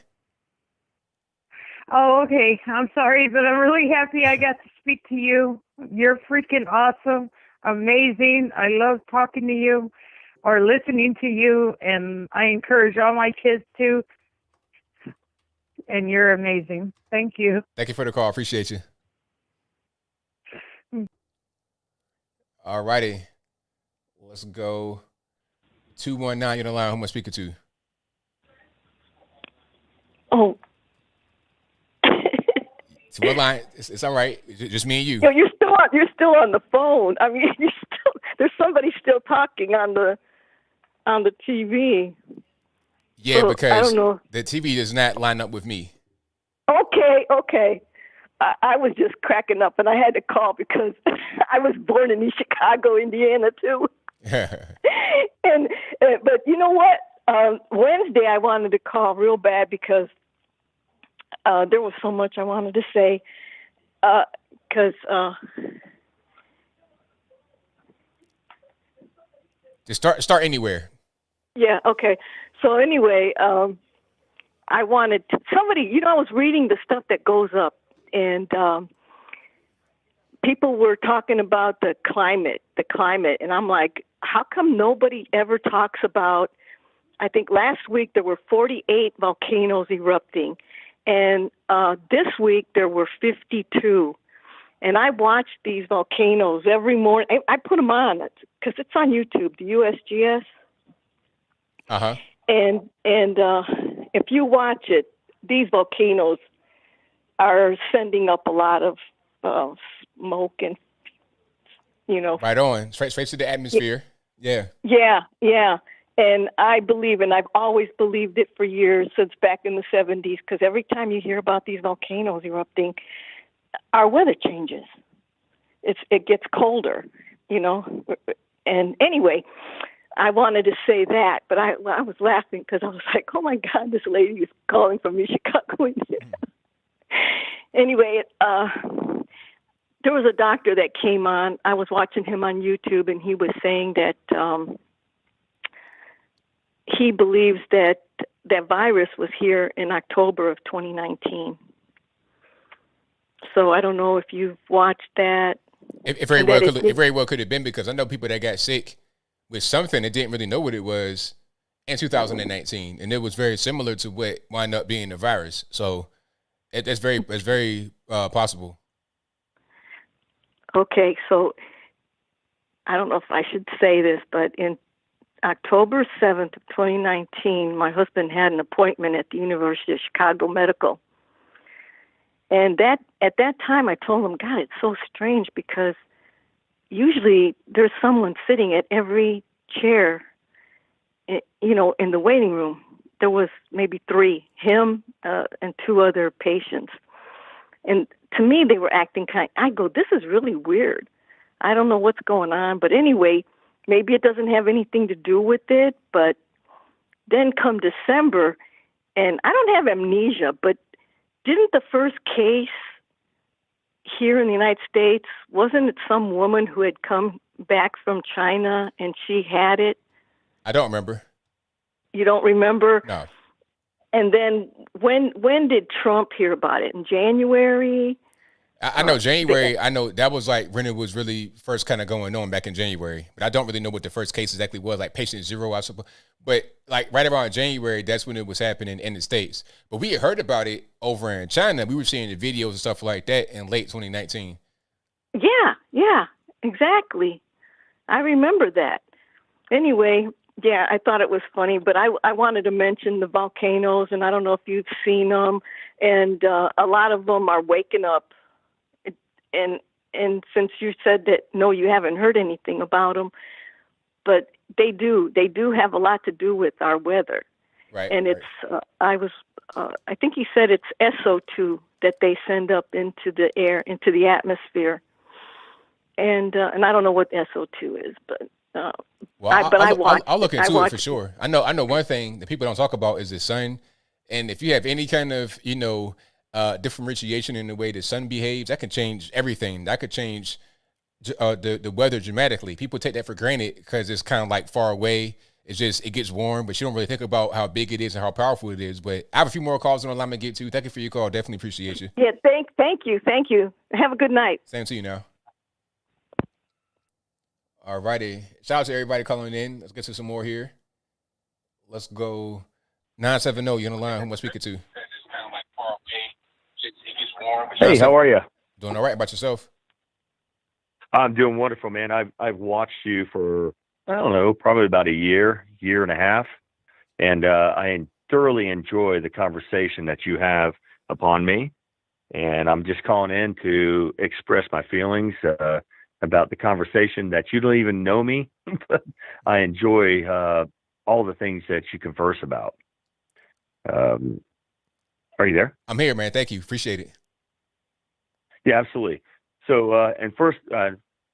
Oh, okay. I'm sorry, but I'm really happy I got to speak to you. You're freaking awesome. Amazing. I love talking to you or listening to you, and I encourage all my kids to. And you're amazing. Thank you. Thank you for the call. Appreciate you. All righty. Let's go. 219, you're the line. Who am I speaking to? Oh. So what line? It's all right. Just me and you. Yo, you're still on the phone. I mean, there's somebody still talking on the TV. Yeah, so, because I don't know. The TV does not line up with me. Okay. I was just cracking up, and I had to call because I was born in East Chicago, Indiana, too. And but you know what? Wednesday I wanted to call real bad because there was so much I wanted to say. Because just start anywhere. Yeah. Okay. So anyway, I wanted somebody. I was reading the stuff that goes up, and people were talking about the climate, and I'm like, how come nobody ever talks about? I think last week there were 48 volcanoes erupting, and this week there were 52. And I watch these volcanoes every morning. I put them on because it's on YouTube, the USGS. Uh-huh. And if you watch it, these volcanoes are sending up a lot of smoke and, Right on. Straight to the atmosphere. Yeah. Yeah. And I believe, and I've always believed it for years, since back in the 70s, because every time you hear about these volcanoes erupting, our weather changes. It gets colder, And anyway, I wanted to say that, but I was laughing because I was like, oh my God, this lady is calling from Chicago. Anyway, there was a doctor that came on. I was watching him on YouTube, and he was saying that he believes that virus was here in October of 2019. So I don't know if you've watched that. It very well could have been, because I know people that got sick with something that didn't really know what it was in 2019, and it was very similar to what wound up being the virus. So it's very possible. Okay, so I don't know if I should say this, but in October 7th of 2019, my husband had an appointment at the University of Chicago Medical. And at that time, I told him, God, it's so strange, because usually there's someone sitting at every chair, in the waiting room. There was maybe 3, him and 2 other patients. And to me, they were acting I go, this is really weird. I don't know what's going on. But anyway, maybe it doesn't have anything to do with it. But then come December, and I don't have amnesia, but didn't the first case here in the United States, wasn't it some woman who had come back from China and she had it? I don't remember. You don't remember? No. And then when did Trump hear about it? In January? I know January. I know that was like when it was really first kind of going on back in January. But I don't really know what the first case exactly was, like patient 0, I suppose. But like right around January, that's when it was happening in the States. But we had heard about it over in China. We were seeing the videos and stuff like that in late 2019. Yeah, exactly. I remember that. Anyway, yeah, I thought it was funny, but I wanted to mention the volcanoes, and I don't know if you've seen them, and a lot of them are waking up. And since you said that, no, you haven't heard anything about them, but they do have a lot to do with our weather. Right. And it's, I think he said it's SO2 that they send up into the air, into the atmosphere. And I don't know what SO2 is, but I'll look into it for sure. I know one thing that people don't talk about is the sun. And if you have any kind of, differentiation in the way the sun behaves, that can change everything. That could change the weather dramatically. People take that for granted because it's kind of like far away. It's just, it gets warm, but you don't really think about how big it is and how powerful it is. But I have a few more calls on the line to get to. Thank you for your call. Definitely appreciate you. Yeah, thank you. Have a good night. Same to you now. All righty. Shout out to everybody calling in. Let's get to some more here. Let's go 970. You're on the line. Who am I speaking to? Hey, how are you? Doing all right. About yourself? I'm doing wonderful, man. I've watched you for, I don't know, probably about a year and a half, and I thoroughly enjoy the conversation that you have upon me, and I'm just calling in to express my feelings about the conversation that you don't even know me, but I enjoy all the things that you converse about. Are you there? I'm here, man. Thank you. Appreciate it. Yeah, absolutely. So, and first,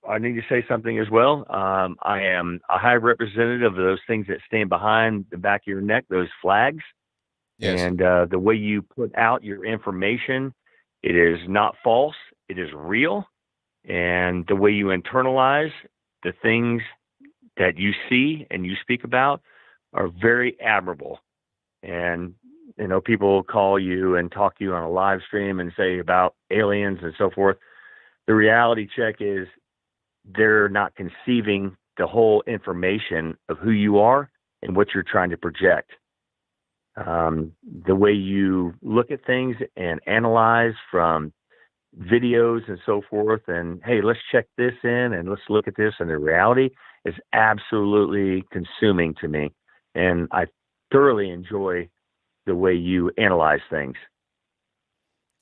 I need to say something as well. I am a high representative of those things that stand behind the back of your neck, those flags. Yes. And the way you put out your information, it is not false. It is real. And the way you internalize the things that you see and you speak about are very admirable. And, you know, people call you and talk to you on a live stream and say about aliens and so forth. The reality check is they're not conceiving the whole information of who you are and what you're trying to project. The way you look at things and analyze from videos and so forth, and hey, let's check this in and let's look at this, and the reality is absolutely consuming to me. And I thoroughly enjoy the way you analyze things.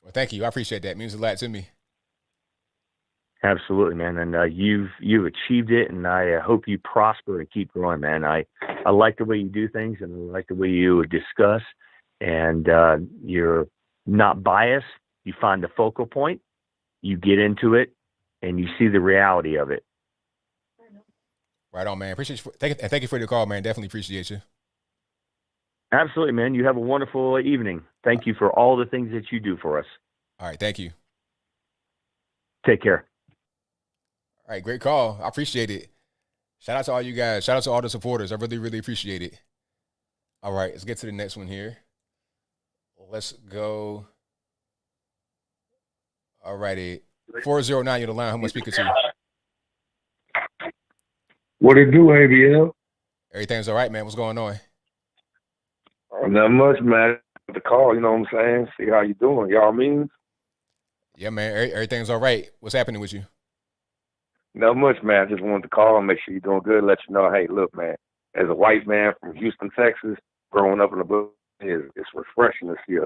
Well, thank you. I appreciate that. It means a lot to me. Absolutely, man. And you've achieved it, and I hope you prosper and keep growing, man. I like the way you do things, and I like the way you discuss, and you're not biased. You find the focal point, you get into it, and you see the reality of it. Right on, man. Appreciate you. Thank you for the call, man. Definitely appreciate you. Absolutely, man. You have a wonderful evening. Thank you for all the things that you do for us. All right. Thank you. Take care. All right. Great call. I appreciate it. Shout out to all you guys. Shout out to all the supporters. I really, really appreciate it. All right. Let's get to the next one here. Let's go. All righty. 409, you're the line. Who am I speaking to? What it do, ABL? Everything's all right, man. What's going on? Not much, man. The call, you know what I'm saying? See how you doing. Y'all mean? Yeah, man. Everything's all right. What's happening with you? Not much, man. I just wanted to call and make sure you're doing good. Let you know, hey, look, man, as a white man from Houston, Texas, growing up in the book, it's refreshing to see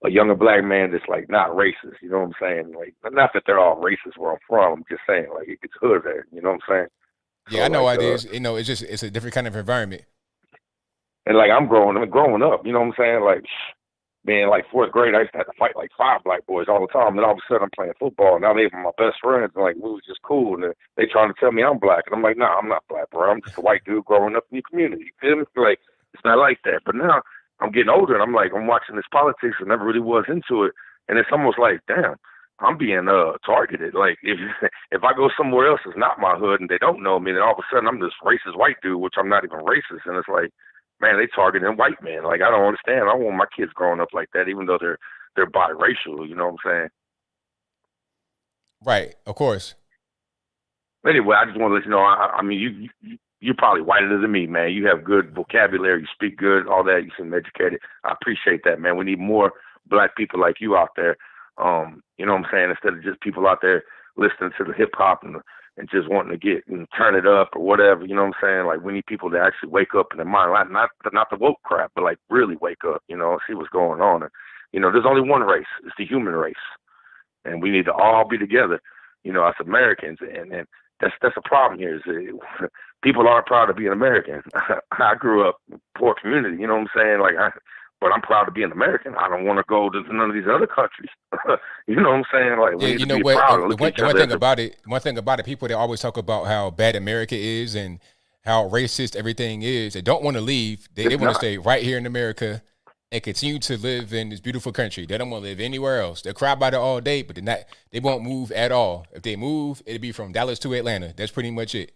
a younger black man that's like not racist. You know what I'm saying? Like, not that they're all racist where I'm from. I'm just saying, like, it's hood there. You know what I'm saying? Yeah, So, I know like, it is. You know, it's a different kind of environment. And like I'm growing up, you know what I'm saying? Like being like fourth grade, I used to have to fight like 5 black boys all the time. And all of a sudden I'm playing football. Now they're my best friends. And like we was just cool. And they trying to tell me I'm black. And I'm like, nah, I'm not black, bro. I'm just a white dude growing up in the community. You feel me? Like it's not like that. But now I'm getting older and I'm like, I'm watching this politics. I never really was into it. And it's almost like, damn, I'm being targeted. Like if I go somewhere else it's not my hood and they don't know me, then all of a sudden I'm this racist white dude, which I'm not even racist. And it's like, man, they targeting white men. Like I don't understand. I don't want my kids growing up like that, even though they're biracial. You know what I'm saying? Right. Of course. Anyway, I just want to let you know. I mean, you're probably whiter than me, man. You have good vocabulary. You speak good. All that. You seem educated. I appreciate that, man. We need more black people like you out there. You know what I'm saying? Instead of just people out there listening to the hip hop and just wanting to get and turn it up or whatever, you know what I'm saying? Like we need people to actually wake up in their mind, like not the woke crap, but like really wake up, you know, see what's going on. And, you know, there's only one race, it's the human race, and we need to all be together, you know, as Americans. And that's a problem here. Is people aren't proud to be an American. I grew up in a poor community, you know what I'm saying? Like but I'm proud to be an American. I don't want to go to none of these other countries. You know what I'm saying? Like, we need to be proud and look at each other. One thing about it, people, they always talk about how bad America is and how racist everything is. They don't want to leave. They want to stay right here in America and continue to live in this beautiful country. They don't want to live anywhere else. They'll cry about it all day, but they won't move at all. If they move, it'll be from Dallas to Atlanta. That's pretty much it.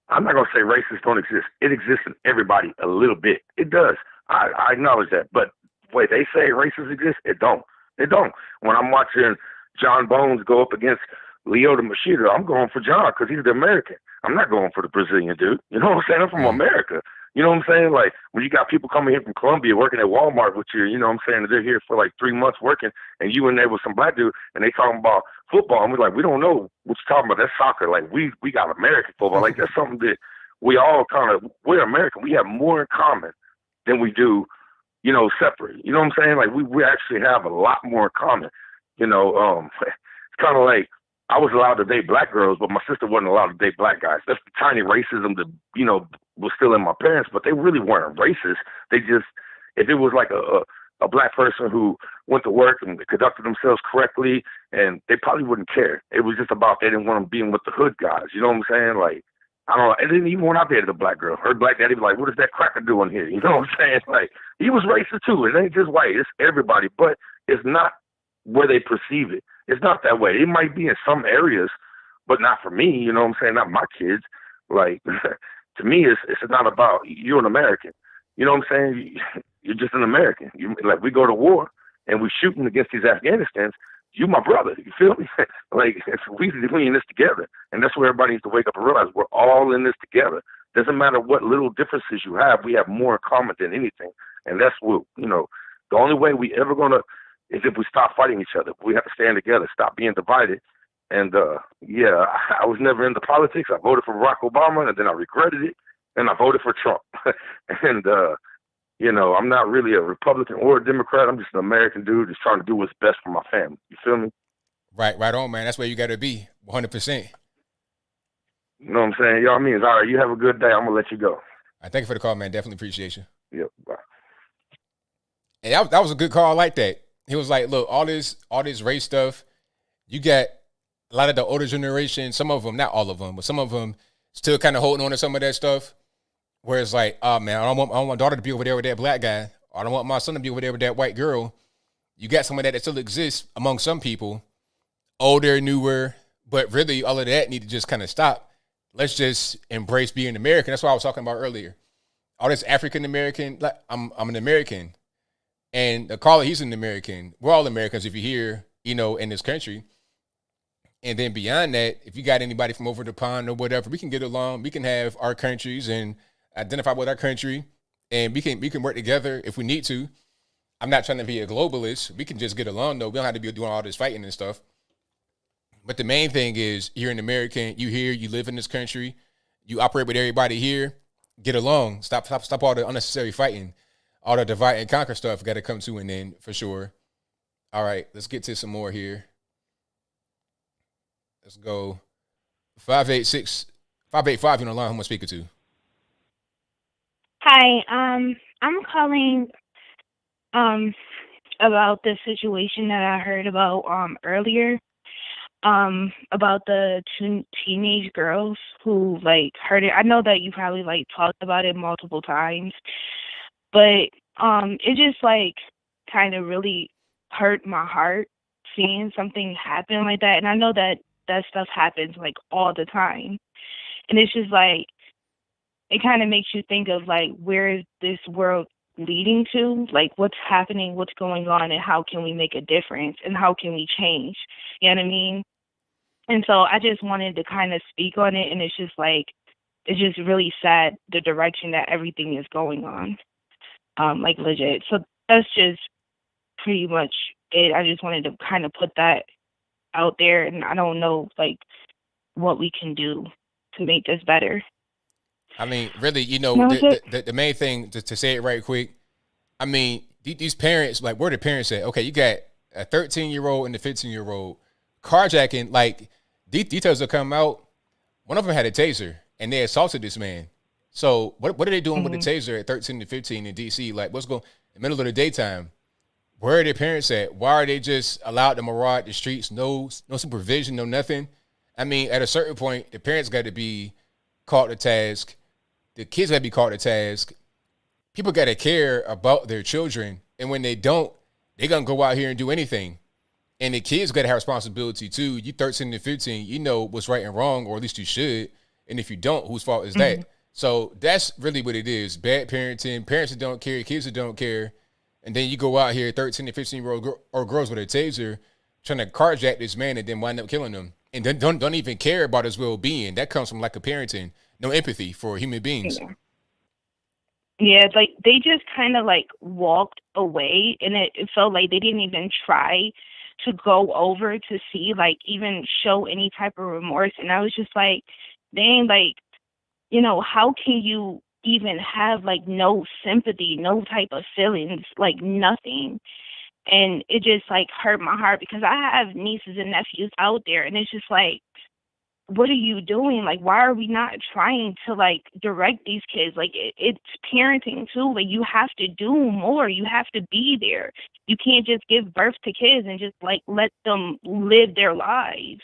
I'm not going to say racists don't exist. It exists in everybody a little bit. It does. I acknowledge that. But wait, they say racists exist? It don't. It don't. When I'm watching John Bones go up against Lyoto Machida, I'm going for John because he's the American. I'm not going for the Brazilian dude. You know what I'm saying? I'm from America. You know what I'm saying? Like, when you got people coming here from Colombia working at Walmart with you, you know what I'm saying? They're here for like 3 months working, and you in there with some black dude, and they talking about football, and we're like, we don't know what you're talking about. That's soccer. Like, we got American football. Like, that's something that we all we're American. We have more in common than we do, you know, separate. You know what I'm saying? Like, we actually have a lot more in common. You know, it's kind of like I was allowed to date black girls, but my sister wasn't allowed to date black guys. That's the tiny racism that, you know, was still in my parents, but they really weren't racist. They just, if it was like a black person who went to work and conducted themselves correctly, and they probably wouldn't care. It was just about they didn't want them being with the hood guys. You know what I'm saying? Like, I don't know. And then even when I dated a black girl, her black daddy was like, what is that cracker doing here? You know what I'm saying? Like, he was racist too. It ain't just white. It's everybody. But it's not where they perceive it. It's not that way. It might be in some areas, but not for me. You know what I'm saying? Not my kids. Like, to me, it's not about you're an American. You know what I'm saying? You're just an American. Like, we go to war and we shooting against these Afghanistans. You my brother. You feel me? Like, we in this together. And that's where everybody needs to wake up and realize we're all in this together. Doesn't matter what little differences you have. We have more in common than anything. And that's what, the only way we ever going to is if we stop fighting each other. We have to stand together, stop being divided. And, I was never into politics. I voted for Barack Obama, and then I regretted it, and I voted for Trump. And, I'm not really a Republican or a Democrat. I'm just an American dude just trying to do what's best for my family. You feel me? Right on, man. That's where you got to be, 100%. You know what I'm saying? Y'all means, all right, you have a good day. I'm going to let you go. Thank you for the call, man. Definitely appreciate you. Yep, bye. And that was a good call like that. He was like, look, all this race stuff, you got a lot of the older generation, some of them, not all of them, but some of them still kind of holding on to some of that stuff. Where it's like, oh man, I don't want my daughter to be over there with that black guy. I don't want my son to be over there with that white girl. You got some of that still exists among some people, older, newer, but really all of that need to just kind of stop. Let's just embrace being American. That's what I was talking about earlier. All this African American, like I'm an American, and the caller, he's an American. We're all Americans if you're here, in this country. And then beyond that, if you got anybody from over the pond or whatever, we can get along. We can have our countries and identify with our country, and we can work together if we need to. I'm not trying to be a globalist. We can just get along, though. We don't have to be doing all this fighting and stuff. But the main thing is, you're an American. You here. You live in this country. You operate with everybody here. Get along. Stop all the unnecessary fighting. All the divide and conquer stuff got to come to an end for sure. All right, let's get to some more here. Let's go. 585 on the line. Who am I speaking to? Hi, I'm calling about the situation that I heard about earlier about the two teenage girls who heard it. I know that you probably talked about it multiple times, but it just kind of really hurt my heart seeing something happen like that. And I know that stuff happens all the time, and it's just it kind of makes you think of where is this world leading to, what's happening, what's going on, and how can we make a difference, and how can we change, you know what I mean? And so I just wanted to kind of speak on it, and it's just it's just really sad the direction that everything is going on, legit. So that's just pretty much it. I just wanted to kind of put that out there, and I don't know what we can do to make this better. I mean, really, the main thing, to say it right quick, I mean, these parents, where the parents at? Okay, you got a 13-year-old and a 15-year-old carjacking, details will come out. One of them had a taser, and they assaulted this man. So what are they doing with the taser at 13 to 15 in D.C.? What's going in the middle of the daytime? Where are their parents at? Why are they just allowed to maraud the streets? No supervision, no nothing. I mean, at a certain point, the parents got to be called to task. The kids got to be called to task. People got to care about their children. And when they don't, they're going to go out here and do anything. And the kids got to have responsibility too. You 13 to 15, you know what's right and wrong, or at least you should. And if you don't, whose fault is that? So that's really what it is. Bad parenting, parents that don't care, kids that don't care. And then you go out here, 13 to 15-year-old or girls with a taser, trying to carjack this man and then wind up killing him. And then don't even care about his well-being. That comes from lack of parenting. No empathy for human beings. Yeah, they just kind of walked away, and it felt like they didn't even try to go over to see, even show any type of remorse. And I was just dang, how can you even have no sympathy, no type of feelings, nothing? And it just hurt my heart, because I have nieces and nephews out there, and it's just what are you doing? Like, why are we not trying to, like, direct these kids? Like, it's parenting, too. Like, you have to do more. You have to be there. You can't just give birth to kids and just, like, let them live their lives.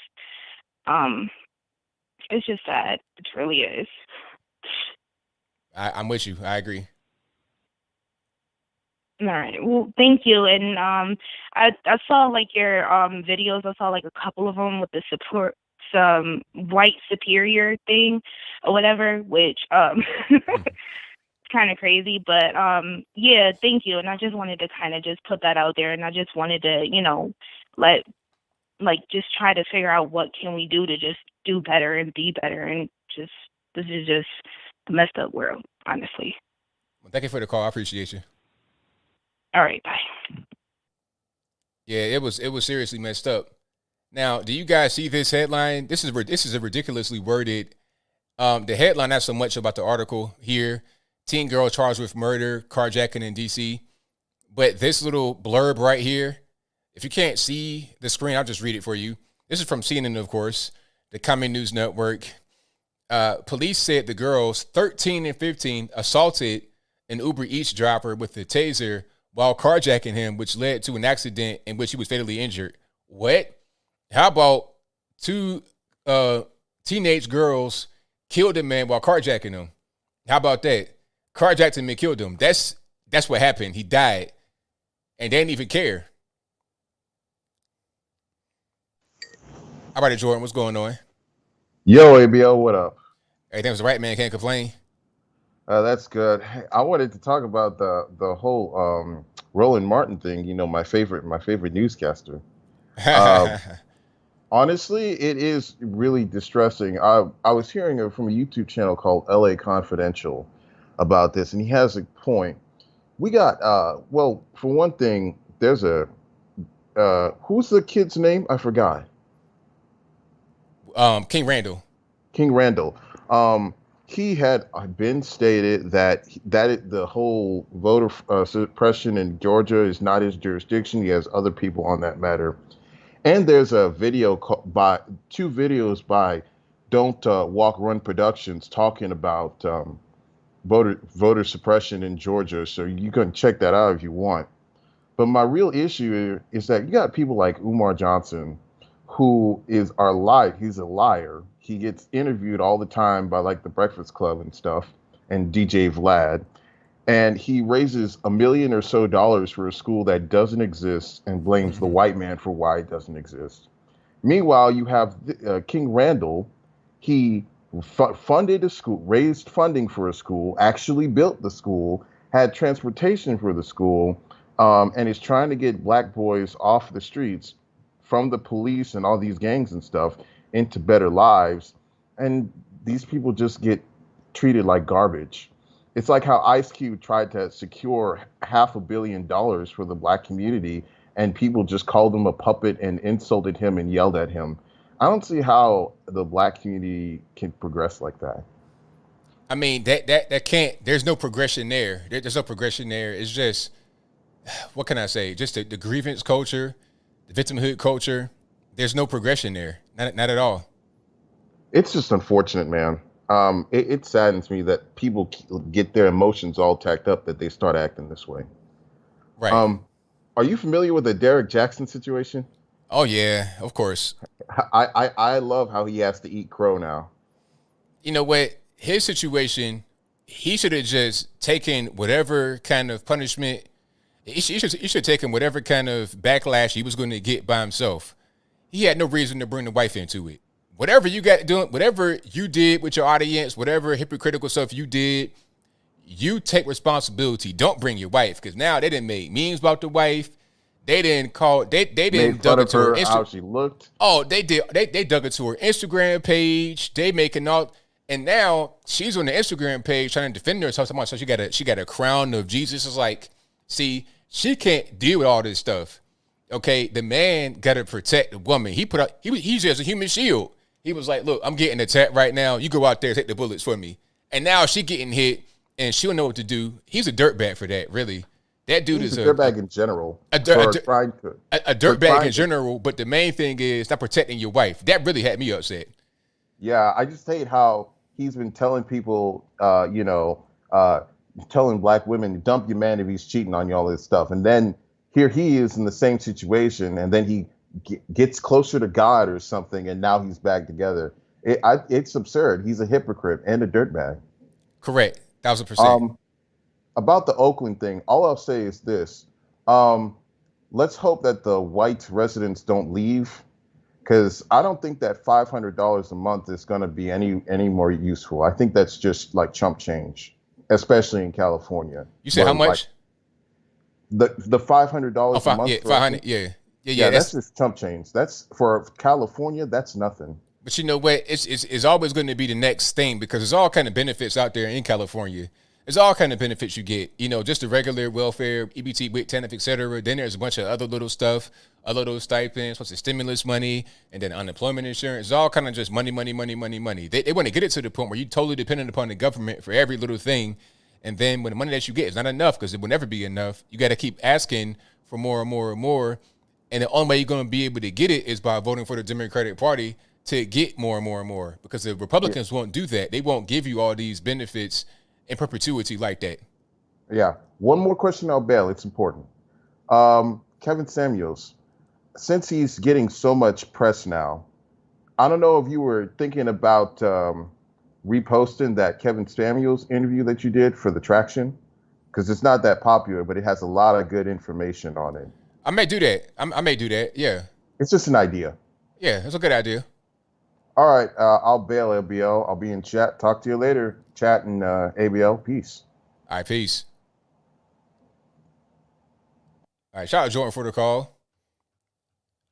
It's just sad. It really is. I'm with you. I agree. All right. Well, thank you. And I saw, like, your videos. I saw, like, a couple of them with the some white superior thing or whatever, which it's kind of crazy, but yeah, thank you. And I just wanted to kind of just put that out there, and I just wanted to, you know, just try to figure out what can we do to just do better and be better, and just, this is just a messed up world, honestly. Well, thank you for the call. I appreciate you. All right, bye. Yeah, it was seriously messed up. Now, do you guys see this headline? This is a ridiculously worded. The headline, not so much about the article here. Teen girl charged with murder, carjacking in D.C. But this little blurb right here, if you can't see the screen, I'll just read it for you. This is from CNN, of course, the Common News Network. Police said the girls, 13 and 15, assaulted an Uber Eats driver with a taser while carjacking him, which led to an accident in which he was fatally injured. What? How about two teenage girls killed a man while carjacking him? How about that? Carjacked him and killed him. That's what happened. He died, and they didn't even care. How about it, Jordan? What's going on? Yo, ABL, what up? Everything's right, man. Can't complain. That's good. I wanted to talk about the whole Roland Martin thing. You know, my favorite newscaster. Honestly, it is really distressing. I was hearing it from a YouTube channel called LA Confidential about this, and he has a point. We got, well, for one thing, there's a, who's the kid's name? I forgot. King Randall. King Randall. He had been stated that the whole voter suppression in Georgia is not his jurisdiction. He has other people on that matter. And there's a video by two videos by Don't Walk Run Productions talking about voter suppression in Georgia. So you can check that out if you want. But my real issue is that you got people like Umar Johnson, who is he's a liar. He gets interviewed all the time by like the Breakfast Club and stuff and DJ Vlad. And he raises $1 million or so for a school that doesn't exist and blames the white man for why it doesn't exist. Meanwhile, you have King Randall. He funded a school, raised funding for a school, actually built the school, had transportation for the school, and is trying to get black boys off the streets from the police and all these gangs and stuff into better lives. And these people just get treated like garbage. It's like how Ice Cube tried to secure $500 million for the black community, and people just called him a puppet and insulted him and yelled at him. I don't see how the black community can progress like that. I mean, that can't. There's no progression there. There's no progression there. It's just, what can I say? Just the grievance culture, the victimhood culture. There's no progression there. Not at all. It's just unfortunate, man. It saddens me that people get their emotions all tacked up that they start acting this way. Right. Are you familiar with the Derek Jackson situation? Oh yeah, of course. I love how he has to eat crow now. You know what? His situation, he should have just taken whatever kind of punishment. He should have taken whatever kind of backlash he was going to get by himself. He had no reason to bring the wife into it. Whatever you got doing, whatever you did with your audience, whatever hypocritical stuff you did, you take responsibility. Don't bring your wife, because now they didn't make memes about the wife. They didn't dug into her how she looked. Oh, they did. They dug into her Instagram page. They making all, and now she's on the Instagram page trying to defend herself. So she got a crown of Jesus. It's like, see, she can't deal with all this stuff. Okay, the man got to protect the woman. He's just a human shield. He was like, look, I'm getting attacked right now. You go out there, take the bullets for me. And now she getting hit, and she'll know what to do. He's a dirtbag for that, really. That dude is a dirtbag in general. A dirtbag in general, but the main thing is not protecting your wife. That really had me upset. Yeah, I just hate how he's been telling people, telling black women, dump your man if he's cheating on you, all this stuff. And then here he is in the same situation, and then he gets closer to God or something, and now he's back together. It's absurd. He's a hypocrite and a dirtbag. Correct. 1,000%. About the Oakland thing, all I'll say is this. Let's hope that the white residents don't leave, because I don't think that $500 a month is going to be any more useful. I think that's just like chump change, especially in California. You said how much? Like, the $500 a month. Yeah, 500. Yeah. That's just chump change. That's for California. That's nothing. But you know what? It's always going to be the next thing, because there's all kind of benefits out there in California. There's all kind of benefits you get, just the regular welfare, EBT, WIC, TANF, et cetera. Then there's a bunch of other little stuff, other little stipends, what's the stimulus money, and then unemployment insurance. It's all kind of just money. They want to get it to the point where you're totally dependent upon the government for every little thing. And then when the money that you get is not enough, because it will never be enough, you got to keep asking for more and more and more. And the only way you're going to be able to get it is by voting for the Democratic Party to get more and more and more, because the Republicans won't do that. They won't give you all these benefits in perpetuity like that. Yeah. One more question I'll bail. It's important. Kevin Samuels, since he's getting so much press now, I don't know if you were thinking about reposting that Kevin Samuels interview that you did for the Traction, because it's not that popular, but it has a lot of good information on it. I may do that. I may do that. Yeah. It's just an idea. Yeah, it's a good idea. All right. I'll bail, ABL. I'll be in chat. Talk to you later. Chat and ABL. Peace. All right, peace. All right, shout out Jordan for the call.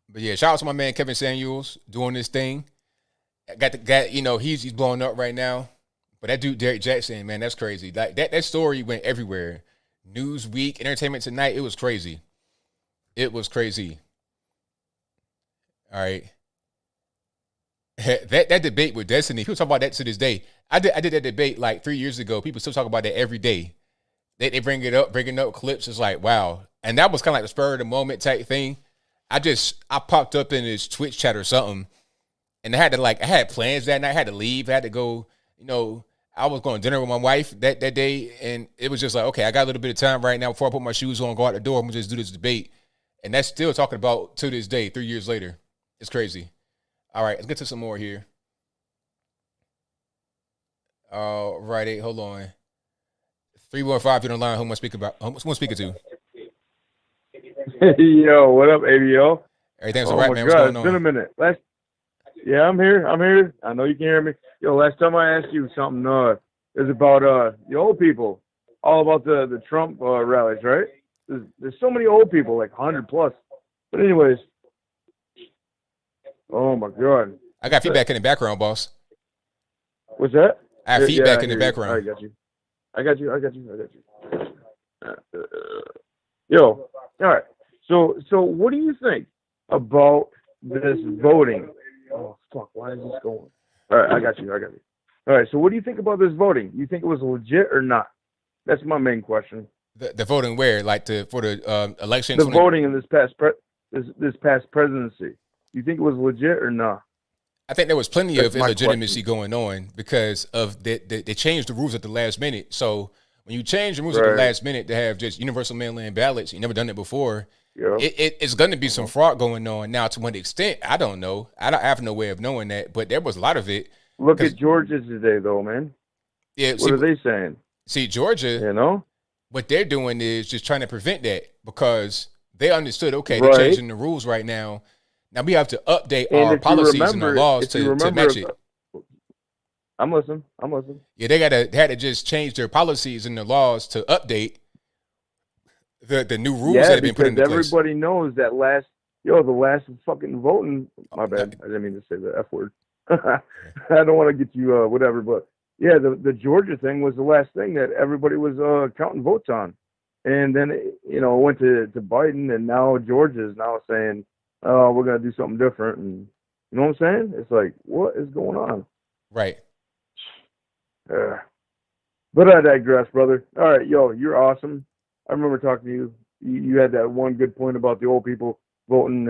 But yeah, shout out to my man Kevin Samuels doing this thing. He's blowing up right now. But that dude Derek Jackson, man, that's crazy. Like that story went everywhere. Newsweek, Entertainment Tonight, it was crazy. It was crazy. All right. That debate with Destiny, people talk about that to this day. I did that debate like 3 years ago. People still talk about that every day. They bringing up clips. It's like, wow. And that was kind of like the spur of the moment type thing. I popped up in his Twitch chat or something, and I had plans that night. I had to leave. I had to go, I was going to dinner with my wife that day, and it was just like, okay, I got a little bit of time right now before I put my shoes on, go out the door, I'm going to just do this debate. And that's still talking about to this day, 3 years later. It's crazy. All right, let's get to some more here. All righty, hold on. 315, you're on the line. Who am I speaking to? Hey, yo, what up, ABL? Everything's all right, man. What's going on? It's been a minute. Yeah, I'm here. I know you can hear me. Yo, last time I asked you something, it was about the old people, all about the Trump rallies, right? There's so many old people, like 100 plus. But anyways, oh my God. I got feedback in the background, boss. What's that? I have feedback in the background. I got you. Yo, all right. So what do you think about this voting? Oh, fuck, why is this going? All right, I got you. All right, so what do you think about this voting? You think it was legit or not? That's my main question. The voting where? Like for the election? The voting in this past presidency. You think it was legit or not? I think there was plenty of illegitimacy going on because of they changed the rules at the last minute. So when you change the rules at the last minute to have just universal mail-in ballots, you never done it before. Yeah. It's going to be some fraud going on. Now, to what extent, I don't know. I have no way of knowing that, but there was a lot of it. Look at Georgia today, though, man. Yeah. What are they saying? See, Georgia, what they're doing is just trying to prevent that because they understood, okay, they're changing the rules right now. Now we have to update our policies and our laws to match it. I'm listening. Yeah, they had to just change their policies and their laws to update the new rules that have been put into place. Everybody knows that the last fucking voting. My bad. I didn't mean to say the F word. I don't want to get you whatever, but yeah, the Georgia thing was the last thing that everybody was counting votes on, and then it went to Biden, and now Georgia is now saying, oh, we're going to do something different. And you know what I'm saying? It's like, what is going on? Right. But I digress, brother. All right, yo, you're awesome. I remember talking to you. You had that one good point about the old people voting.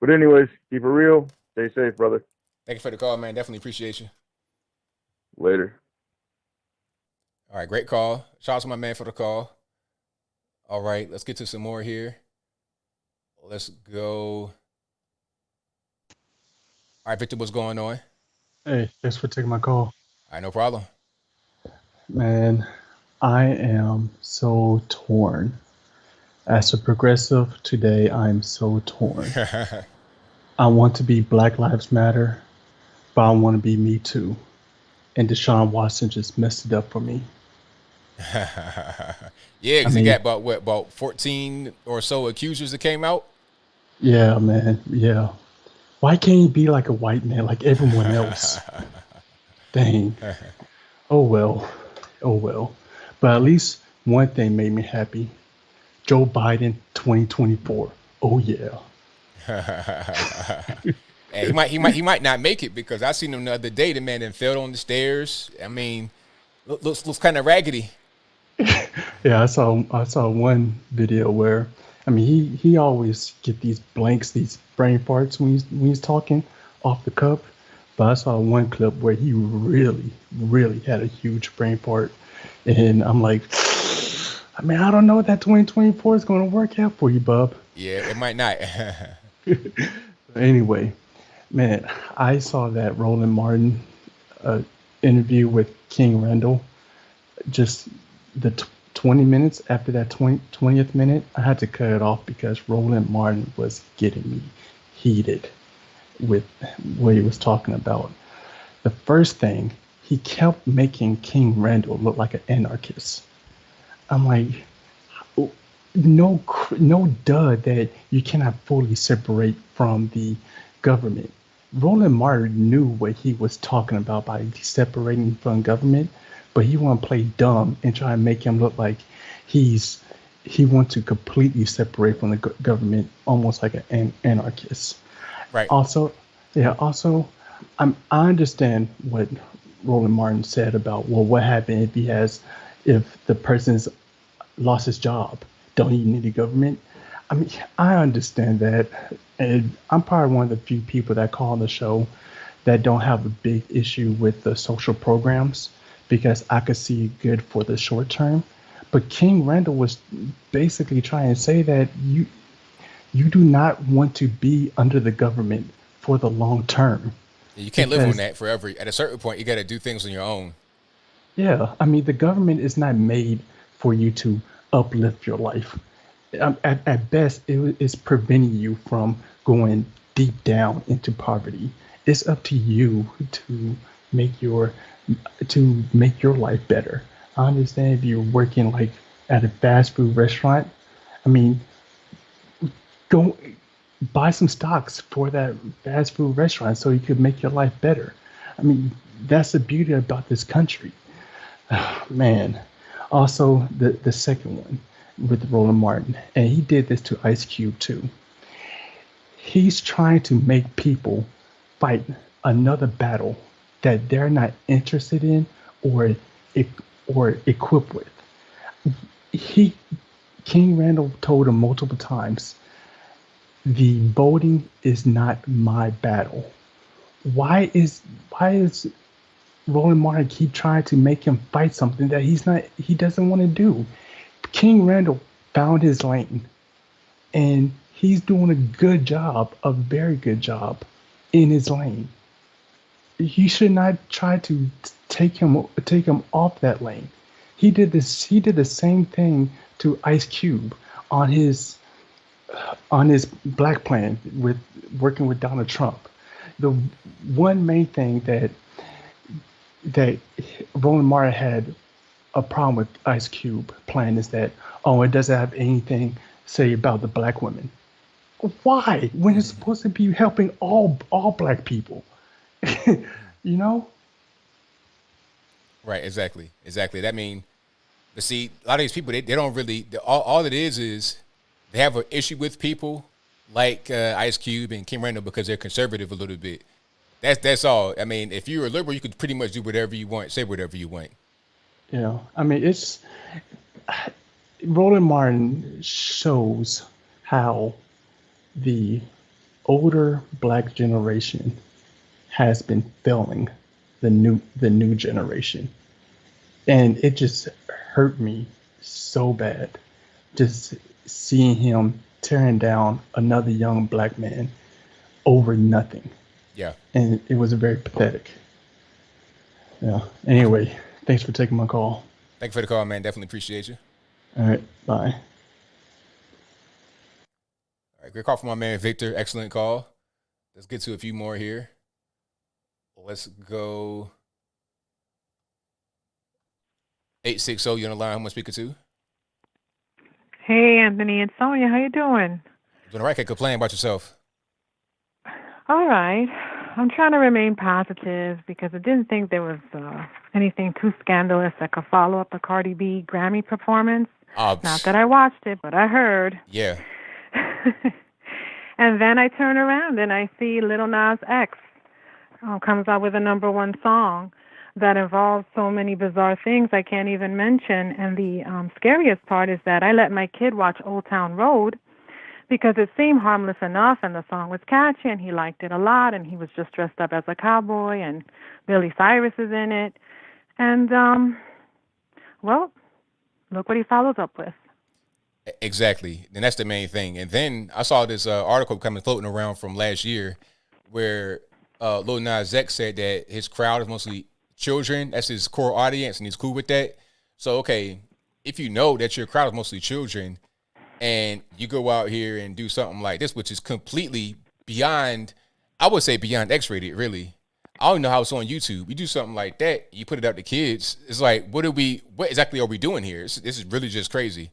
But anyways, keep it real. Stay safe, brother. Thank you for the call, man. Definitely appreciate you. Later. All right, great call. Shout out to my man for the call. All right, let's get to some more here. Let's go. All right, Victor, what's going on? Hey, thanks for taking my call. All right, no problem. Man, I am so torn. As a progressive today, I'm so torn. I want to be Black Lives Matter, but I want to be Me Too. And Deshaun Watson just messed it up for me. Yeah, because he got about 14 or so accusers that came out. Yeah, man. Yeah. Why can't he be like a white man like everyone else? Dang. Oh well. Oh well. But at least one thing made me happy. Joe Biden 2024. Oh yeah. And he might not make it because I seen him the other day. The man then fell on the stairs. I mean, looks kind of raggedy. Yeah, I saw one video where, I mean, he always get these blanks, these brain farts when he's talking off the cuff. But I saw one clip where he really, really had a huge brain fart, and I'm like, I mean, I don't know what that 2024 is going to work out for you, bub. Yeah, it might not. Anyway, man, I saw that Roland Martin interview with King Randall. Just the 20 minutes after that 20th minute, I had to cut it off because Roland Martin was getting me heated with what he was talking about. The first thing, he kept making King Randall look like an anarchist. I'm like, no duh that you cannot fully separate from the government. Roland Martin knew what he was talking about by separating from government, but he want to play dumb and try and make him look like he wants to completely separate from the government, almost like an anarchist. Right. Also, I understand what Roland Martin said about, well, what happened if the person's lost his job? Don't he need the government? I mean, I understand that, and I'm probably one of the few people that call on the show that don't have a big issue with the social programs, because I could see good for the short term. But King Randall was basically trying to say that you do not want to be under the government for the long term. You can't live on that forever. At a certain point, you got to do things on your own. Yeah, I mean, the government is not made for you to uplift your life. At best, it's preventing you from going deep down into poverty. It's up to you to make your life better. I understand if you're working like at a fast food restaurant. I mean, go buy some stocks for that fast food restaurant so you could make your life better. I mean, that's the beauty about this country. Man. Also, the second one with Roland Martin, and he did this to Ice Cube too. He's trying to make people fight another battle that they're not interested in or equipped with. King Randall told him multiple times, the voting is not my battle. Why is Roland Martin keep trying to make him fight something that he doesn't want to do? King Randall found his lane, and he's doing a very good job in his lane. He should not try to take him off that lane. He did the same thing to Ice Cube on his black plan with working with Donald Trump. The one main thing that Roland Martin had a problem with Ice Cube plan is that, it doesn't have anything to say about the black women. Why? When it's supposed to be helping all black people, you know? Right. Exactly. That mean, but see, a lot of these people, they don't really. All it is they have an issue with people like Ice Cube and King Randall because they're conservative a little bit. That's all. I mean, if you're a liberal, you could pretty much do whatever you want, say whatever you want. Yeah, I mean, it's Roland Martin shows how the older black generation has been failing the new generation. And it just hurt me so bad just seeing him tearing down another young black man over nothing. Yeah. And it was very pathetic. Yeah. Anyway, thanks for taking my call. Thank you for the call, man. Definitely appreciate you. All right. Bye. All right. Great call from my man Victor. Excellent call. Let's get to a few more here. Let's go. 860, you on the line. Who am I speaking to? Hey, Anthony, it's Sonia. How you doing? Doing all right. Can't complain about yourself. All right. I'm trying to remain positive because I didn't think there was anything too scandalous that could follow up the Cardi B Grammy performance. Not that I watched it, but I heard. Yeah. And then I turn around and I see Lil Nas X comes out with a #1 song that involves so many bizarre things I can't even mention. And the scariest part is that I let my kid watch Old Town Road because it seemed harmless enough and the song was catchy and he liked it a lot and he was just dressed up as a cowboy and Billy Cyrus is in it. And, well, look what he follows up with. Exactly. And that's the main thing. And then I saw this article coming floating around from last year where Lil Nas X said that his crowd is mostly children. That's his core audience, and he's cool with that. So, okay, if you know that your crowd is mostly children and you go out here and do something like this, which is completely beyond, I would say beyond X-rated, really. I don't know how it's on YouTube. You do something like that, you put it out to kids. It's like, what exactly are we doing here? This is really just crazy.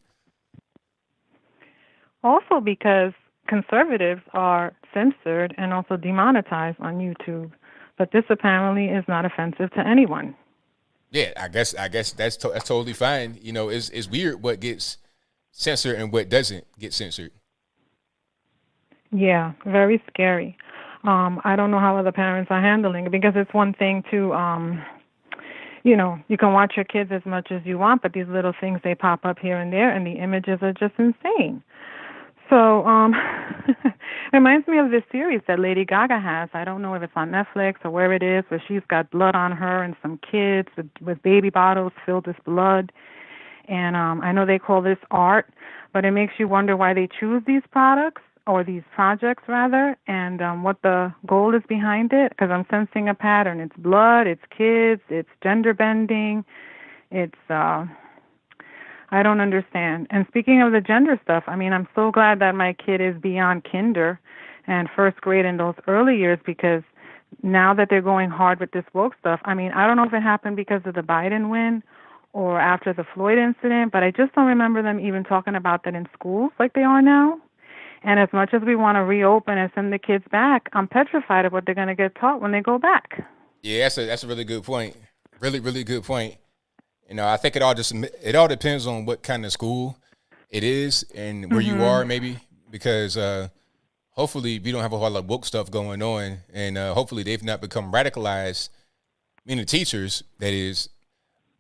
Also because conservatives are censored and also demonetized on YouTube. But this apparently is not offensive to anyone. Yeah, I guess that's totally fine. You know, it's weird what gets censored and what doesn't get censored. Yeah, very scary. I don't know how other parents are handling it because it's one thing to, you know, you can watch your kids as much as you want, but these little things, they pop up here and there, and the images are just insane. So, reminds me of this series that Lady Gaga has. I don't know if it's on Netflix or where it is, where she's got blood on her and some kids with baby bottles filled with blood. And I know they call this art, but it makes you wonder why they choose these products, or these projects rather, and what the goal is behind it, because I'm sensing a pattern. It's blood, it's kids, it's gender bending, it's... I don't understand. And speaking of the gender stuff, I mean, I'm so glad that my kid is beyond kinder and first grade in those early years, because now that they're going hard with this woke stuff, I mean, I don't know if it happened because of the Biden win or after the Floyd incident, but I just don't remember them even talking about that in schools like they are now. And as much as we want to reopen and send the kids back, I'm petrified of what they're going to get taught when they go back. Yeah, that's a really good point. Really, really good point. You know, I think it all depends on what kind of school it is and where you are, maybe, because hopefully we don't have a whole lot of woke stuff going on, and hopefully they've not become radicalized. Meaning teachers, that is,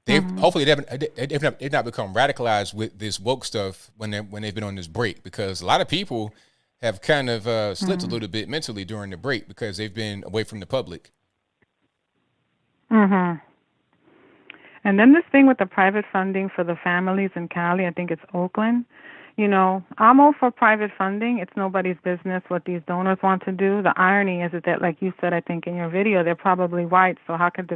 hopefully they've not become radicalized with this woke stuff when they've been on this break, because a lot of people have kind of slipped a little bit mentally during the break because they've been away from the public. Mm-hmm. And then this thing with the private funding for the families in Cali, I think it's Oakland. You know, I'm all for private funding. It's nobody's business what these donors want to do. The irony is that, like you said, I think in your video, they're probably white. So how could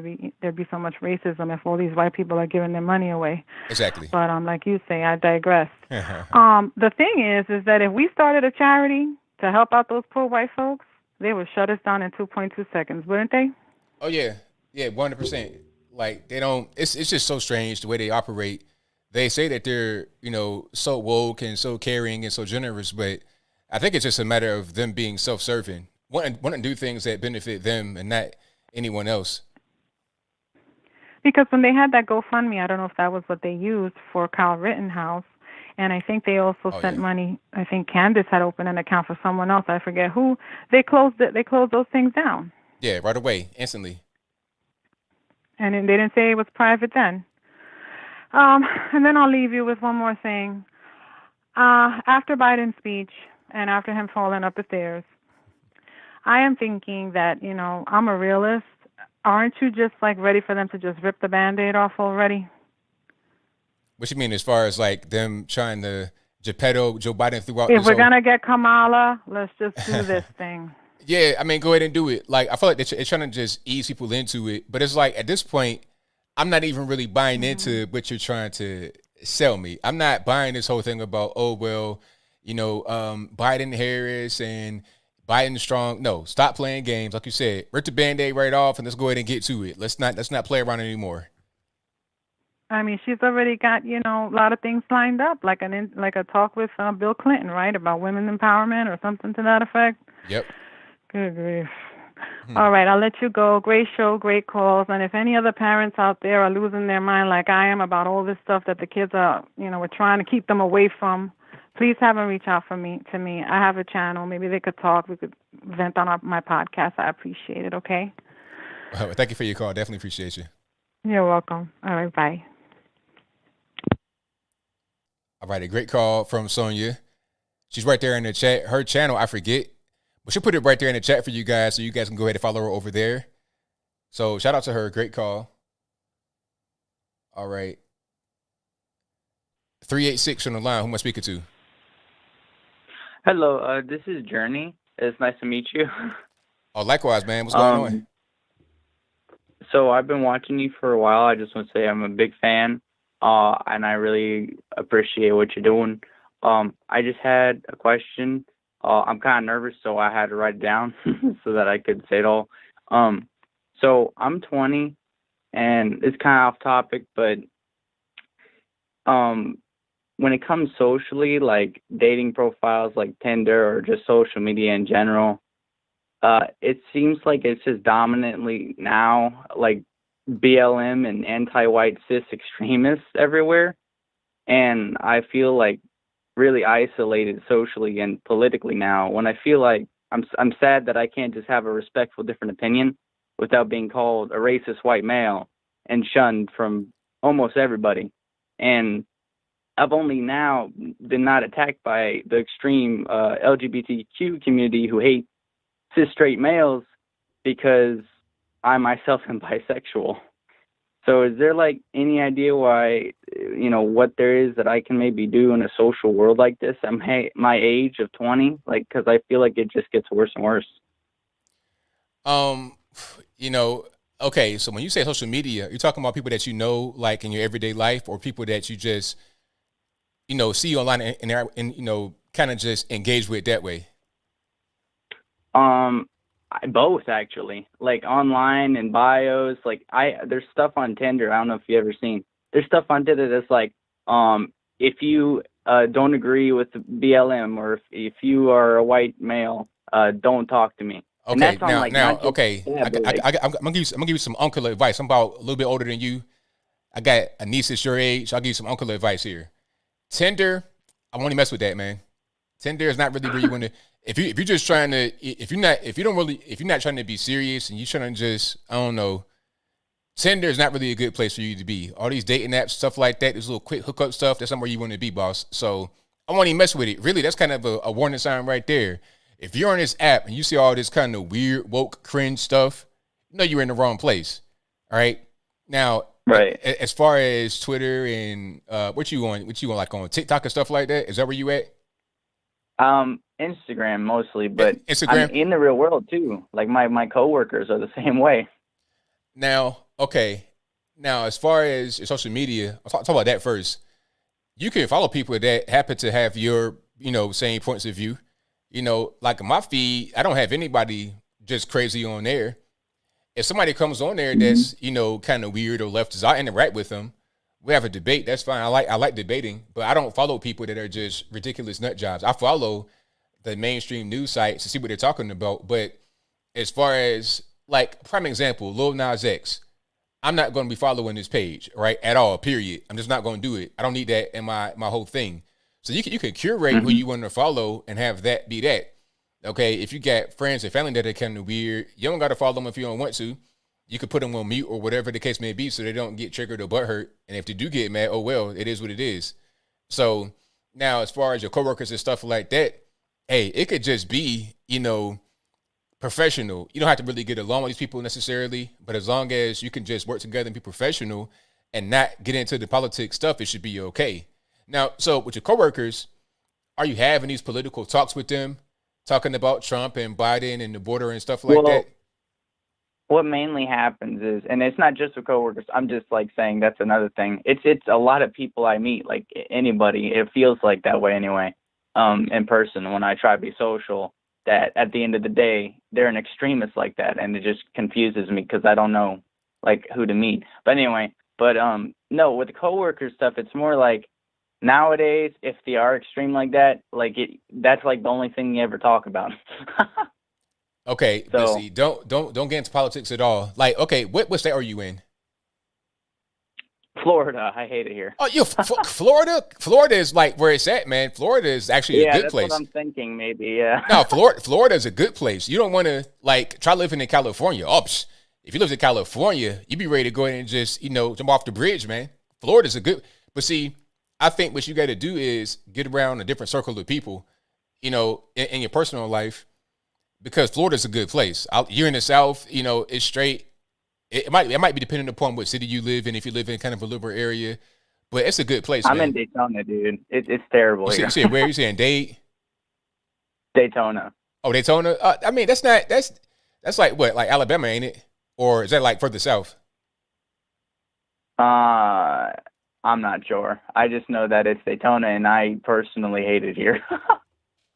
there be so much racism if all these white people are giving their money away? Exactly. But like you say, I digress. The thing is that if we started a charity to help out those poor white folks, they would shut us down in 2.2 seconds, wouldn't they? Oh yeah, 100%. Like they don't. It's just so strange the way they operate. They say that they're, you know, so woke and so caring and so generous, but I think it's just a matter of them being self-serving, wanting to do things that benefit them and not anyone else. Because when they had that GoFundMe, I don't know if that was what they used for Kyle Rittenhouse, and I think they also sent money. I think Candace had opened an account for someone else. I forget who. They closed those things down. Yeah, right away, instantly. And they didn't say it was private then. And then I'll leave you with one more thing. After Biden's speech and after him falling up the stairs, I am thinking that, you know, I'm a realist. Aren't you just like ready for them to just rip the Band-Aid off already? What you mean as far as like them trying to Geppetto Joe Biden throughout If this we're whole... gonna get Kamala, let's just do this thing. Yeah, I mean, go ahead and do it. Like, I feel like they're trying to just ease people into it. But it's like, at this point, I'm not even really buying into what you're trying to sell me. I'm not buying this whole thing about, oh, well, you know, Biden, Harris, and Biden strong. No, stop playing games. Like you said, rip the Band-Aid right off and let's go ahead and get to it. Let's not play around anymore. I mean, she's already got, you know, a lot of things lined up, like a talk with Bill Clinton, right, about women empowerment or something to that effect. Yep. Good grief. All right, I'll let you go. Great show, great calls. And if any other parents out there are losing their mind like I am about all this stuff that the kids are, you know, we're trying to keep them away from, please have them reach out to me. I have a channel. Maybe they could talk. We could vent on my podcast. I appreciate it, okay? Well, thank you for your call. Definitely appreciate you. You're welcome. All right, bye. All right, a great call from Sonia. She's right there in the chat. Her channel, I forget, but she'll put it right there in the chat for you guys so you guys can go ahead and follow her over there. So shout out to her. Great call. All right. 386 on the line. Who am I speaking to? Hello, this is Journey. It's nice to meet you. Oh, likewise, man. What's going on? So I've been watching you for a while. I just want to say I'm a big fan, and I really appreciate what you're doing. I just had a question. I'm kind of nervous, so I had to write it down so that I could say it all. So I'm 20, and it's kind of off topic, but when it comes socially, like dating profiles like Tinder or just social media in general, it seems like it's just dominantly now like BLM and anti-white cis extremists everywhere. And I feel like really isolated socially and politically now, when I feel like I'm sad that I can't just have a respectful different opinion without being called a racist white male and shunned from almost everybody. And I've only now been not attacked by the extreme LGBTQ community who hate cis straight males because I myself am bisexual. So is there like any idea why, you know, what there is that I can maybe do in a social world like this at my age of 20? Like, because I feel like it just gets worse and worse. You know, okay, so when you say social media, you're talking about people that you know, like in your everyday life, or people that you just, you know, see online and you know, kind of just engage with that way? Both actually, like online and bios. Like there's stuff on Tinder. I don't know if you ever seen. There's stuff on Tinder that's like, if you don't agree with the BLM or if you are a white male, don't talk to me. Okay, okay. I'm gonna give you some uncle advice. I'm about a little bit older than you. I got a niece that's your age. I'll give you some uncle advice here. Tinder, I won't even mess with that, man. Tinder is not really where you want to. If you're just trying to, if you're not trying to be serious and you're trying to just, I don't know, Tinder is not really a good place for you to be. All these dating apps, stuff like that, this little quick hookup stuff, that's not where you want to be, boss. So I won't even mess with it. Really, that's kind of a warning sign right there. If you're on this app and you see all this kind of weird, woke, cringe stuff, you know you're in the wrong place. All right. Now, right. As far as Twitter and what you on like on TikTok and stuff like that, is that where you at? Instagram mostly, but Instagram? I'm in the real world too. Like my coworkers are the same way. Now, okay. Now, as far as your social media, I'll talk about that first. You can follow people that happen to have your, you know, same points of view. You know, like in my feed, I don't have anybody just crazy on there. If somebody comes on there that's, you know, kind of weird or leftist, I interact with them. We have a debate. That's fine. I like debating, but I don't follow people that are just ridiculous nut jobs. I follow the mainstream news sites to see what they're talking about. But as far as like prime example, Lil Nas X, I'm not going to be following this page, right? At all, period. I'm just not going to do it. I don't need that in my whole thing. So you can curate who you want to follow and have that be that. Okay, if you got friends and family that are kind of weird, you don't got to follow them if you don't want to. You could put them on mute or whatever the case may be so they don't get triggered or butthurt. And if they do get mad, oh, well, it is what it is. So now as far as your coworkers and stuff like that, hey, it could just be, you know, professional. You don't have to really get along with these people necessarily, but as long as you can just work together and be professional and not get into the politics stuff, it should be okay. Now, so with your coworkers, are you having these political talks with them, talking about Trump and Biden and the border and stuff like that? What mainly happens is, and it's not just with coworkers, I'm just like saying that's another thing. It's a lot of people I meet, like anybody, it feels like that way anyway, in person when I try to be social, that at the end of the day, they're an extremist like that. And it just confuses me because I don't know like who to meet. But anyway, no, with the coworker stuff, it's more like nowadays, if they are extreme like that, like that's like the only thing you ever talk about. Okay, so, but see, don't get into politics at all. Like, okay, what state are you in? Florida. I hate it here. Oh, Florida? Florida is like where it's at, man. Florida is actually a good place. Yeah, that's what I'm thinking. Maybe, yeah. No, Florida is a good place. You don't want to like try living in California. Oh, if you live in California, you'd be ready to go in and just jump off the bridge, man. Florida's a good. But see, I think what you got to do is get around a different circle of people, in your personal life, because Florida's a good place. You're in the South, it's straight. It might be depending upon what city you live in. If you live in kind of a liberal area, but it's a good place. I'm man. in Daytona, dude. It's terrible. You say where? You saying Daytona. Oh, Daytona. I mean, that's like what, like Alabama, ain't it? Or is that like further south? I'm not sure. I just know that it's Daytona, and I personally hate it here.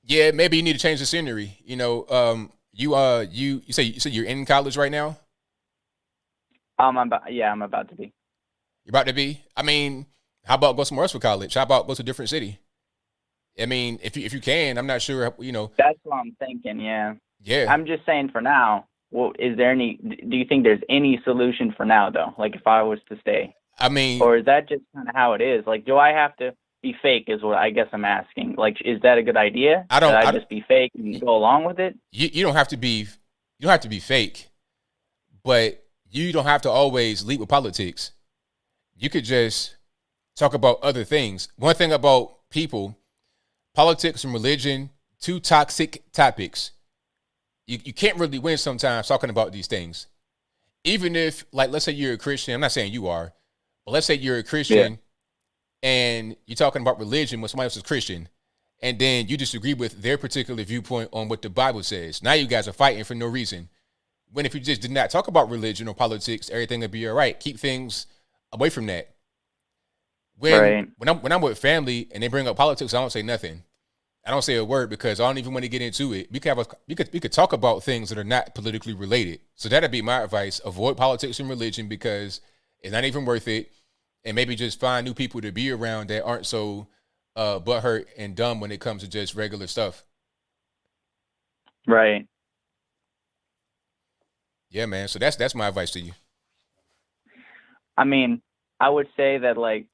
Yeah, maybe you need to change the scenery. You say you're in college right now? I'm about to be. You're about to be? I mean, how about go somewhere else for college? How about go to a different city? I mean, if you can, I'm not sure, That's what I'm thinking, yeah. Yeah. I'm just saying for now, well, do you think there's any solution for now though? Like if I was to stay? I mean, or is that just kind of how it is? Like, do I have to be fake is what I guess I'm asking. Like, is that a good idea? I just be fake and go along with it? You don't have to be fake, but you don't have to always lead with politics. You could just talk about other things. One thing about people, politics and religion, two toxic topics. You can't really win sometimes talking about these things. Even if, like, let's say you're a Christian. I'm not saying you are, but let's say you're a Christian and you're talking about religion when somebody else is Christian, and then you disagree with their particular viewpoint on what the Bible says. Now you guys are fighting for no reason. When if you just did not talk about religion or politics, everything would be all right. Keep things away from that. When I'm with family and they bring up politics, I don't say nothing. I don't say a word because I don't even want to get into it. We could talk about things that are not politically related. So that'd be my advice. Avoid politics and religion because it's not even worth it. And maybe just find new people to be around that aren't so butthurt and dumb when it comes to just regular stuff. Right. Yeah, man. So that's my advice to you. I mean, I would say that like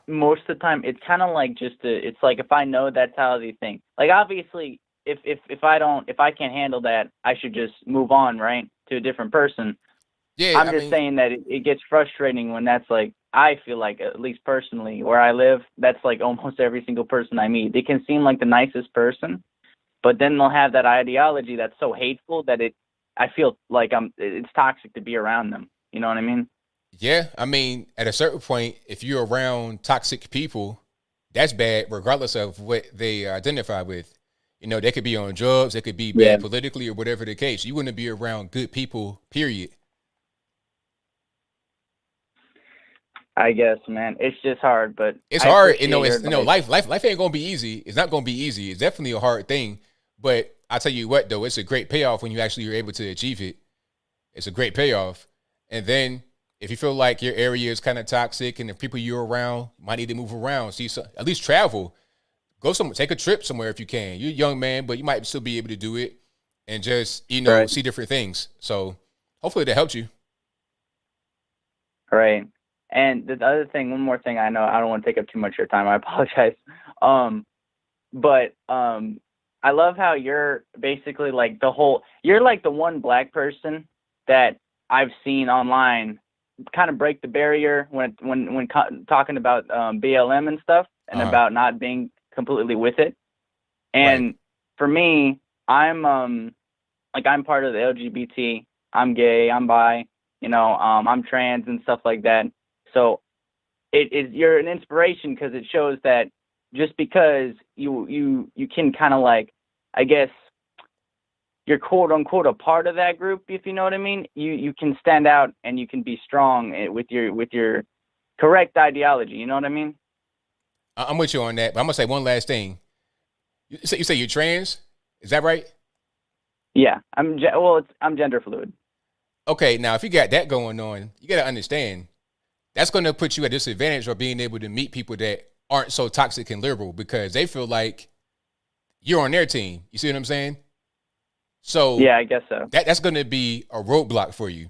most of the time it's kind of like it's like if I know that's how they think. Like obviously if I can't handle that, I should just move on, right? To a different person. Yeah. I'm just saying that it gets frustrating when that's like, I feel like, at least personally, where I live, that's like almost every single person I meet. They can seem like the nicest person, but then they'll have that ideology that's so hateful that I feel like it's toxic to be around them. You know what I mean? Yeah. I mean, at a certain point, if you're around toxic people, that's bad regardless of what they identify with. They could be on drugs, they could be bad politically or whatever the case. You wouldn't be around good people, period. I guess, man, it's just hard, but it's hard. Life ain't gonna be easy. It's not gonna be easy. It's definitely a hard thing. But I tell you what, though, it's a great payoff when you actually are able to achieve it. It's a great payoff. And then if you feel like your area is kind of toxic and the people you're around might need to move around, at least travel, go somewhere, take a trip somewhere if you can. You're a young man, but you might still be able to do it and just see different things. So hopefully that helps you. Right. And the other thing, one more thing, I know I don't want to take up too much of your time. I apologize. But I love how you're basically like you're like the one black person that I've seen online kind of break the barrier when talking about BLM and stuff and about not being completely with it. And for me, I'm like I'm part of the LGBT, I'm gay, I'm bi, you know, I'm trans and stuff like that. So you're an inspiration because it shows that just because you can kind of like, I guess, you're quote unquote a part of that group, if you know what I mean, you can stand out and you can be strong with your correct ideology. You know what I mean? I'm with you on that, but I'm gonna say one last thing. You say you're trans, is that right? Yeah, I'm gender fluid. Okay, now if you got that going on, you got to understand that's going to put you at a disadvantage of being able to meet people that aren't so toxic and liberal because they feel like you're on their team. You see what I'm saying? So yeah, I guess so. That's going to be a roadblock for you.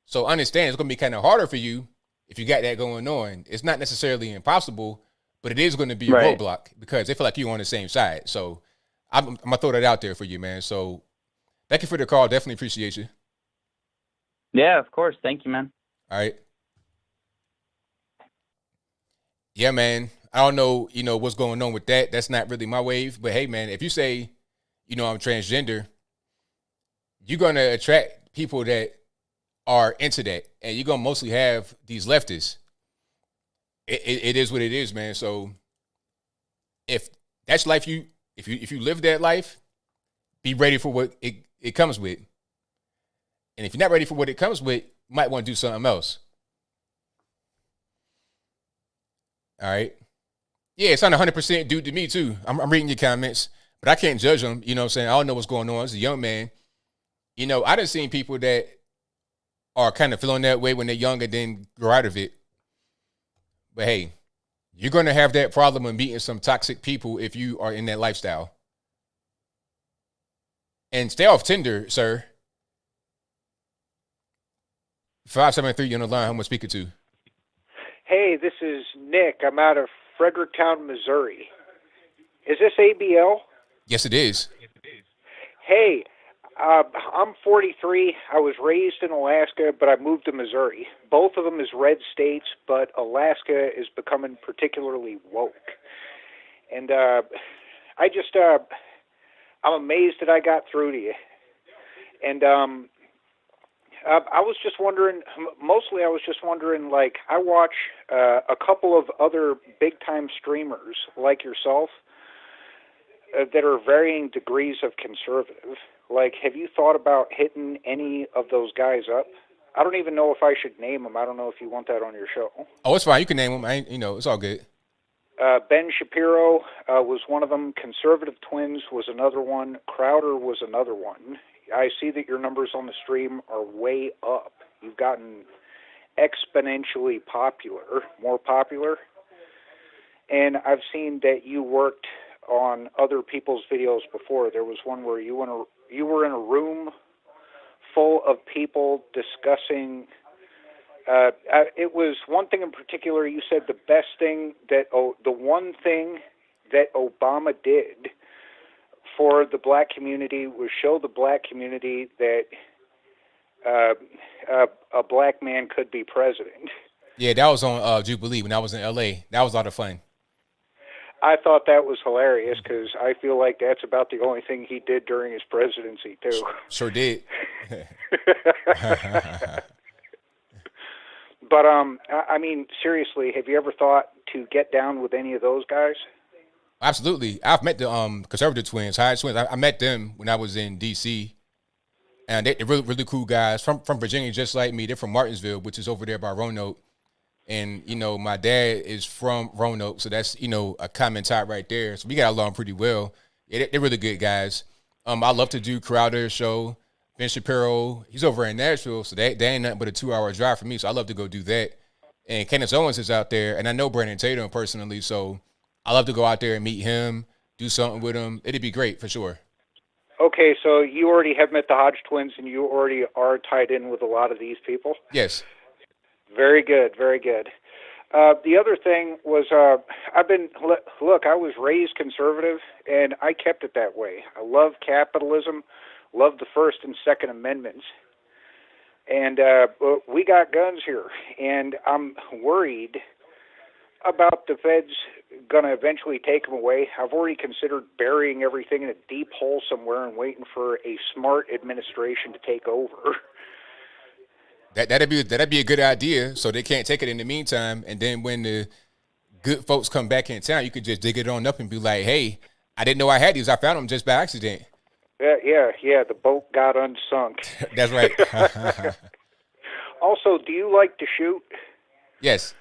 So understand it's going to be kind of harder for you if you got that going on. It's not necessarily impossible, but it is going to be a roadblock because they feel like you're on the same side. So I'm going to throw that out there for you, man. So thank you for the call. Definitely appreciate you. Yeah, of course. Thank you, man. All right. Yeah, man. I don't know, what's going on with that. That's not really my wave. But hey, man, if you say, I'm transgender, you're going to attract people that are into that. And you're going to mostly have these leftists. It is what it is, man. So if that's life if you live that life, be ready for what it comes with. And if you're not ready for what it comes with, you might want to do something else. All right. Yeah, it's not 100% due to me, too. I'm reading your comments, but I can't judge them. You know what I'm saying? I don't know what's going on. As a young man, I done seen people that are kind of feeling that way when they're young and then grow out of it. But hey, you're going to have that problem of meeting some toxic people if you are in that lifestyle. And stay off Tinder, sir. 573 on the line. Who am I speaking to? Hey, this is Nick. I'm out of Fredericktown, Missouri. Is this ABL? Yes, it is. Hey, I'm 43. I was raised in Alaska, but I moved to Missouri. Both of them is red states, but Alaska is becoming particularly woke. And I'm amazed that I got through to you. And I was just wondering, like, I watch a couple of other big-time streamers like yourself that are varying degrees of conservative. Like, have you thought about hitting any of those guys up? I don't even know if I should name them. I don't know if you want that on your show. Oh, it's fine. You can name them. It's all good. Ben Shapiro was one of them. Conservative Twins was another one. Crowder was another one. I see that your numbers on the stream are way up. You've gotten exponentially more popular. And I've seen that you worked on other people's videos before. There was one where you were in a room full of people discussing. It was one thing in particular. You said the one thing that Obama did for the black community was show the black community that a black man could be president. Yeah, that was on Jubilee when I was in LA. That was a lot of fun. I thought that was hilarious because I feel like that's about the only thing he did during his presidency too. Sure did. But I mean, seriously, have you ever thought to get down with any of those guys? Absolutely. I've met the conservative twins, Hyde twins. I met them when I was in D.C. And they're really, really cool guys from Virginia, just like me. They're from Martinsville, which is over there by Roanoke. And, my dad is from Roanoke, so that's, a common tie right there. So we got along pretty well. Yeah, they're really good guys. I love to do Crowder's show. Ben Shapiro, he's over in Nashville, so that ain't nothing but a 2-hour drive for me, so I love to go do that. And Candace Owens is out there, and I know Brandon Tatum personally, so I love to go out there and meet him, do something with him. It'd be great for sure. Okay, so you already have met the Hodge twins, and you already are tied in with a lot of these people? Yes. Very good, very good. The other thing was, I was raised conservative, and I kept it that way. I love capitalism, love the First and Second Amendments, and we got guns here, and I'm worried about the feds going to eventually take them away. I've already considered burying everything in a deep hole somewhere and waiting for a smart administration to take over. That'd be a good idea. So they can't take it in the meantime, and then when the good folks come back in town, you could just dig it on up and be like, "Hey, I didn't know I had these. I found them just by accident." Yeah. The boat got unsunk. That's right. Also, do you like to shoot? Yes.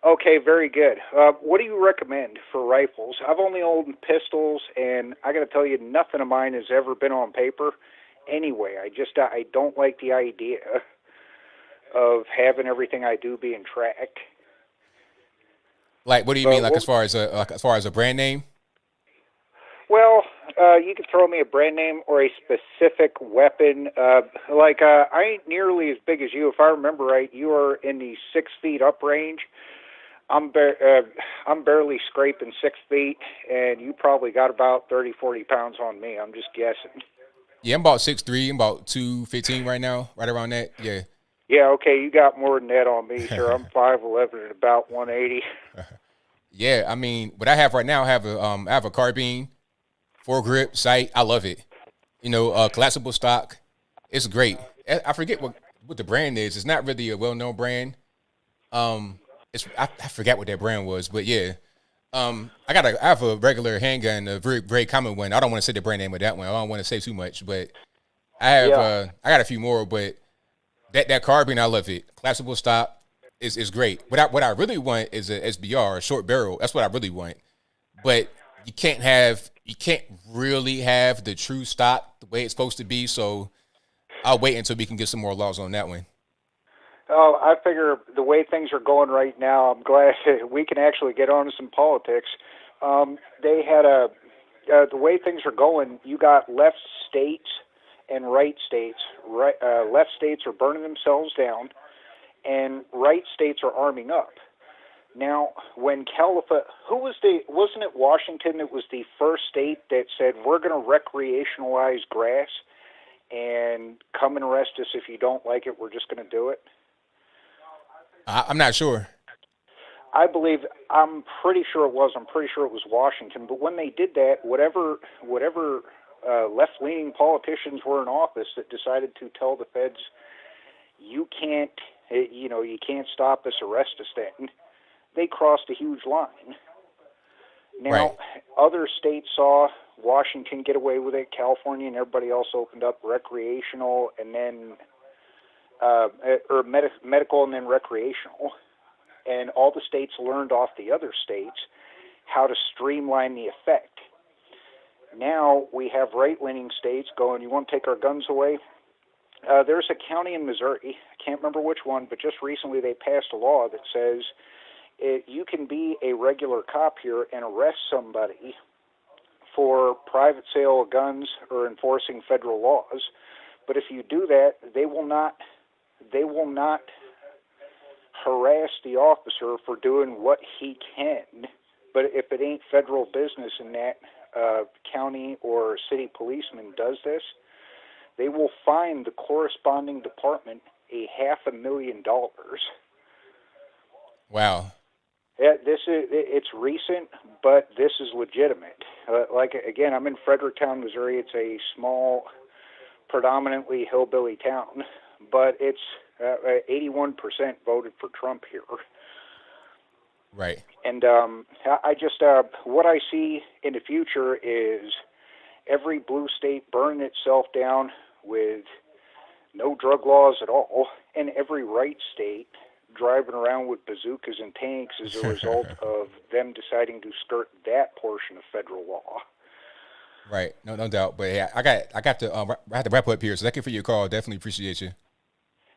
Okay, very good. What do you recommend for rifles? I've only owned pistols, and I got to tell you, nothing of mine has ever been on paper. Anyway, I don't like the idea of having everything I do being tracked. Like, what do you mean? Like, as far as a brand name? Well, you could throw me a brand name or a specific weapon. I ain't nearly as big as you. If I remember right, you are in the 6 feet up range. I'm barely scraping 6 feet, and you probably got about 30, 40 pounds on me. I'm just guessing. Yeah, I'm about 6'3". I'm about 215 right now, right around that. Yeah. Yeah, okay, you got more than that on me, sir. I'm 5'11" and about 180. Yeah, I mean, what I have right now, I have a carbine, 4-grip sight. I love it. Collapsible stock. It's great. I forget what the brand is. It's not really a well-known brand. I forgot what that brand was, but yeah. I have a regular handgun, a very, very common one. I don't want to say the brand name of that one. I don't want to say too much, but I got a few more, but that carbine, I love it. Collapsible stock is great. What I really want is a SBR, a short barrel. That's what I really want. But you can't really have the true stock the way it's supposed to be, so I'll wait until we can get some more laws on that one. Oh, I figure the way things are going right now, I'm glad we can actually get on to some politics. They had the way things are going, you got left states and right states. Left states are burning themselves down, and right states are arming up. Now, when wasn't it Washington that was the first state that said, we're going to recreationalize grass, and come and arrest us if you don't like it, we're just going to do it? I'm not sure. I'm pretty sure it was Washington. But when they did that, whatever left-leaning politicians were in office that decided to tell the feds, you can't stop us, arrest us then, they crossed a huge line. Now, right. Other states saw Washington get away with it, California and everybody else opened up recreational and then medical and then recreational. And all the states learned off the other states how to streamline the effect. Now we have right-leaning states going, you want to take our guns away? There's a county in Missouri, I can't remember which one, but just recently they passed a law that says you can be a regular cop here and arrest somebody for private sale of guns or enforcing federal laws. But if you do that, they will not harass the officer for doing what he can. But if it ain't federal business and that county or city policeman does this, they will fine the corresponding department $500,000. Wow. Yeah, it's recent, but this is legitimate. Again, I'm in Fredericktown, Missouri. It's a small, predominantly hillbilly town, but it's 81% voted for Trump here. Right. And I just what I see in the future is every blue state burning itself down with no drug laws at all, and every right state driving around with bazookas and tanks as a result of them deciding to skirt that portion of federal law. Right, no doubt. But yeah, I have to wrap up here. So thank you for your call. Definitely appreciate you.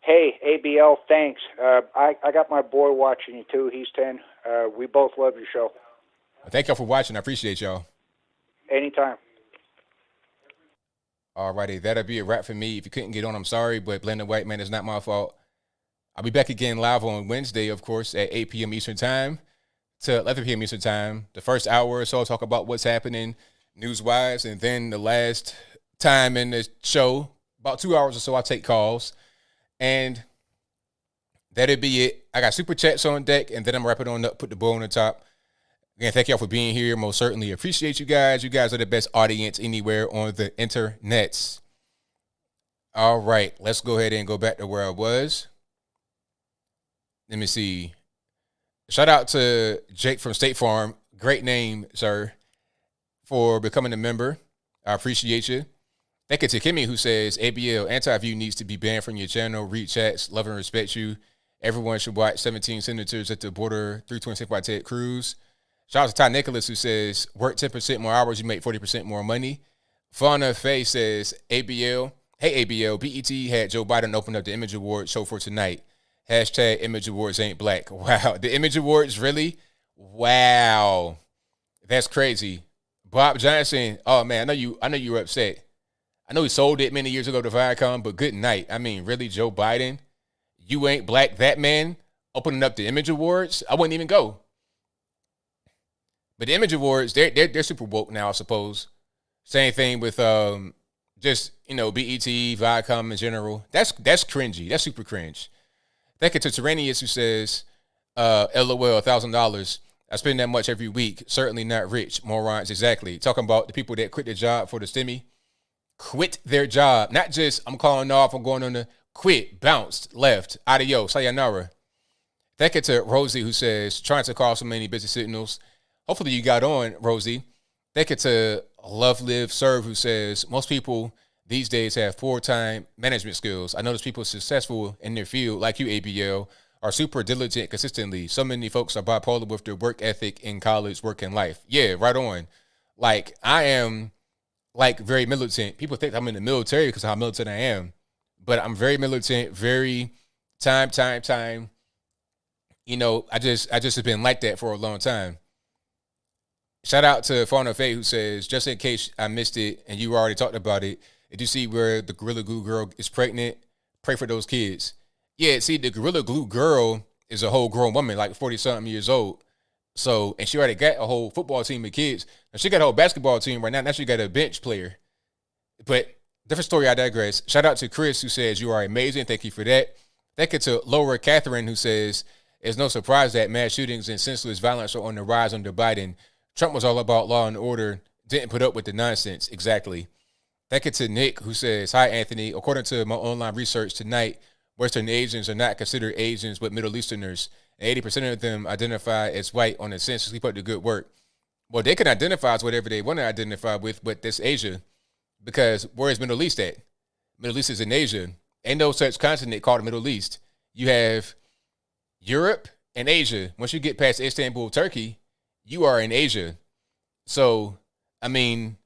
Hey, ABL, thanks. I got my boy watching you too. He's 10. We both love your show. Thank y'all for watching. I appreciate y'all. Anytime. Alrighty, that'll be a wrap for me. If you couldn't get on, I'm sorry, but Blended White Man is not my fault. I'll be back again live on Wednesday, of course, at 8 p.m. Eastern Time to 11 p.m. Eastern Time. The first hour or so, I'll talk about what's happening news-wise, and then the last time in the show, about 2 hours or so, I'll take calls. And that'll be it. I got super chats on deck, and then I'm wrapping on up, put the bow on the top. Again, thank y'all for being here. Most certainly appreciate you guys. You guys are the best audience anywhere on the internets. All right, let's go ahead and go back to where I was. Let me see. Shout out to Jake from State Farm. Great name, sir, for becoming a member. I appreciate you. Thank you to Kimmy, who says, ABL, anti-view needs to be banned from your channel. Read chats. Love and respect you. Everyone should watch 17 Senators at the Border 326 by Ted Cruz. Shout out to Ty Nicholas, who says, work 10% more hours, you make 40% more money. Fauna Faye says, ABL, hey ABL, BET had Joe Biden open up the Image Awards show for tonight. Hashtag Image Awards ain't black. Wow. The Image Awards, really? Wow. That's crazy. Bob Johnson, oh man, I know you were upset. I know he sold it many years ago to Viacom, but good night. I mean, really, Joe Biden, you ain't black, that man, opening up the Image Awards? I wouldn't even go. But the Image Awards, they're super woke now, I suppose. Same thing with just, BET, Viacom in general. That's cringy. That's super cringe. Thank you to Tyrannius, who says, LOL, $1,000. I spend that much every week. Certainly not rich. Morons, exactly. Talking about the people that quit their job for the stimmy. Quit their job. Not just, I'm calling off, I'm going on the quit, bounced, left, adios, sayonara. Thank you to Rosie, who says, trying to call so many busy signals. Hopefully you got on, Rosie. Thank you to Love, Live, Serve, who says, most people these days have poor time management skills. I notice people successful in their field, like you, ABL, are super diligent consistently. So many folks are bipolar with their work ethic in college, work, and life. Yeah, right on. Like, I am, very militant. People think I'm in the military because of how militant I am. But I'm very militant, very time. I just have been like that for a long time. Shout out to Fauna Faye, who says, just in case I missed it and you already talked about it, did you see where the Gorilla Glue girl is pregnant? Pray for those kids. Yeah, see, the Gorilla Glue girl is a whole grown woman, like 40-something years old. So, and she already got a whole football team of kids. And she got a whole basketball team right now. Now she got a bench player. But different story, I digress. Shout out to Chris, who says, you are amazing. Thank you for that. Thank you to Laura Catherine, who says, it's no surprise that mass shootings and senseless violence are on the rise under Biden. Trump was all about law and order, didn't put up with the nonsense. Exactly. Thank you to Nick, who says, hi, Anthony. According to my online research tonight, Western Asians are not considered Asians, but Middle Easterners. And 80% of them identify as white on the census. Keep up the good work. Well, they can identify as whatever they want to identify with, but that's Asia. Because where is Middle East at? Middle East is in Asia. Ain't no such continent called the Middle East. You have Europe and Asia. Once you get past Istanbul, Turkey, you are in Asia. So, I mean,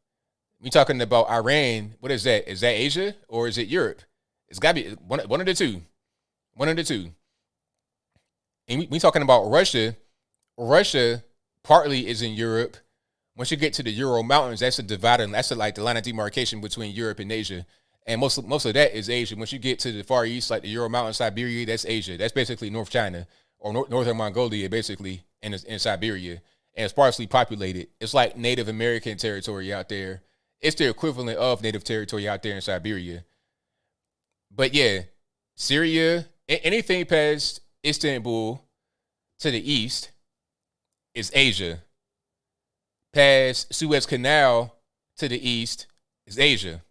we talking about Iran. What is that? Is that Asia or is it Europe? It's got to be one of the two. One of the two. And we talking about Russia. Russia partly is in Europe. Once you get to the Ural Mountains, that's a dividing. That's like the line of demarcation between Europe and Asia. And most of that is Asia. Once you get to the Far East, like the Ural Mountains, Siberia, that's Asia. That's basically North China or northern Mongolia, basically in Siberia. And it's sparsely populated. It's like Native American territory out there. It's the equivalent of native territory out there in Siberia. But yeah, Syria, anything past Istanbul to the east is Asia. Past Suez Canal to the east is Asia.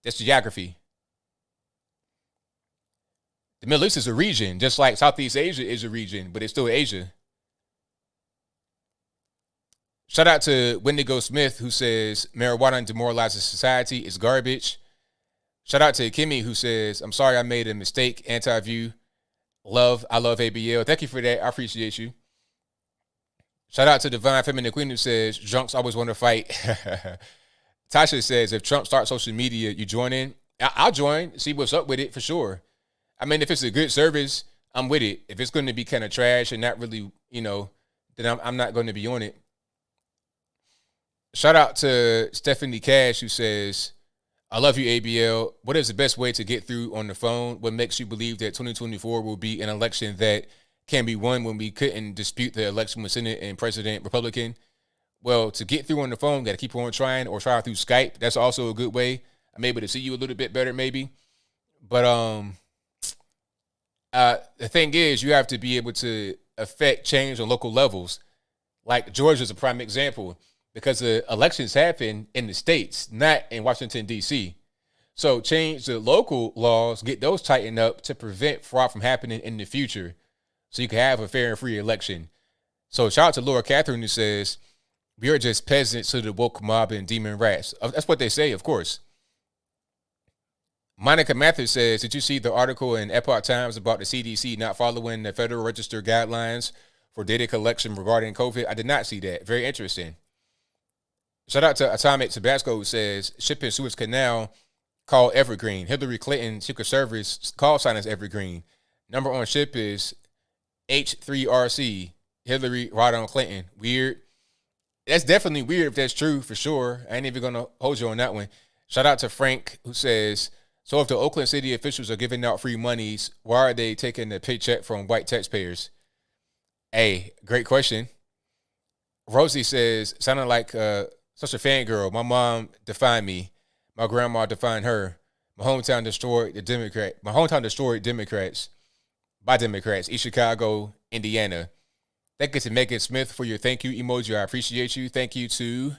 That's geography. The Middle East is a region, just like Southeast Asia is a region, but it's still Asia. Shout out to Wendigo Smith, who says marijuana demoralizes society. It's garbage. Shout out to Kimmy, who says, I'm sorry I made a mistake. Anti-view. I love ABL. Thank you for that. I appreciate you. Shout out to Divine Feminine Queen, who says, drunks always want to fight. Tasha says, if Trump starts social media, you join in? I'll join, see what's up with it for sure. I mean, if it's a good service, I'm with it. If it's going to be kind of trash and not really, then I'm not going to be on it. Shout out to Stephanie Cash, who says, I love you, ABL. What is the best way to get through on the phone? What makes you believe that 2024 will be an election that can be won when we couldn't dispute the election with Senate and President Republican? Well, to get through on the phone, got to keep on trying or try through Skype. That's also a good way. I'm able to see you a little bit better maybe. But The thing is, you have to be able to affect change on local levels. Like Georgia is a prime example because the elections happen in the states, not in Washington, D.C. So change the local laws, get those tightened up to prevent fraud from happening in the future so you can have a fair and free election. So shout out to Laura Catherine who says, we are just peasants to the woke mob and demon rats. That's what they say, of course. Monica Matthews says, did you see the article in Epoch Times about the CDC not following the Federal Register guidelines for data collection regarding COVID? I did not see that. Very interesting. Shout out to Atomic Tabasco who says, ship in Suez Canal, call Evergreen. Hillary Clinton Secret Service call sign is Evergreen. Number on ship is H3RC. Hillary right on Clinton. Weird. That's definitely weird if that's true, for sure. I ain't even going to hold you on that one. Shout out to Frank who says, so if the Oakland city officials are giving out free monies, why are they taking the paycheck from white taxpayers? Hey, great question. Rosie says, sounding like such a fangirl. My mom defined me. My grandma defined her. My hometown destroyed Democrats by Democrats. East Chicago, Indiana. Thank you to Megan Smith for your thank you emoji. I appreciate you. Thank you to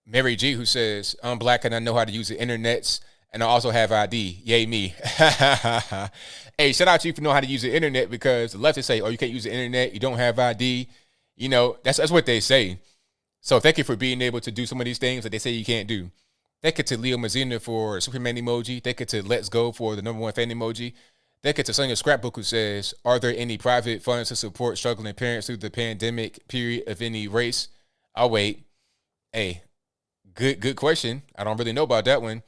Mary G who says, I'm black and I know how to use the internets. And I also have ID. Yay, me. Hey, shout out to you for knowing how to use the internet because the leftists say, oh, you can't use the internet. You don't have ID. You know, that's what they say. So thank you for being able to do some of these things that they say you can't do. Thank you to Leo Mazzina for Superman emoji. Thank you to Let's Go for the #1 fan emoji. Thank you to Sonia Scrapbook who says, are there any private funds to support struggling parents through the pandemic period of any race? I'll wait. Hey, good question. I don't really know about that one.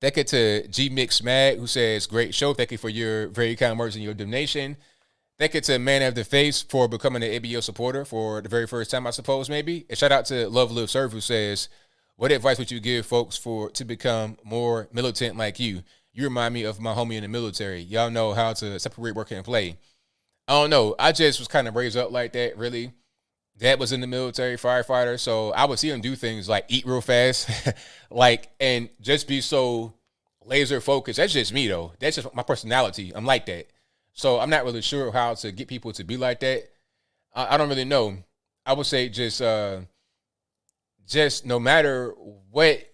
Thank you to G Mix Mag who says, great show. Thank you for your very kind words and your donation. Thank you to Man of the Face for becoming an ABL supporter for the very first time, I suppose, maybe. And shout out to Love Live Serve who says, what advice would you give folks to become more militant like you? You remind me of my homie in the military. Y'all know how to separate work and play. I don't know. I just was kind of raised up like that, really. Dad was in the military, firefighter, so I would see him do things like eat real fast, and just be so laser focused. That's just me, though. That's just my personality. I'm like that. So I'm not really sure how to get people to be like that. I don't really know. I would say just no matter what,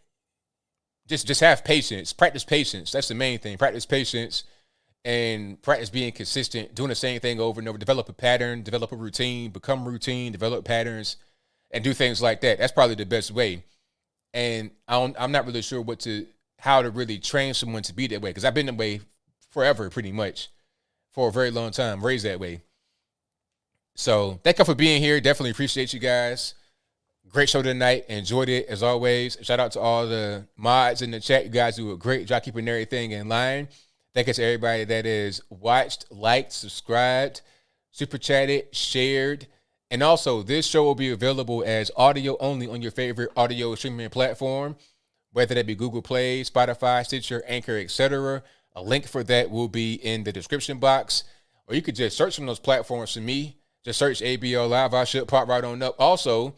just have patience. Practice patience. That's the main thing. Practice patience and practice being consistent, doing the same thing over and over. Develop a pattern, develop a routine, become routine, develop patterns, and do things like that. That's probably the best way. And I'm not really sure how to really train someone to be that way because I've been that way forever, pretty much, for a very long time, raised that way. So thank you for being here. Definitely appreciate you guys. Great show tonight. Enjoyed it as always. Shout out to all the mods in the chat. You guys do a great job keeping everything in line. Thank you to everybody that is watched, liked, subscribed, super chatted, shared. And also, this show will be available as audio only on your favorite audio streaming platform, whether that be Google Play, Spotify, Stitcher, Anchor, etc. A link for that will be in the description box. Or you could just search on those platforms for me. Just search ABL Live. I should pop right on up. Also,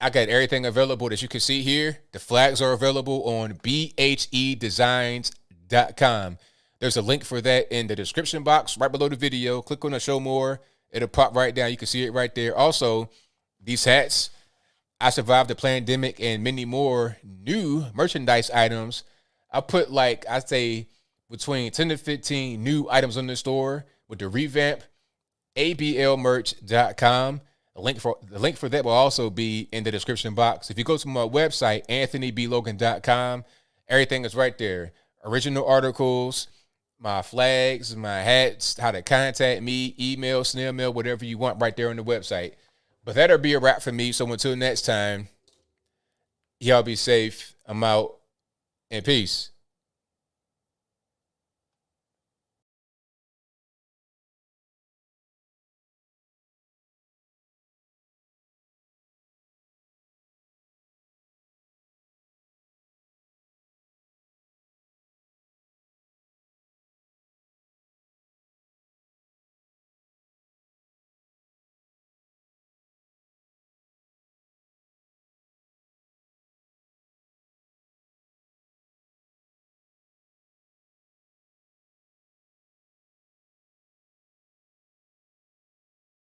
I got everything available that you can see here. The flags are available on bhedesigns.com. There's a link for that in the description box right below the video. Click on the show more. It'll pop right down. You can see it right there. Also, these hats, I survived the pandemic and many more new merchandise items. I put I'd say between 10 to 15 new items on the store with the revamp, ablmerch.com. The link for that will also be in the description box. If you go to my website, anthonyblogan.com, everything is right there. Original articles, my flags, my hats, how to contact me, email, snail mail, whatever you want right there on the website. But that'll be a wrap for me. So until next time, y'all be safe. I'm out, and peace.